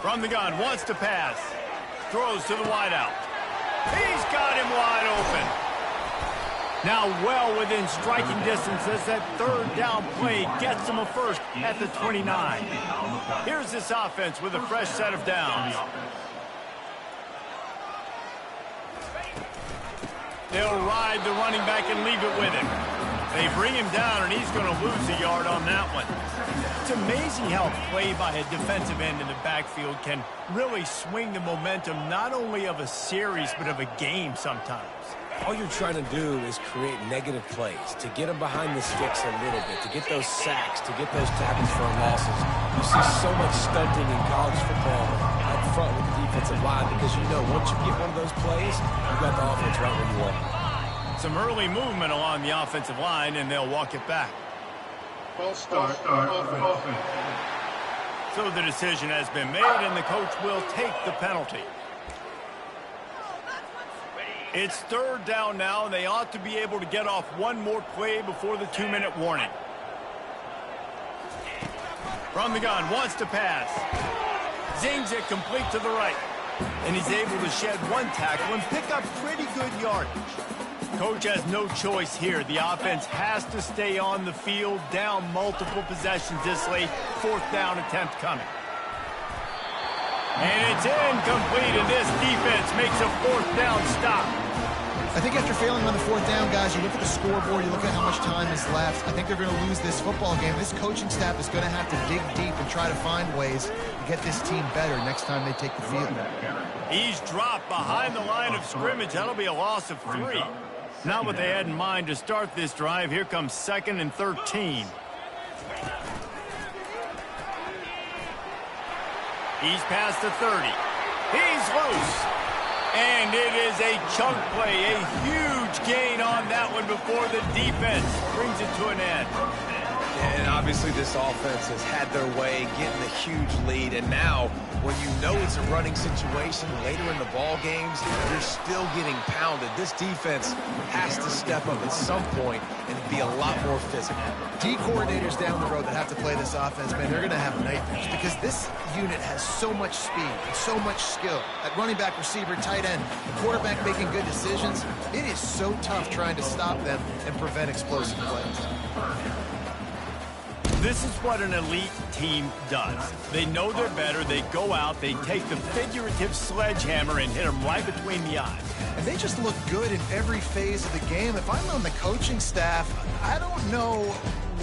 From the gun, wants to pass. Throws to the wideout. He's got him wide open. Now well within striking distance as that third down play gets him a first at the 29. Here's this offense with a fresh set of downs. They'll ride the running back and leave it with him. They bring him down, and he's going to lose a yard on that one. It's amazing how a play by a defensive end in the backfield can really swing the momentum not only of a series but of a game sometimes. All you're trying to do is create negative plays, to get them behind the sticks a little bit, to get those sacks, to get those tackles for losses. You see so much stunting in college football up front with the defensive line because you know once you get one of those plays, you got the offense right where you want it. Some early movement along the offensive line, and they'll walk it back. False start. Offense. So the decision has been made, and the coach will take the penalty. It's third down now, and they ought to be able to get off one more play before the 2-minute warning. From the gun, wants to pass. Zings it complete to the right. And he's able to shed one tackle and pick up pretty good yardage. Coach has no choice here. The offense has to stay on the field, down multiple possessions this late. Fourth down attempt coming. And it's incomplete, and this defense makes a fourth down stop. I think after failing on the fourth down, guys, you look at the scoreboard, you look at how much time is left. I think they're going to lose this football game. This coaching staff is going to have to dig deep and try to find ways to get this team better next time they take the field. He's dropped behind the line of scrimmage. That'll be a loss of 3. Not what they had in mind to start this drive. Here comes 2nd and 13. He's past the 30. He's loose. And it is a chunk play, a huge gain on that one before the defense brings it to an end. And obviously this offense has had their way, getting a huge lead. And now, when you know it's a running situation later in the ball games, you're still getting pounded. This defense has to step up at some point and be a lot more physical. D coordinators down the road that have to play this offense, man, they're going to have nightmares because this unit has so much speed and so much skill. At running back, receiver, tight end, the quarterback making good decisions. It is so tough trying to stop them and prevent explosive plays. This is what an elite team does. They know they're better. They go out. They take the figurative sledgehammer and hit them right between the eyes. And they just look good in every phase of the game. If I'm on the coaching staff, I don't know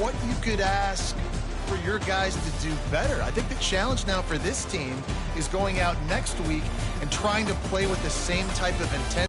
what you could ask for your guys to do better. I think the challenge now for this team is going out next week and trying to play with the same type of intent.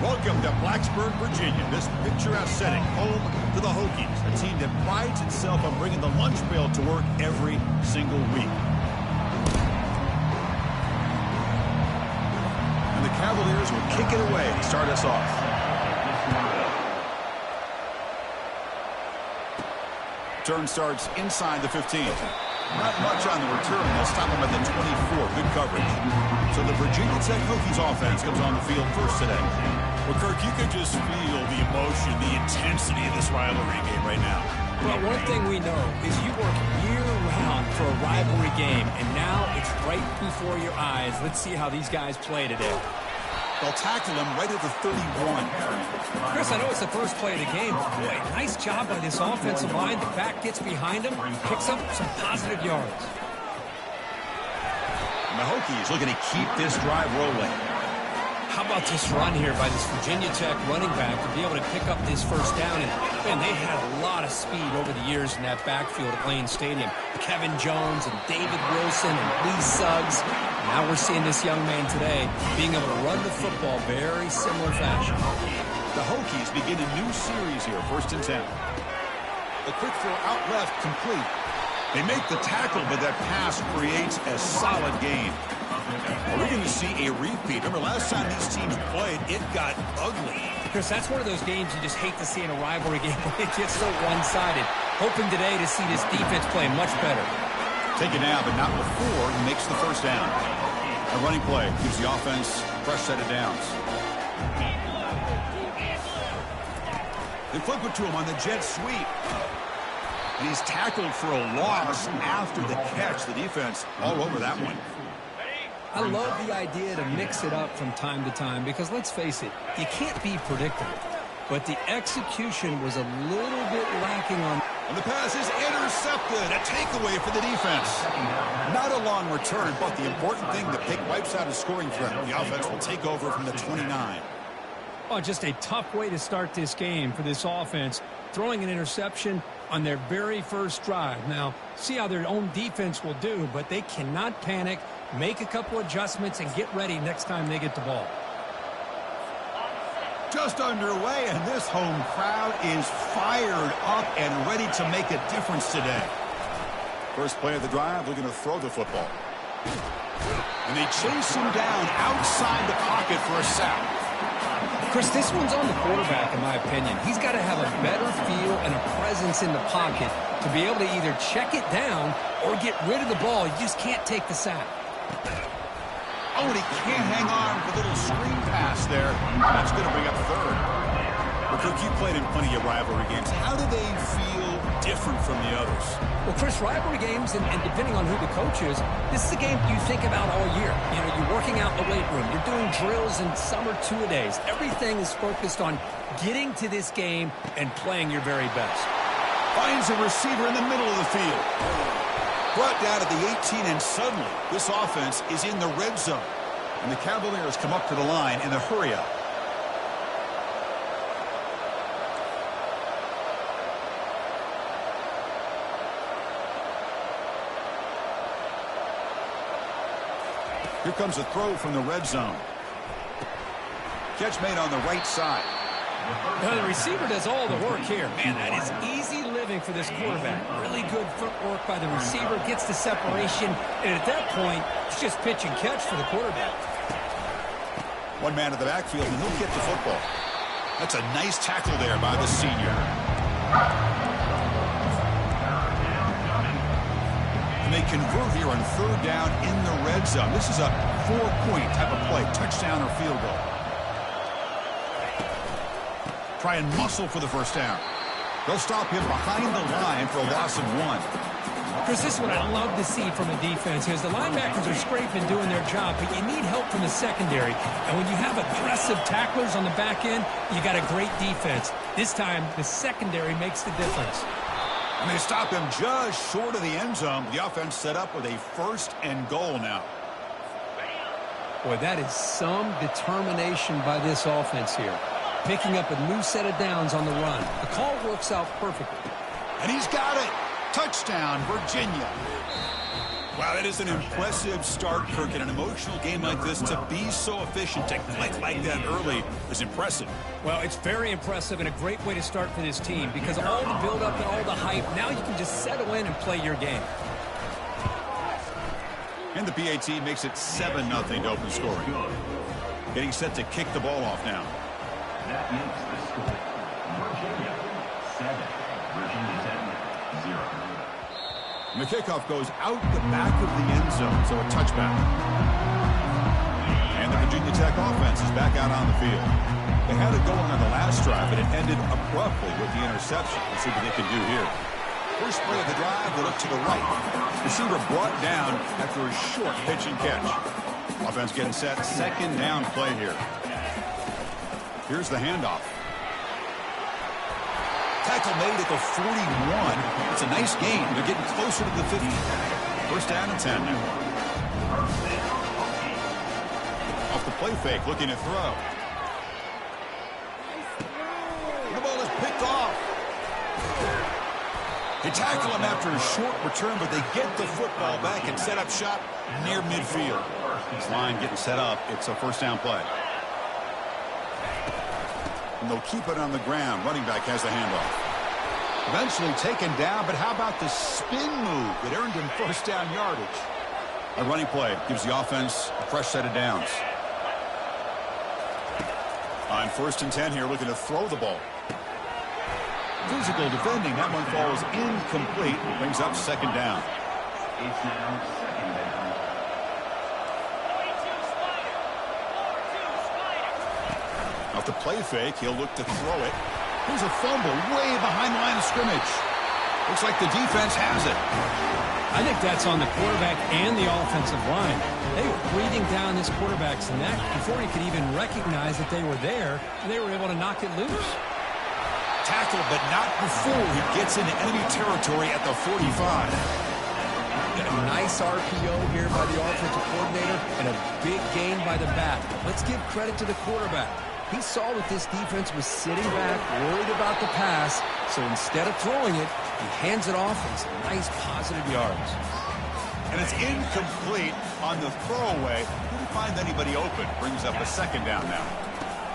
Welcome to Blacksburg, Virginia, this picturesque setting, home to the Hokies, a team that prides itself on bringing the lunch pail to work every single week. And the Cavaliers will kick it away to start us off. Turn starts inside the 15. Not much on the return. They'll stop him at the 24. Good coverage. So the Virginia Tech Hokies offense comes on the field first today. Well, Kirk, you could just feel the emotion, the intensity of this rivalry game right now. Well, one thing we know is you work year-round for a rivalry game, and now it's right before your eyes. Let's see how these guys play today. They'll tackle him right at the 31. Chris, I know it's the first play of the game. Boy, nice job by this offensive line. The back gets behind him, picks up some positive yards. And the Hokies looking to keep this drive rolling. How about this run here by this Virginia Tech running back to be able to pick up this first down? And, man, they had a lot of speed over the years in that backfield at Lane Stadium. Kevin Jones and David Wilson and Lee Suggs. Now we're seeing this young man today being able to run the football very similar fashion. The Hokies begin a new series here, 1st and 10. The quick throw out left, complete. They make the tackle, but that pass creates a solid gain. Are we going to see a repeat? Remember, last time these teams played, it got ugly. Chris, that's one of those games you just hate to see in a rivalry game when it gets so one-sided. Hoping today to see this defense play much better. Take it now, but not before he makes the first down. A running play gives the offense a fresh set of downs. They flip it to him on the jet sweep. And he's tackled for a loss after the catch. The defense all over that one. I love the idea to mix it up from time to time because, let's face it, you can't be predictable. But the execution was a little bit lacking on... And the pass is intercepted. A takeaway for the defense. Not a long return, but the important thing, the pick wipes out a scoring threat. The offense will take over from the 29. Oh, just a tough way to start this game for this offense. Throwing an interception on their very first drive. Now, see how their own defense will do, but they cannot panic, make a couple adjustments, and get ready next time they get the ball. Just underway, and this home crowd is fired up and ready to make a difference today. First play of the drive, looking to throw the football. And they chase him down outside the pocket for a sack. Chris, this one's on the quarterback, in my opinion. He's got to have a better feel and a presence in the pocket to be able to either check it down or get rid of the ball. You just can't take the sack. Oh, and he can't hang on for the little screen pass there. That's going to bring up third. Well, Kirk, you played in plenty of rivalry games. How do they feel different from the others? Well, Chris, rivalry games, and depending on who the coach is, this is a game you think about all year. You know, you're working out in the weight room. You're doing drills and some are two-a-days. Everything is focused on getting to this game and playing your very best. Finds a receiver in the middle of the field. Brought down at the 18, and suddenly this offense is in the red zone. And the Cavaliers come up to the line in the hurry-up. Here comes a throw from the red zone. Catch made on the right side. Now the receiver does all the work here. Man, that is easy living for this quarterback. Really good footwork by the receiver, gets the separation, and at that point, it's just pitch and catch for the quarterback. One man at the backfield, and he'll get the football. That's a nice tackle there by the senior. And they convert here on third down in the red zone. This is a 4-point type of play, touchdown or field goal. Try and muscle for the first down. They'll stop him behind the line for a loss of 1. Chris, this is what I love to see from a defense is the linebackers are scraping, doing their job, but you need help from the secondary. And when you have aggressive tacklers on the back end, you got a great defense. This time, the secondary makes the difference. And they stop him just short of the end zone. The offense set up with a 1st and goal now. Boy, that is some determination by this offense here. Picking up a new set of downs on the run. The call works out perfectly. And he's got it. Touchdown, Virginia. Wow, that is an impressive start, Kirk. In an emotional game like this, to be so efficient, to click like that early is impressive. Well, it's very impressive and a great way to start for this team because all the build-up and all the hype, now you can just settle in and play your game. And the PAT makes it 7-0 to open scoring. Getting set to kick the ball off now. That makes the score Virginia 7, Virginia Tech 0. And the kickoff goes out the back of the end zone, so a touchback. And the Virginia Tech offense is back out on the field. They had it going on the last drive, but it ended abruptly with the interception. Let's see what they can do here. First play of the drive, they look to the right. Receiver brought down after a short pitch and catch. Offense getting set, second down play here. Here's the handoff. Tackle made at the 41. It's a nice gain. They're getting closer to the 50. First down and 10 now. Off the play fake, looking to throw. The ball is picked off. They tackle him after a short return, but they get the football back and set up shop near midfield. This line getting set up. It's a first down play. And they'll keep it on the ground. Running back has the handoff. Eventually taken down, but how about the spin move that earned him first down yardage? A running play gives the offense a fresh set of downs. On first and 10 here, looking to throw the ball. Physical defending. That one falls incomplete. Brings up second down. It's now second down. Off the play fake, he'll look to throw it. Here's a fumble way behind the line of scrimmage. Looks like the defense has it. I think that's on the quarterback and the offensive line. They were breathing down this quarterback's neck before he could even recognize that they were there, and they were able to knock it loose. Tackle, but not before he gets into enemy territory at the 45. A nice RPO here by the offensive coordinator and a big gain by the back. Let's give credit to the quarterback. He saw that this defense was sitting back, worried about the pass, so instead of throwing it, he hands it off and some nice positive yards. And it's incomplete on the throwaway. Didn't find anybody open. Brings up a second down now.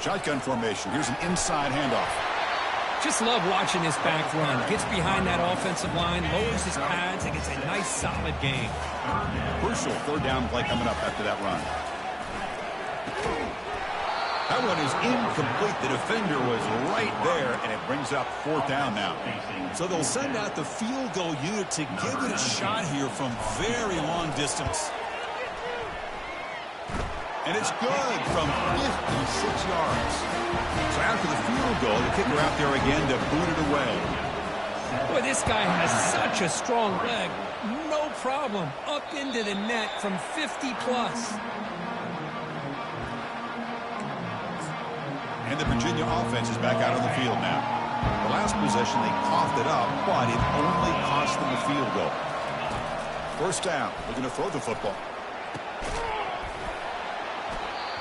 Shotgun formation. Here's an inside handoff. Just love watching this back run. Gets behind that offensive line, lowers his pads, and gets a nice solid gain. Crucial third down play coming up after that run. That one is incomplete. The defender was right there, and it brings up fourth down now. So they'll send out the field goal unit to give it a shot here from very long distance. And it's good from 56 yards. So after the field goal, the kicker out there again to boot it away. Boy, this guy has such a strong leg. No problem. Up into the net from 50 plus. And the Virginia offense is back out on the field now. The last possession, they coughed it up, but it only cost them a field goal. First down. They're going to throw the football.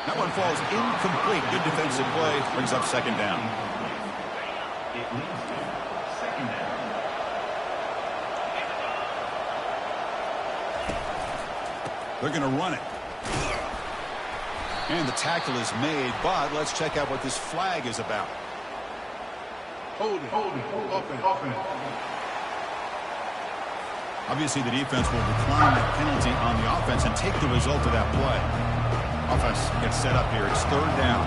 That one falls incomplete. Good defensive play. Brings up second down. It leads to second down. They're going to run it. And the tackle is made, but let's check out what this flag is about. Holding, offense. Obviously, the defense will decline that penalty on the offense and take the result of that play. Offense gets set up here. It's third down.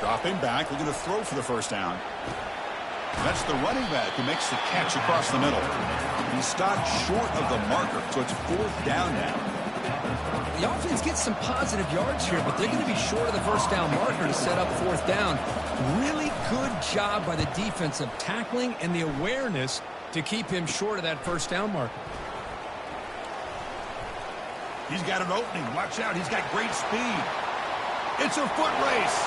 Dropping back. We're going to throw for the first down. That's the running back who makes the catch across the middle. He stopped short of the marker, so it's fourth down now. The offense gets some positive yards here, but they're going to be short of the first down marker to set up fourth down. Really good job by the defense of tackling and the awareness to keep him short of that first down marker. He's got an opening. Watch out. He's got great speed. It's a foot race.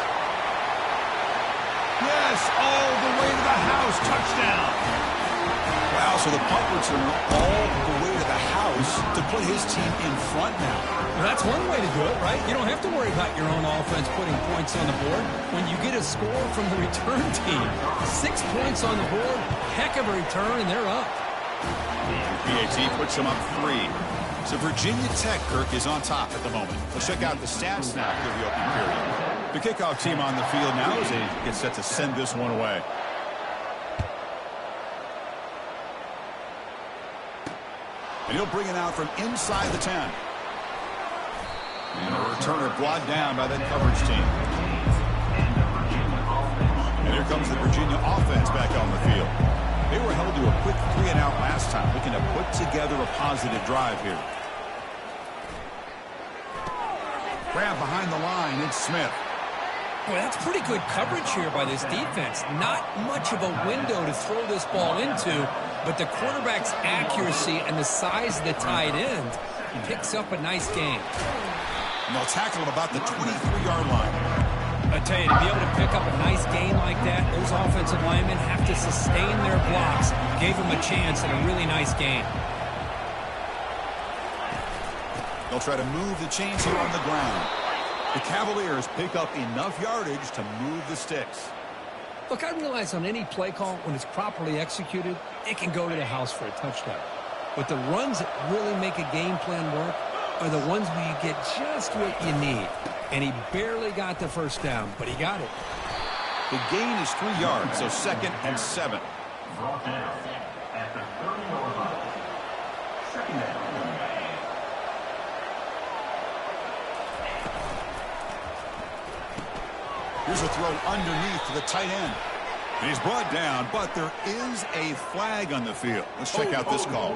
Yes, all the way to the house. Touchdown. Wow, so the punt returner all the way to the house to put his team in front now. Well, that's one way to do it, right? You don't have to worry about your own offense putting points on the board. When you get a score from the return team, 6 points on the board, heck of a return, and they're up. PAT puts them up 3. So Virginia Tech, Kirk, is on top at the moment. Let's check out the stats now for the opening period. The kickoff team on the field now as they get set to send this one away. And he'll bring it out from inside the 10. And a returner brought down by that coverage team. And here comes the Virginia offense back on the field. They were held to a quick 3-and-out last time, looking to put together a positive drive here. Grab behind the line, it's Smith. Well, that's pretty good coverage here by this defense. Not much of a window to throw this ball into, but the quarterback's accuracy and the size of the tight end picks up a nice gain. And they'll tackle him about the 23-yard line. I tell you, to be able to pick up a nice gain like that, those offensive linemen have to sustain their blocks. Gave him a chance and a really nice gain. They'll try to move the chains here on the ground. The Cavaliers pick up enough yardage to move the sticks. Look, I realize on any play call, when it's properly executed, it can go to the house for a touchdown. But the runs that really make a game plan work are the ones where you get just what you need. And he barely got the first down, but he got it. The gain is 3 yards, so 2nd and 7. Brought down at the 30-yard line. 2nd down. Here's a throw underneath to the tight end. And he's brought down, but there is a flag on the field. Let's check out this call.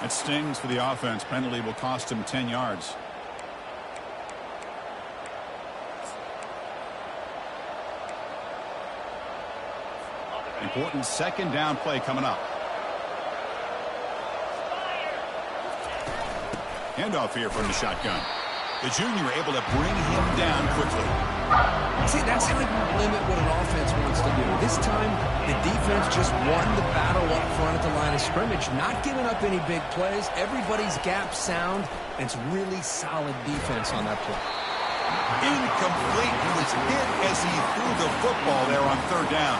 That stings for the offense. Penalty will cost him 10 yards. Important 2nd down play coming up. Handoff here from the shotgun. The junior able to bring him down quickly. See, that's how you limit what an offense wants to do. This time, the defense just won the battle up front at the line of scrimmage, not giving up any big plays. Everybody's gap sound, and it's really solid defense on that play. Incomplete. He was hit as he threw the football there on 3rd down.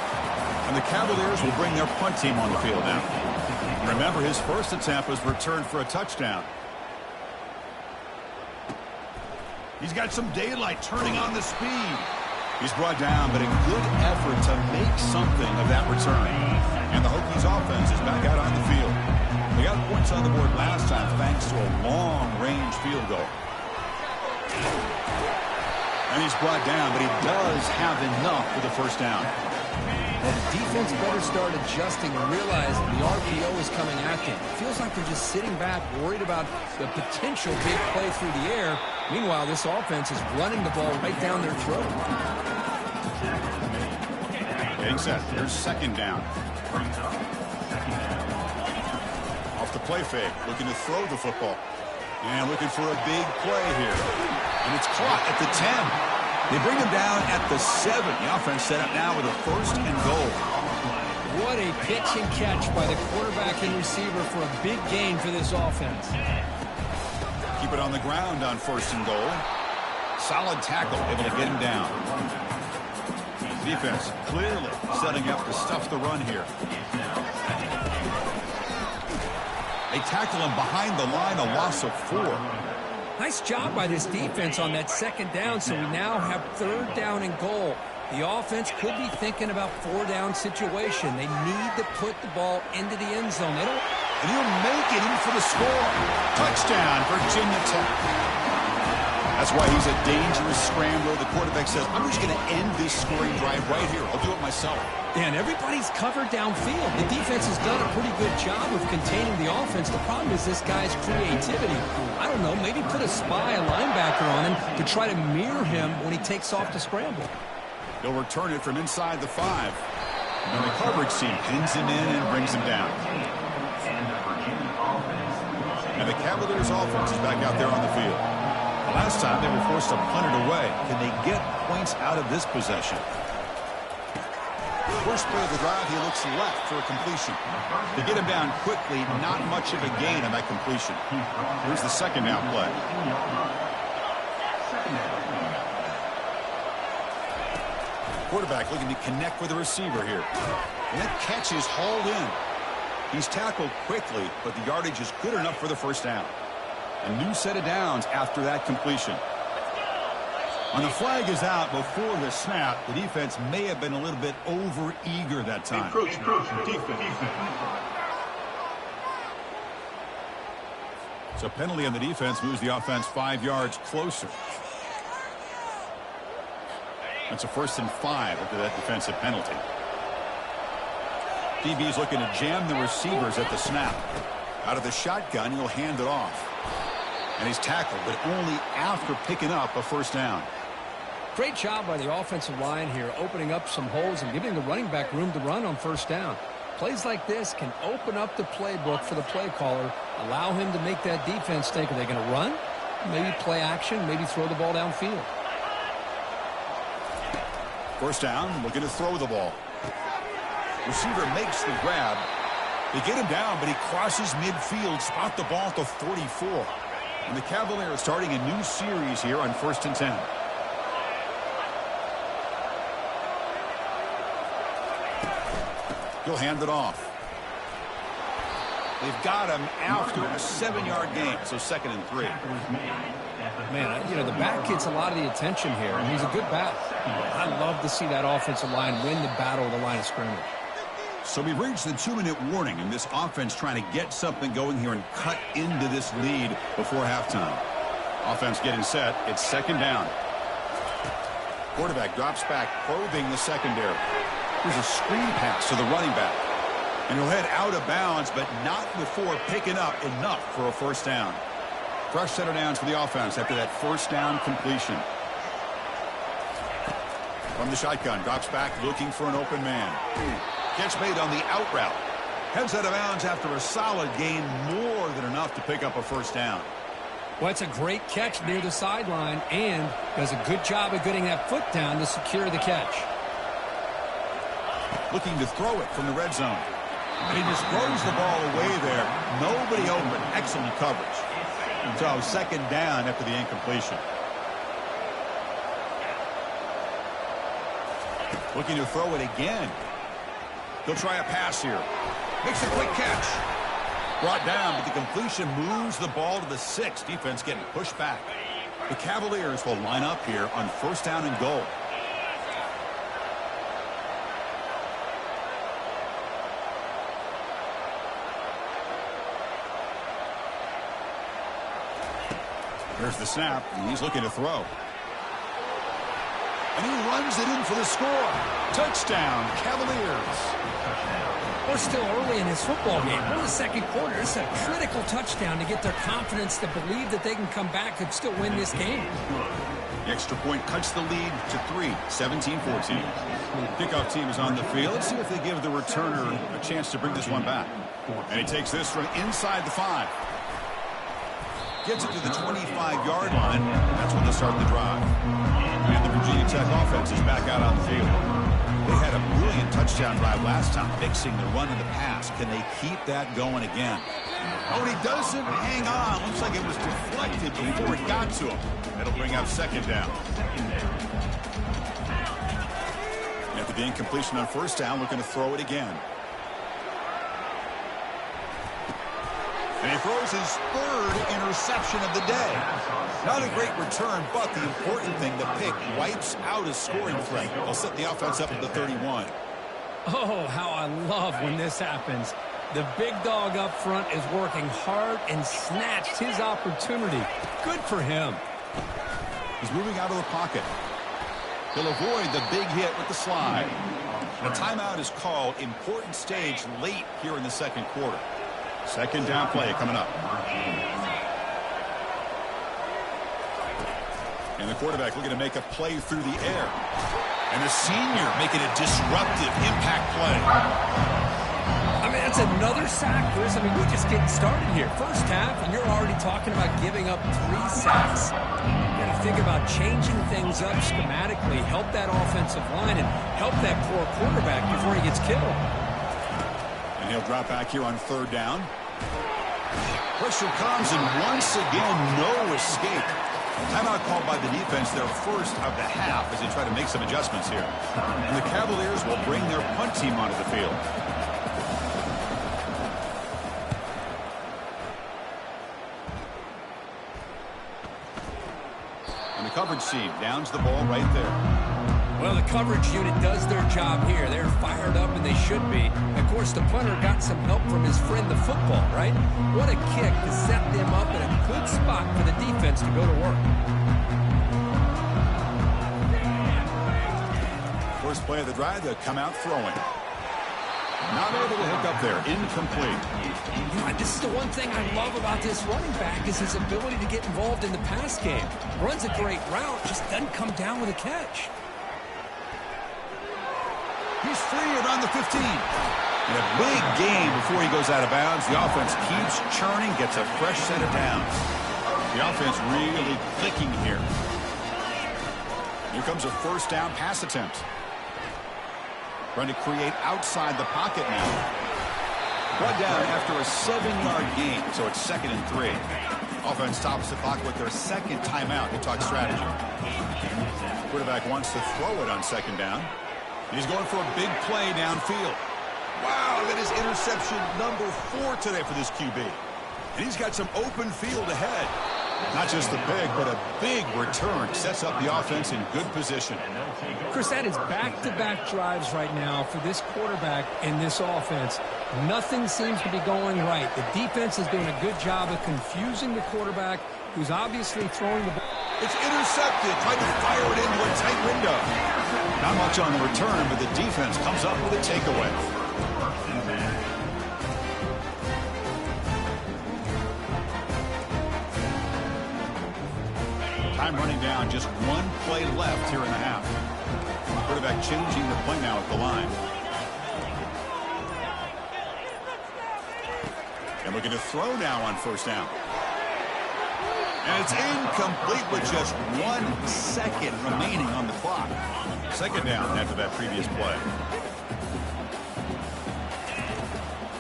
And the Cavaliers will bring their punt team on the field now. Remember, his first attempt was returned for a touchdown. He's got some daylight turning on the speed. He's brought down, but a good effort to make something of that return. And the Hokies offense is back out on the field. They got points on the board last time thanks to a long-range field goal. And he's brought down, but he does have enough for the first down. Well, the defense better start adjusting and realize the RPO is coming at them. It feels like they're just sitting back, worried about the potential big play through the air. Meanwhile, this offense is running the ball right down their throat. Getting set. Here's 2nd down. Off the play fake, looking to throw the football. And looking for a big play here. And it's caught at the 10. They bring him down at the 7. The offense set up now with a 1st and goal. What a pitch and catch by the quarterback and receiver for a big gain for this offense. Keep it on the ground on 1st and goal. Solid tackle, able to get him down. Defense clearly setting up to stuff the run here. They tackle him behind the line, a loss of 4. Nice job by this defense on that 2nd down, so we now have 3rd down and goal. The offense could be thinking about 4-down situation. They need to put the ball into the end zone. They don't. And he'll make it in for the score. Touchdown, Virginia Tech. That's why he's a dangerous scrambler. The quarterback says, I'm just going to end this scoring drive right here. I'll do it myself. And everybody's covered downfield. The defense has done a pretty good job of containing the offense. The problem is this guy's creativity. I don't know, maybe put a spy, a linebacker on him to try to mirror him when he takes off to scramble. He'll return it from inside the 5. And the coverage team pins him in and brings him down. And the Cavaliers offense is back out there on the field. Last time they were forced to punt it away. Can they get points out of this possession? First play of the drive, he looks left for a completion. They get him down quickly, not much of a gain on that completion. Here's the 2nd down play. Quarterback looking to connect with the receiver here. And that catch is hauled in. He's tackled quickly, but the yardage is good enough for the first down. A new set of downs after that completion. And the flag is out before the snap. The defense may have been a little bit over-eager that time. So penalty on the defense moves the offense 5 yards closer. That's a 1st and 5 after that defensive penalty. DB's looking to jam the receivers at the snap. Out of the shotgun, he'll hand it off. And he's tackled, but only after picking up a first down. Great job by the offensive line here, opening up some holes and giving the running back room to run on first down. Plays like this can open up the playbook for the play caller, allow him to make that defense think, are they going to run? Maybe play action, maybe throw the ball downfield. First down, looking to throw the ball. Receiver makes the grab. They get him down, but he crosses midfield, spot the ball at the 44. And the Cavaliers starting a new series here on 1st and 10. He'll hand it off. They've got him after a 7-yard gain, so 2nd and 3. Man, you know, the back gets a lot of the attention here, and he's a good back. I love to see that offensive line win the battle of the line of scrimmage. So we've reached the 2-minute warning, and this offense trying to get something going here and cut into this lead before halftime. Offense getting set. It's 2nd down. Quarterback drops back, probing the secondary. Here's a screen pass to the running back. And he'll head out of bounds, but not before picking up enough for a first down. Fresh set of downs for the offense after that first down completion. From the shotgun, drops back looking for an open man. Catch made on the out route. Heads out of bounds after a solid gain, more than enough to pick up a first down. Well, it's a great catch near the sideline and does a good job of getting that foot down to secure the catch. Looking to throw it from the red zone. And he just throws the ball away there. Nobody open. Excellent coverage. So 2nd down after the incompletion. Looking to throw it again. He'll try a pass here. Makes a quick catch. Brought down, but the completion moves the ball to the 6. Defense getting pushed back. The Cavaliers will line up here on 1st down and goal. Here's the snap, and he's looking to throw. And he runs it in for the score. Touchdown, Cavaliers. We're still early in this football game. We're in the 2nd quarter. This is a critical touchdown to get their confidence to believe that they can come back and still win this game. The extra point cuts the lead to 3, 17-14. Kickoff team is on the field. Let's see if they give the returner a chance to bring this one back. And he takes this from inside the 5. Gets it to the 25-yard line. That's when they start the drive. And the Virginia Tech offense is back out on the field. They had a brilliant touchdown drive last time, mixing the run and the pass. Can they keep that going again? Oh, and he doesn't hang on. Looks like it was deflected before it got to him. That'll bring up 2nd down. After the incompletion on 1st down, looking to throw it again. And he throws his 3rd interception of the day. Not a great return, but the important thing, the pick wipes out a scoring threat. They'll set the offense up at the 31. Oh, how I love when this happens. The big dog up front is working hard and snatched his opportunity. Good for him. He's moving out of the pocket. He'll avoid the big hit with the slide. And a timeout is called. Important stage late here in the 2nd quarter. 2nd down play coming up. And the quarterback looking to make a play through the air. And the senior making a disruptive impact play. I mean, that's another sack, Chris. I mean, we're just getting started here. First half, and you're already talking about giving up 3 sacks. You got to think about changing things up schematically, help that offensive line, and help that poor quarterback before he gets killed. And he'll drop back here on 3rd down. Pressure comes, and once again, no escape. Timeout called by the defense, their first of the half, as they try to make some adjustments here. And the Cavaliers will bring their punt team onto the field. And the coverage team downs the ball right there. Well, the coverage unit does their job here. They're fired up, and they should be. Of course, the punter got some help from his friend, the football, right? What a kick to set them up in a good spot for the defense to go to work. First play of the drive, they'll come out throwing. Not able to hook up there. Incomplete. Yeah, this is the one thing I love about this running back is his ability to get involved in the pass game. Runs a great route, just doesn't come down with a catch. He's free around the 15. And a big gain before he goes out of bounds. The offense keeps churning, gets a fresh set of downs. The offense really clicking here. Here comes a first down pass attempt. Trying to create outside the pocket now. Brought down after a 7-yard gain, so it's 2nd and 3. Offense tops the clock with their second timeout to talk strategy. Quarterback wants to throw it on 2nd down. He's going for a big play downfield. Wow, that is interception number 4 today for this QB. And he's got some open field ahead. Not just a big, but a big return. Sets up the offense in good position. Chris, that is back-to-back drives right now for this quarterback and this offense. Nothing seems to be going right. The defense is doing a good job of confusing the quarterback, who's obviously throwing the ball. It's intercepted. Tried to fire it into a tight window. Not much on the return, but the defense comes up with a takeaway. Time running down, just one play left here in the half. Quarterback changing the play now at the line. And looking to throw now on first down. And it's incomplete with just 1 second remaining on the clock. 2nd down after that previous play.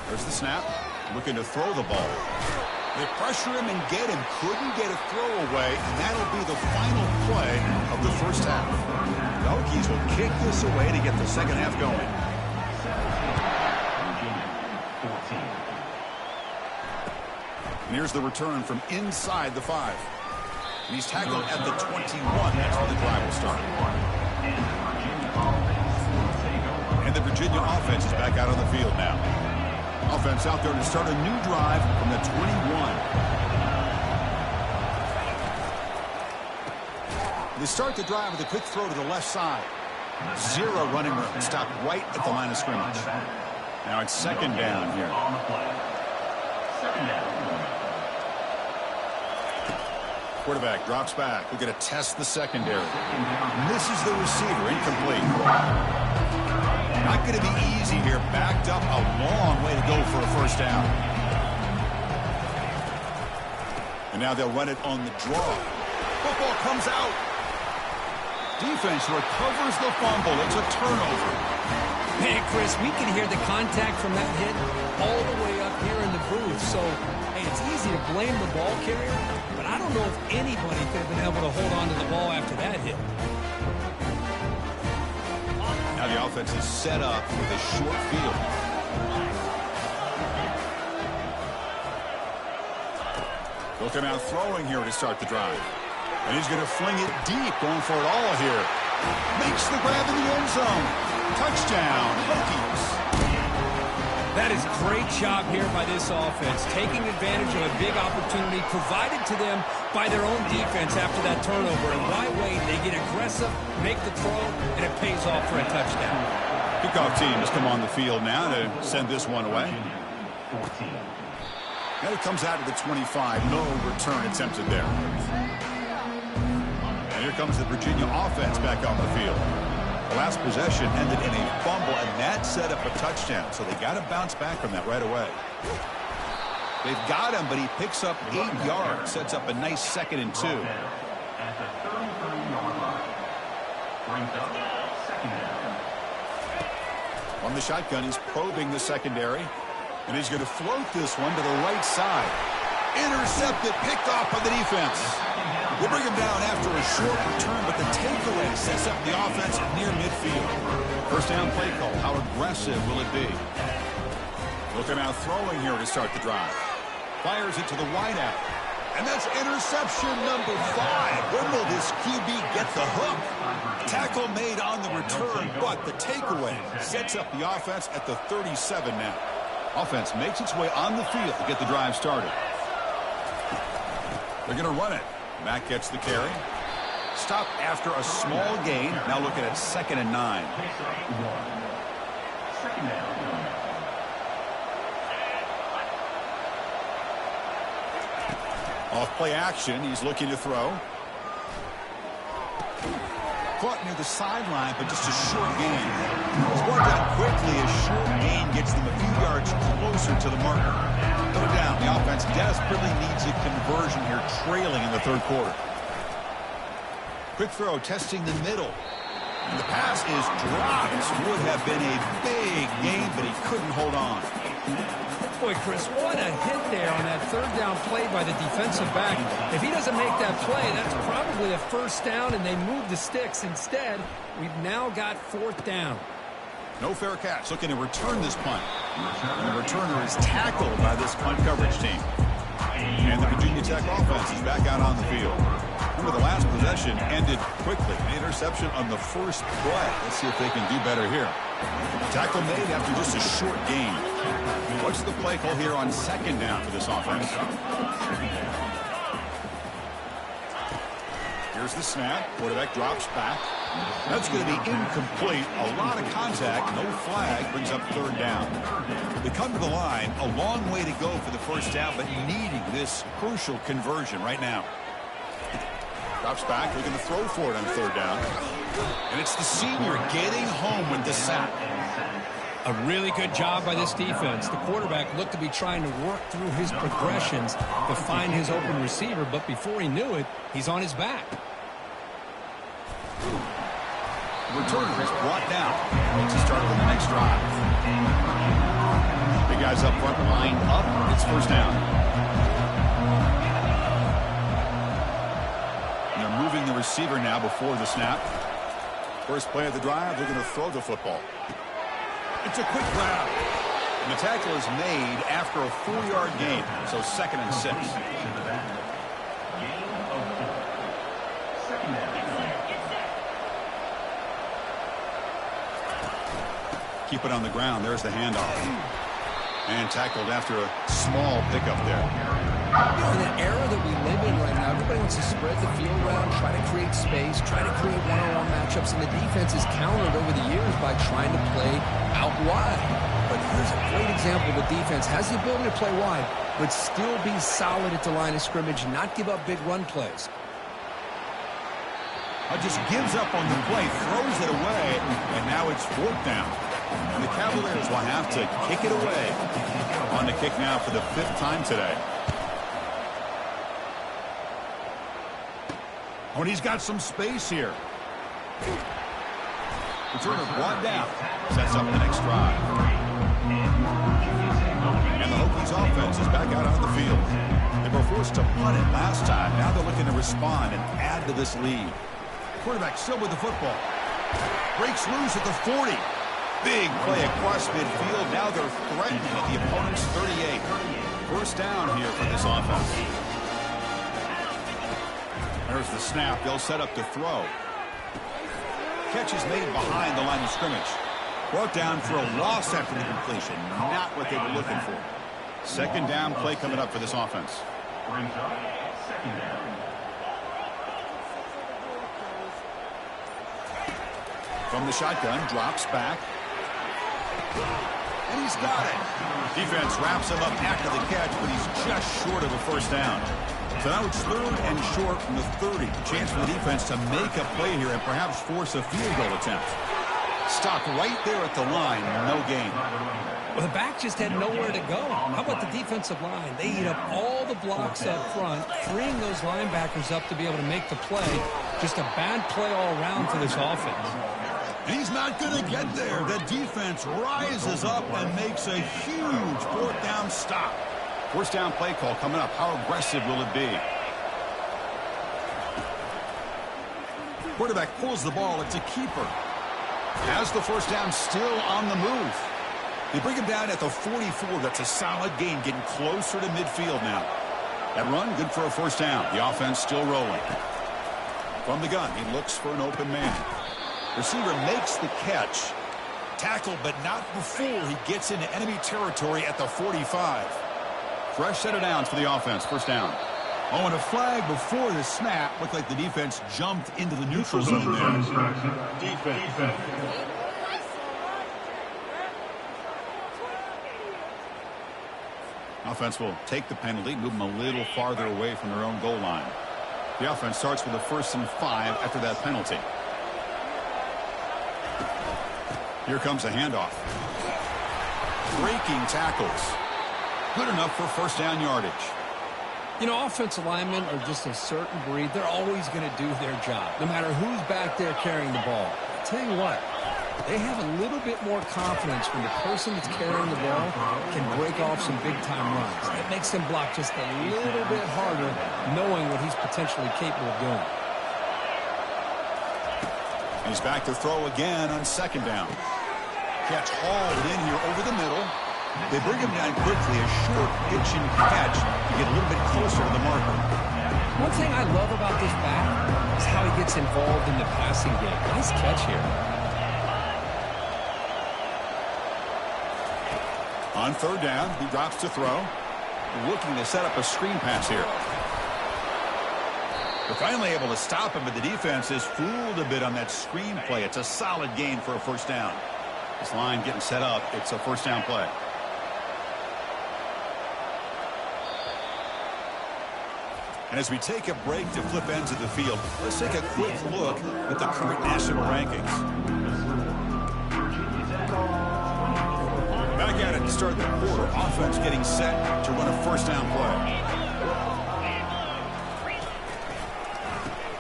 There's the snap. Looking to throw the ball. They pressure him and get him. Couldn't get a throw away, and that'll be the final play of the first half. The Hokies will kick this away to get the second half going. And here's the return from inside the 5. And he's tackled at the 21. That's where the drive will start. And the Virginia offense is back out on the field now. Offense out there to start a new drive from the 21. They start the drive with a quick throw to the left side. 0 running room. Stopped right at the line of scrimmage. Now it's 2nd down here. Quarterback drops back. We're going to test the secondary. Misses the receiver. Incomplete. Not going to be easy here. Backed up a long way to go for a first down. And now they'll run it on the draw. Football comes out. Defense recovers the fumble. It's a turnover. Hey, Chris, we can hear the contact from that hit all the way up here in the booth. So, hey, it's easy to blame the ball carrier, but I don't know if anybody could have been able to hold on to the ball after that hit. Now the offense is set up with a short field. They'll come out throwing here to start the drive. And he's going to fling it deep, going for it all here. Makes the grab in the end zone. Touchdown, Hokies. That is great job here by this offense, taking advantage of a big opportunity provided to them by their own defense after that turnover. And why wait? They get aggressive, make the throw, and it pays off for a touchdown. Kickoff team has come on the field now to send this one away. Now it comes out of the 25. No return attempted there. And here comes the Virginia offense back on the field. The last possession ended in a fumble, and that set up a touchdown. So they got to bounce back from that right away. They've got him, but he picks up 8 yards. Sets up a nice 2nd and 2. On the shotgun, he's probing the secondary. And he's going to float this one to the right side. Intercepted, picked off by the defense. They bring him down after a short return, but the takeaway sets up the offense near midfield. First down play call. How aggressive will it be? Looking out throwing here to start the drive. Fires it to the wideout. And that's interception number 5. When will this QB get the hook? Tackle made on the return, but the takeaway sets up the offense at the 37 now. Offense makes its way on the field to get the drive started. They're going to run it. Mack gets the carry. Stop after a small gain. Now looking at 2nd and 9. Off play action. He's looking to throw. Caught near the sideline, but just a short gain. He's brought down quickly. A short gain gets them a few yards closer to the marker. Third down. The offense desperately needs a conversion here, trailing in the third quarter. Quick throw, testing the middle. And the pass is dropped. This would have been a big gain, but he couldn't hold on. Boy, Chris, what a hit there on that third down play by the defensive back. If he doesn't make that play, that's probably a first down, and they move the sticks. Instead, we've now got 4th down. No fair catch. Looking to return this punt. And the returner is tackled by this punt coverage team. And the Virginia Tech offense is back out on the field. Remember, the last possession ended quickly. An interception on the first play. Let's see if they can do better here. Tackle made after just a short gain. What's the play call here on 2nd down for this offense? Here's the snap. Quarterback drops back. That's going to be incomplete. A lot of contact. No flag. Brings up 3rd down. They come to the line. A long way to go for the first down, but needing this crucial conversion right now. Drops back. They're going to throw for it on 3rd down. And it's the senior getting home with the sack. A really good job by this defense. The quarterback looked to be trying to work through his progressions to find his open receiver, but before he knew it, he's on his back. The returner is brought down. Makes a start on the next drive. Big guys up front, lined up. It's first down. And they're moving the receiver now before the snap. First play of the drive, they're going to throw the football. It's a quick grab. And the tackle is made after a 4-yard gain. So 2nd and 6. Keep it on the ground. There's the handoff. And tackled after a small pickup there. In an era that we live in right now, everybody wants to spread the field around, try to create space, try to create one-on-one matchups, and the defense is countered over the years by trying to play out wide. But here's a great example. The defense has the ability to play wide, but still be solid at the line of scrimmage, not give up big run plays. Just gives up on the play, throws it away, and now it's 4th down. And the Cavaliers will have to kick it away. On the kick now for the 5th time today. Oh, and he's got some space here. Returner brought down. Sets up the next drive. And the Hokies offense is back out on the field. They were forced to punt it last time. Now they're looking to respond and add to this lead. Quarterback still with the football. Breaks loose at the 40. Big play across midfield. Now they're threatening at the opponent's 38. First down here for this offense. There's the snap. They'll set up to throw. Catch is made behind the line of scrimmage. Brought down for a loss after the completion. Not what they were looking for. 2nd down play coming up for this offense. From the shotgun, drops back. And he's got it. Defense wraps him up after the catch, but he's just short of a first down. So now it's 3rd and short from the 30. Chance for the defense to make a play here and perhaps force a field goal attempt. Stopped right there at the line. No gain. Well, the back just had nowhere to go. How about the defensive line? They eat up all the blocks up front, freeing those linebackers up to be able to make the play. Just a bad play all around for this offense. And he's not going to get there. The defense rises up and makes a huge 4th down stop. First down play call coming up. How aggressive will it be? Quarterback pulls the ball. It's a keeper. Has the first down, still on the move. They bring him down at the 44. That's a solid gain, getting closer to midfield now. That run, good for a first down. The offense still rolling. From the gun, he looks for an open man. Receiver makes the catch. Tackled, but not before he gets into enemy territory at the 45. Fresh set of downs for the offense. First down. Oh, and a flag before the snap. Looked like the defense jumped into the neutral zone there. Defense. Offense will take the penalty, move them a little farther away from their own goal line. The offense starts with a 1st and 5 after that penalty. Here comes a handoff. Breaking tackles. Good enough for first down yardage. You know, offensive linemen are just a certain breed. They're always going to do their job, no matter who's back there carrying the ball. I'll tell you what, they have a little bit more confidence when the person that's carrying the ball can break off some big-time runs. It makes them block just a little bit harder, knowing what he's potentially capable of doing. He's back to throw again on 2nd down. Catch hauled in here over the middle. They bring him down quickly, a short pitch and catch to get a little bit closer to the marker. One thing I love about this back is how he gets involved in the passing game. Nice catch here. On 3rd down, he drops to throw. Looking to set up a screen pass here. They're finally able to stop him, but the defense is fooled a bit on that screen play. It's a solid gain for a first down. This line getting set up. It's a first down play. And as we take a break to flip ends of the field, let's take a quick look at the current national rankings. Back at it to start the quarter. Offense getting set to run a first down play.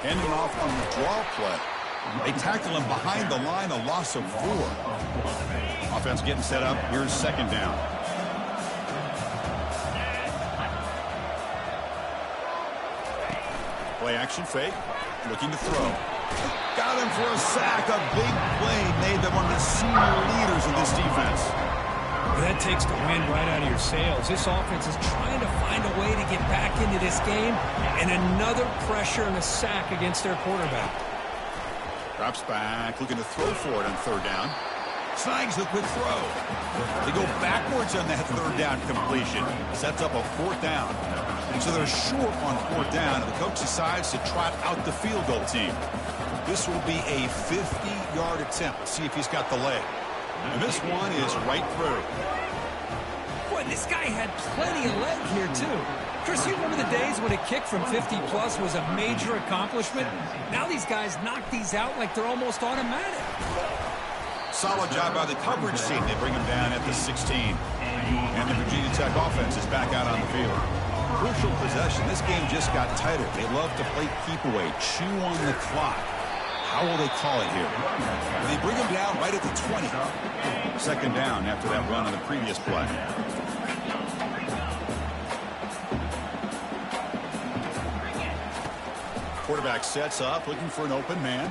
Ending off on the draw play. They tackle him behind the line, a loss of 4. Offense getting set up. Here's 2nd down. Play action fake. Looking to throw. Got him for a sack. A big play made them one of the senior leaders of this defense. That takes the wind right out of your sails. This offense is trying to find a way to get back into this game, and another pressure and a sack against their quarterback. Drops back, looking to throw for it on 3rd down. Snags the quick throw. They go backwards on that 3rd down completion. Sets up a 4th down. And so they're short on 4th down, and the coach decides to trot out the field goal team. This will be a 50-yard attempt. Let's see if he's got the leg. And this one is right through. Boy, this guy had plenty of leg here, too. Chris, you remember the days when a kick from 50-plus was a major accomplishment? Now these guys knock these out like they're almost automatic. Solid job by the coverage team. They bring him down at the 16. And the Virginia Tech offense is back out on the field. Crucial possession. This game just got tighter. They love to play keep away, chew on the clock. How will they call it here? They bring him down right at the 20. 2nd down after that run on the previous play. Quarterback sets up, looking for an open man.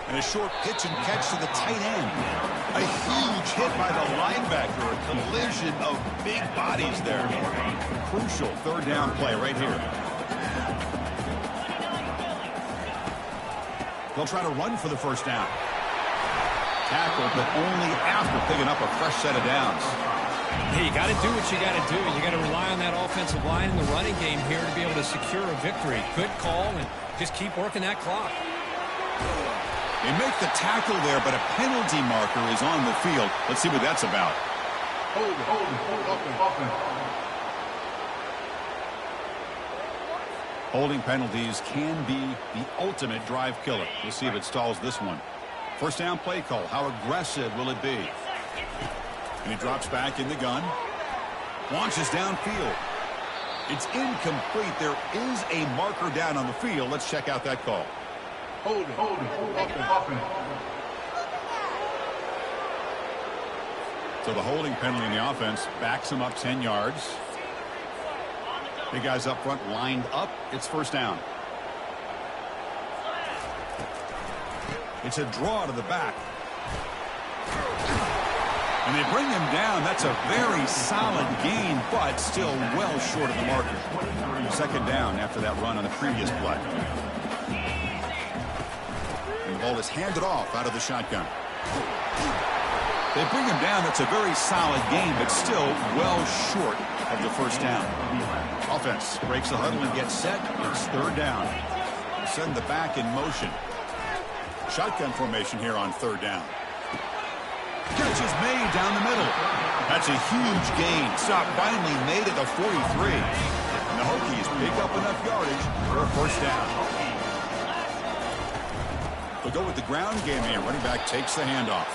And a short pitch and catch to the tight end. A huge hit by the linebacker. A collision of big bodies there. Crucial 3rd down play right here. They'll try to run for the first down. Tackled, but only after picking up a fresh set of downs. Hey, you got to do what you got to do. You got to rely on that offensive line in the running game here to be able to secure a victory. Good call, and just keep working that clock. They make the tackle there, but a penalty marker is on the field. Let's see what that's about. Hold it. Holding penalties can be the ultimate drive killer. We'll see if it stalls this one. First down play call. How aggressive will it be? And he drops back in the gun. Launches downfield. It's incomplete. There is a marker down on the field. Let's check out that call. Hold it. Offense. So the holding penalty in the offense backs him up 10 yards. Big guys up front lined up. It's first down. It's a draw to the back. And they bring him down. That's a very solid gain, but still well short of the marker. Second down after that run on the previous play. And the ball is handed off out of the shotgun. They bring him down. That's a very solid gain, but still well short of the first down. Offense breaks the huddle and gets set. It's third down. Send the back in motion. Shotgun formation here on third down. Catch is made down the middle. That's a huge gain. Stop finally made at the 43. And the Hokies pick up enough yardage for a first down. They'll go with the ground game here. Running back takes the handoff.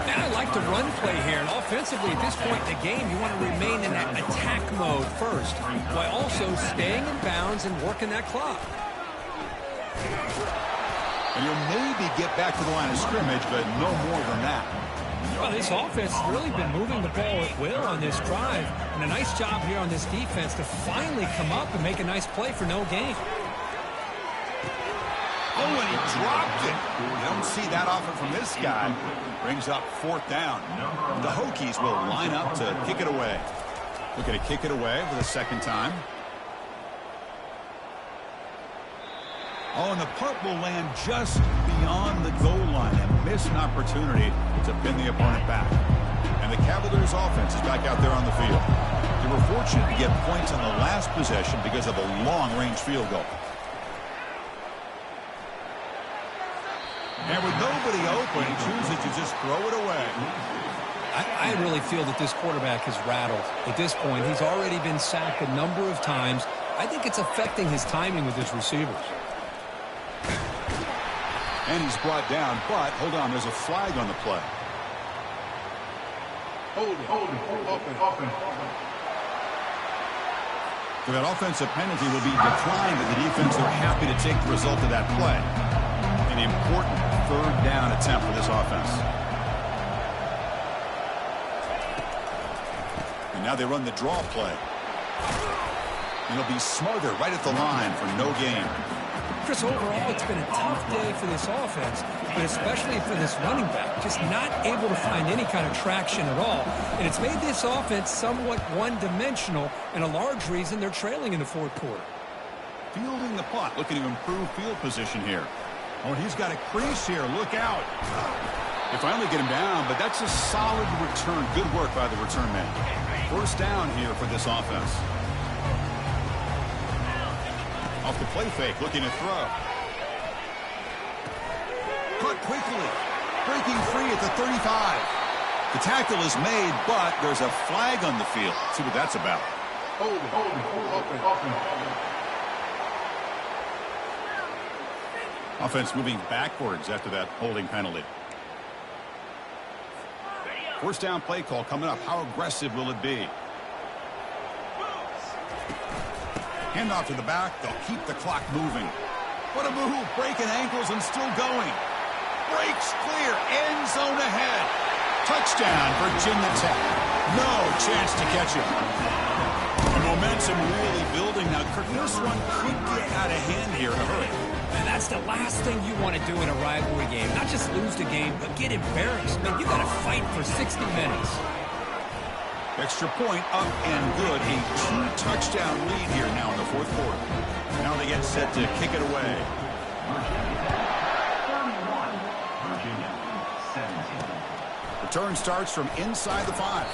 And I like the run play here. And offensively, at this point in the game, you want to remain in that attack mode first, while also staying in bounds and working that clock. And you'll maybe get back to the line of scrimmage, but no more than that. Well, this offense has really been moving the ball at will on this drive. And a nice job here on this defense to finally come up and make a nice play for no gain. Oh, and he dropped it. You don't see that often from this guy. Brings up fourth down. The Hokies will line up to kick it away. Looking to kick it away for the second time. Oh, and the punt will land just beyond the goal line and miss an opportunity to pin the opponent back. And the Cavaliers offense is back out there on the field. They were fortunate to get points on the last possession because of a long-range field goal. And with nobody open, he chooses to just throw it away. I really feel that this quarterback is rattled. At this point, he's already been sacked a number of times. I think it's affecting his timing with his receivers. And he's brought down, but hold on, there's a flag on the play. Hold it. Offense. So that offensive penalty will be declined to the defense. They're happy to take the result of that play. An important third down attempt for this offense. And now they run the draw play. And it'll be Smarter right at the line for no gain. Chris, overall, it's been a tough day for this offense, but especially for this running back. Just not able to find any kind of traction at all. And it's made this offense somewhat one-dimensional, and a large reason they're trailing in the fourth quarter. Fielding the punt, looking to improve field position here. Oh, he's got a crease here. Look out. They finally get him down, but that's a solid return. Good work by the return man. First down here for this offense. Off the play fake, looking to throw. Cut quickly. Breaking free at the 35. The tackle is made, but there's a flag on the field. Let's see what that's about. Hold it. Offense moving backwards after that holding penalty. First down play call coming up. How aggressive will it be? Handoff to the back. They'll keep the clock moving. What a move. Breaking ankles and still going. Breaks clear. End zone ahead. Touchdown, Virginia Tech. No chance to catch him. The momentum really building now. Kirk, this one could get out of hand here in a hurry. And that's the last thing you want to do in a rivalry game. Not just lose the game, but get embarrassed. Man, you got to fight for 60 minutes. Extra point up and good. A 2-touchdown lead here now in the fourth quarter. Now they get set to kick it away. Return starts from inside the 5.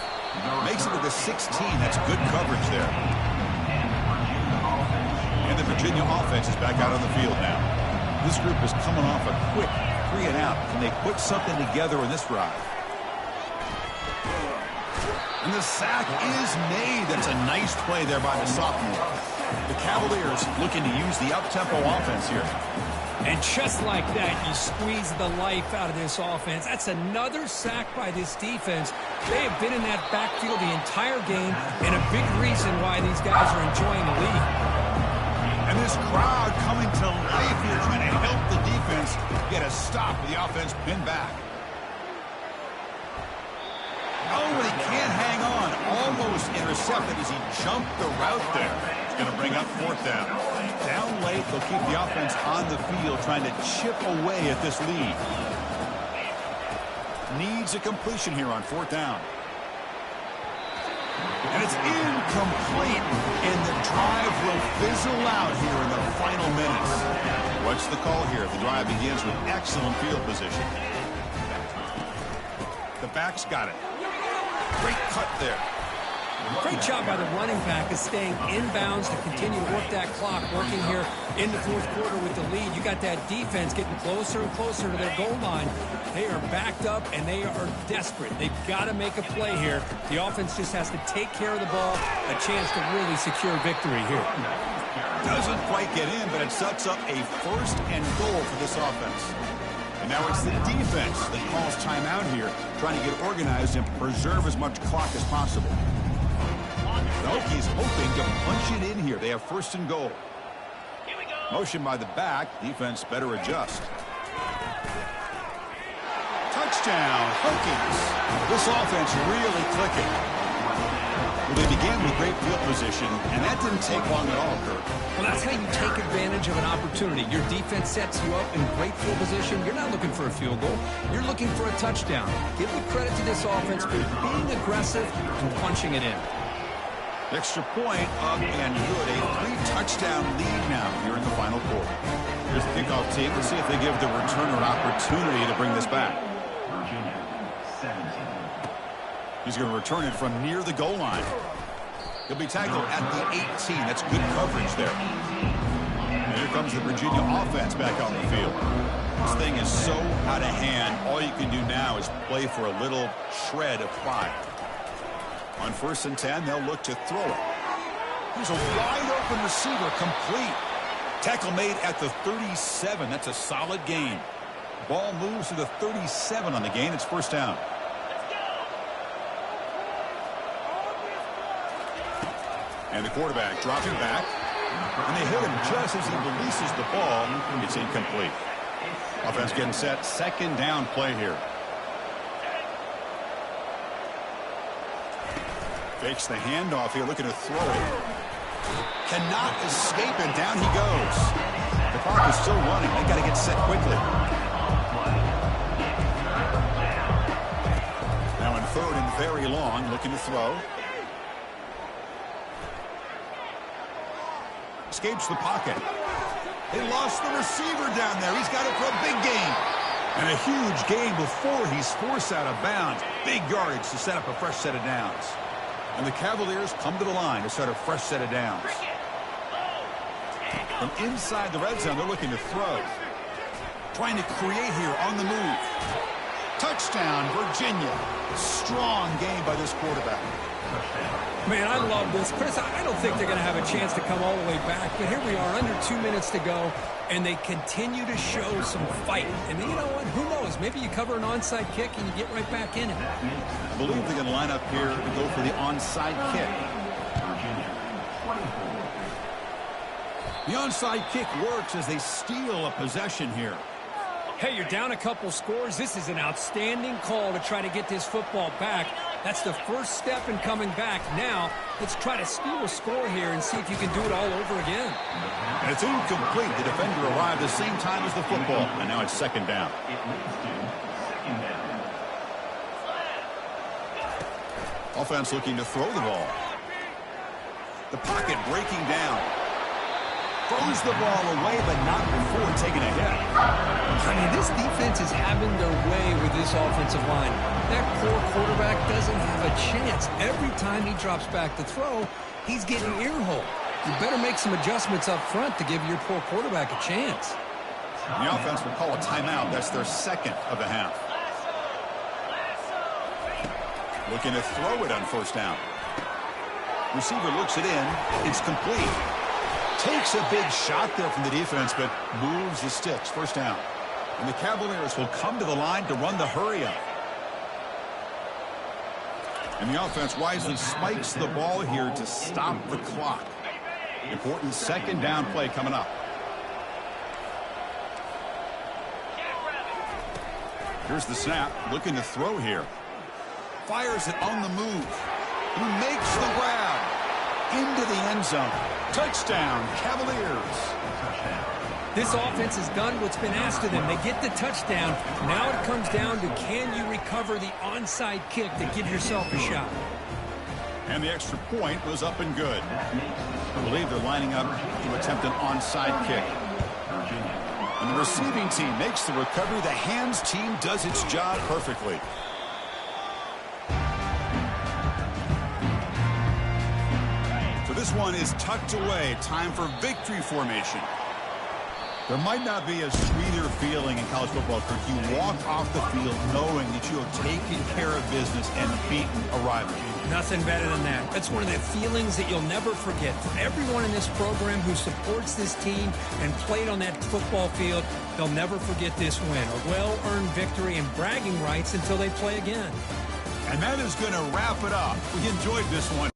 Makes it to the 16. That's good coverage there. And the Virginia offense is back out on the field now. This group is coming off a quick 3-and-out. Can they put something together in this drive? And the sack is made. That's a nice play there by the sophomore. The Cavaliers looking to use the up-tempo offense here. And just like that, you squeeze the life out of this offense. That's another sack by this defense. They have been in that backfield the entire game, and a big reason why these guys are enjoying the lead. And this crowd coming to life here, trying to help the defense get a stop with the offense pinned back. Oh, and he can't hang on. Almost intercepted as he jumped the route there. It's going to bring up fourth down. Down late, they'll keep the offense on the field trying to chip away at this lead. Needs a completion here on 4th down. And it's incomplete, and the drive will fizzle out here in the final minutes. What's the call here? The drive begins with excellent field position. The back's got it. Great cut there. Great job by the running back of staying inbounds to continue to work that clock, working here in the 4th quarter with the lead. You got that defense getting closer and closer to their goal line. They are backed up, and they are desperate. They've got to make a play here. The offense just has to take care of the ball, a chance to really secure victory here. Doesn't quite get in, but it sets up a 1st and goal for this offense. And now it's the defense that calls timeout here, trying to get organized and preserve as much clock as possible. The Hokies hoping to punch it in here. They have 1st and goal. Motion by the back. Defense better adjust. Touchdown, Hokies. This offense really clicking. Well, they began with great field position, and that didn't take long at all, Kirk. Well, that's how you take advantage of an opportunity. Your defense sets you up in great field position. You're not looking for a field goal. You're looking for a touchdown. Give the credit to this offense for being aggressive and punching it in. Extra point up and good. A 3-touchdown lead now here in the final quarter. Here's the kickoff team. Let's see if they give the returner an opportunity to bring this back. He's going to return it from near the goal line. He'll be tackled at the 18. That's good coverage there. And here comes the Virginia offense back on the field. This thing is so out of hand. All you can do now is play for a little shred of pride. On 1st and 10, they'll look to throw it. There's a wide-open receiver, complete. Tackle made at the 37. That's a solid gain. Ball moves to the 37 on the gain. It's 1st down. And the quarterback dropping back. And they hit him just as he releases the ball. It's incomplete. Offense getting set. 2nd down play here. Fakes the handoff here, looking to throw it. Cannot escape, and down he goes. The clock is still running. They got to get set quickly. Now in 3rd and very long, looking to throw. Escapes the pocket. They lost the receiver down there. He's got it for a big gain. And a huge gain before he's forced out of bounds. Big yardage to set up a fresh set of downs. And the Cavaliers come to the line to start a fresh set of downs. From inside the red zone, they're looking to throw. Trying to create here on the move. Touchdown, Virginia. Strong game by this quarterback. Man, I love this. Chris, I don't think they're going to have a chance to come all the way back, but here we are, under 2 minutes to go, and they continue to show some fight. And you know what? Who knows? Maybe you cover an onside kick and you get right back in it. I believe they're going to line up here to go for the onside kick. The onside kick works as they steal a possession here. Hey, you're down a couple scores. This is an outstanding call to try to get this football back. That's the first step in coming back. Now, let's try to steal a score here and see if you can do it all over again. And it's incomplete. The defender arrived the same time as the football, and now it's 2nd down. Offense looking to throw the ball. The pocket breaking down. Throws the ball away, but not before taking a hit. I mean, this defense is having their way with this offensive line. That poor quarterback doesn't have a chance. Every time he drops back to throw, he's getting earholed. You better make some adjustments up front to give your poor quarterback a chance. The offense will call a timeout. That's their 2nd of the half. Looking to throw it on 1st down. Receiver looks it in. It's complete. Takes a big shot there from the defense, but moves the sticks. 1st down. And the Cavaliers will come to the line to run the hurry up. And the offense wisely spikes the ball here to stop the clock. Important 2nd down play coming up. Here's the snap. Looking to throw here. Fires it on the move. He makes the grab into the end zone. Touchdown, Cavaliers. This offense has done what's been asked of them. They get the touchdown. Now it comes down to, can you recover the onside kick to give yourself a shot? And the extra point was up and good. I believe they're lining up to attempt an onside kick. And the receiving team makes the recovery. The hands team does its job perfectly. So this one is tucked away. Time for victory formation. There might not be a sweeter feeling in college football, Kirk. You walk off the field knowing that you have taken care of business and beaten a rival. Nothing better than that. That's one of the feelings that you'll never forget. For everyone in this program who supports this team and played on that football field, they'll never forget this win. A well-earned victory and bragging rights until they play again. And that is going to wrap it up. We enjoyed this one.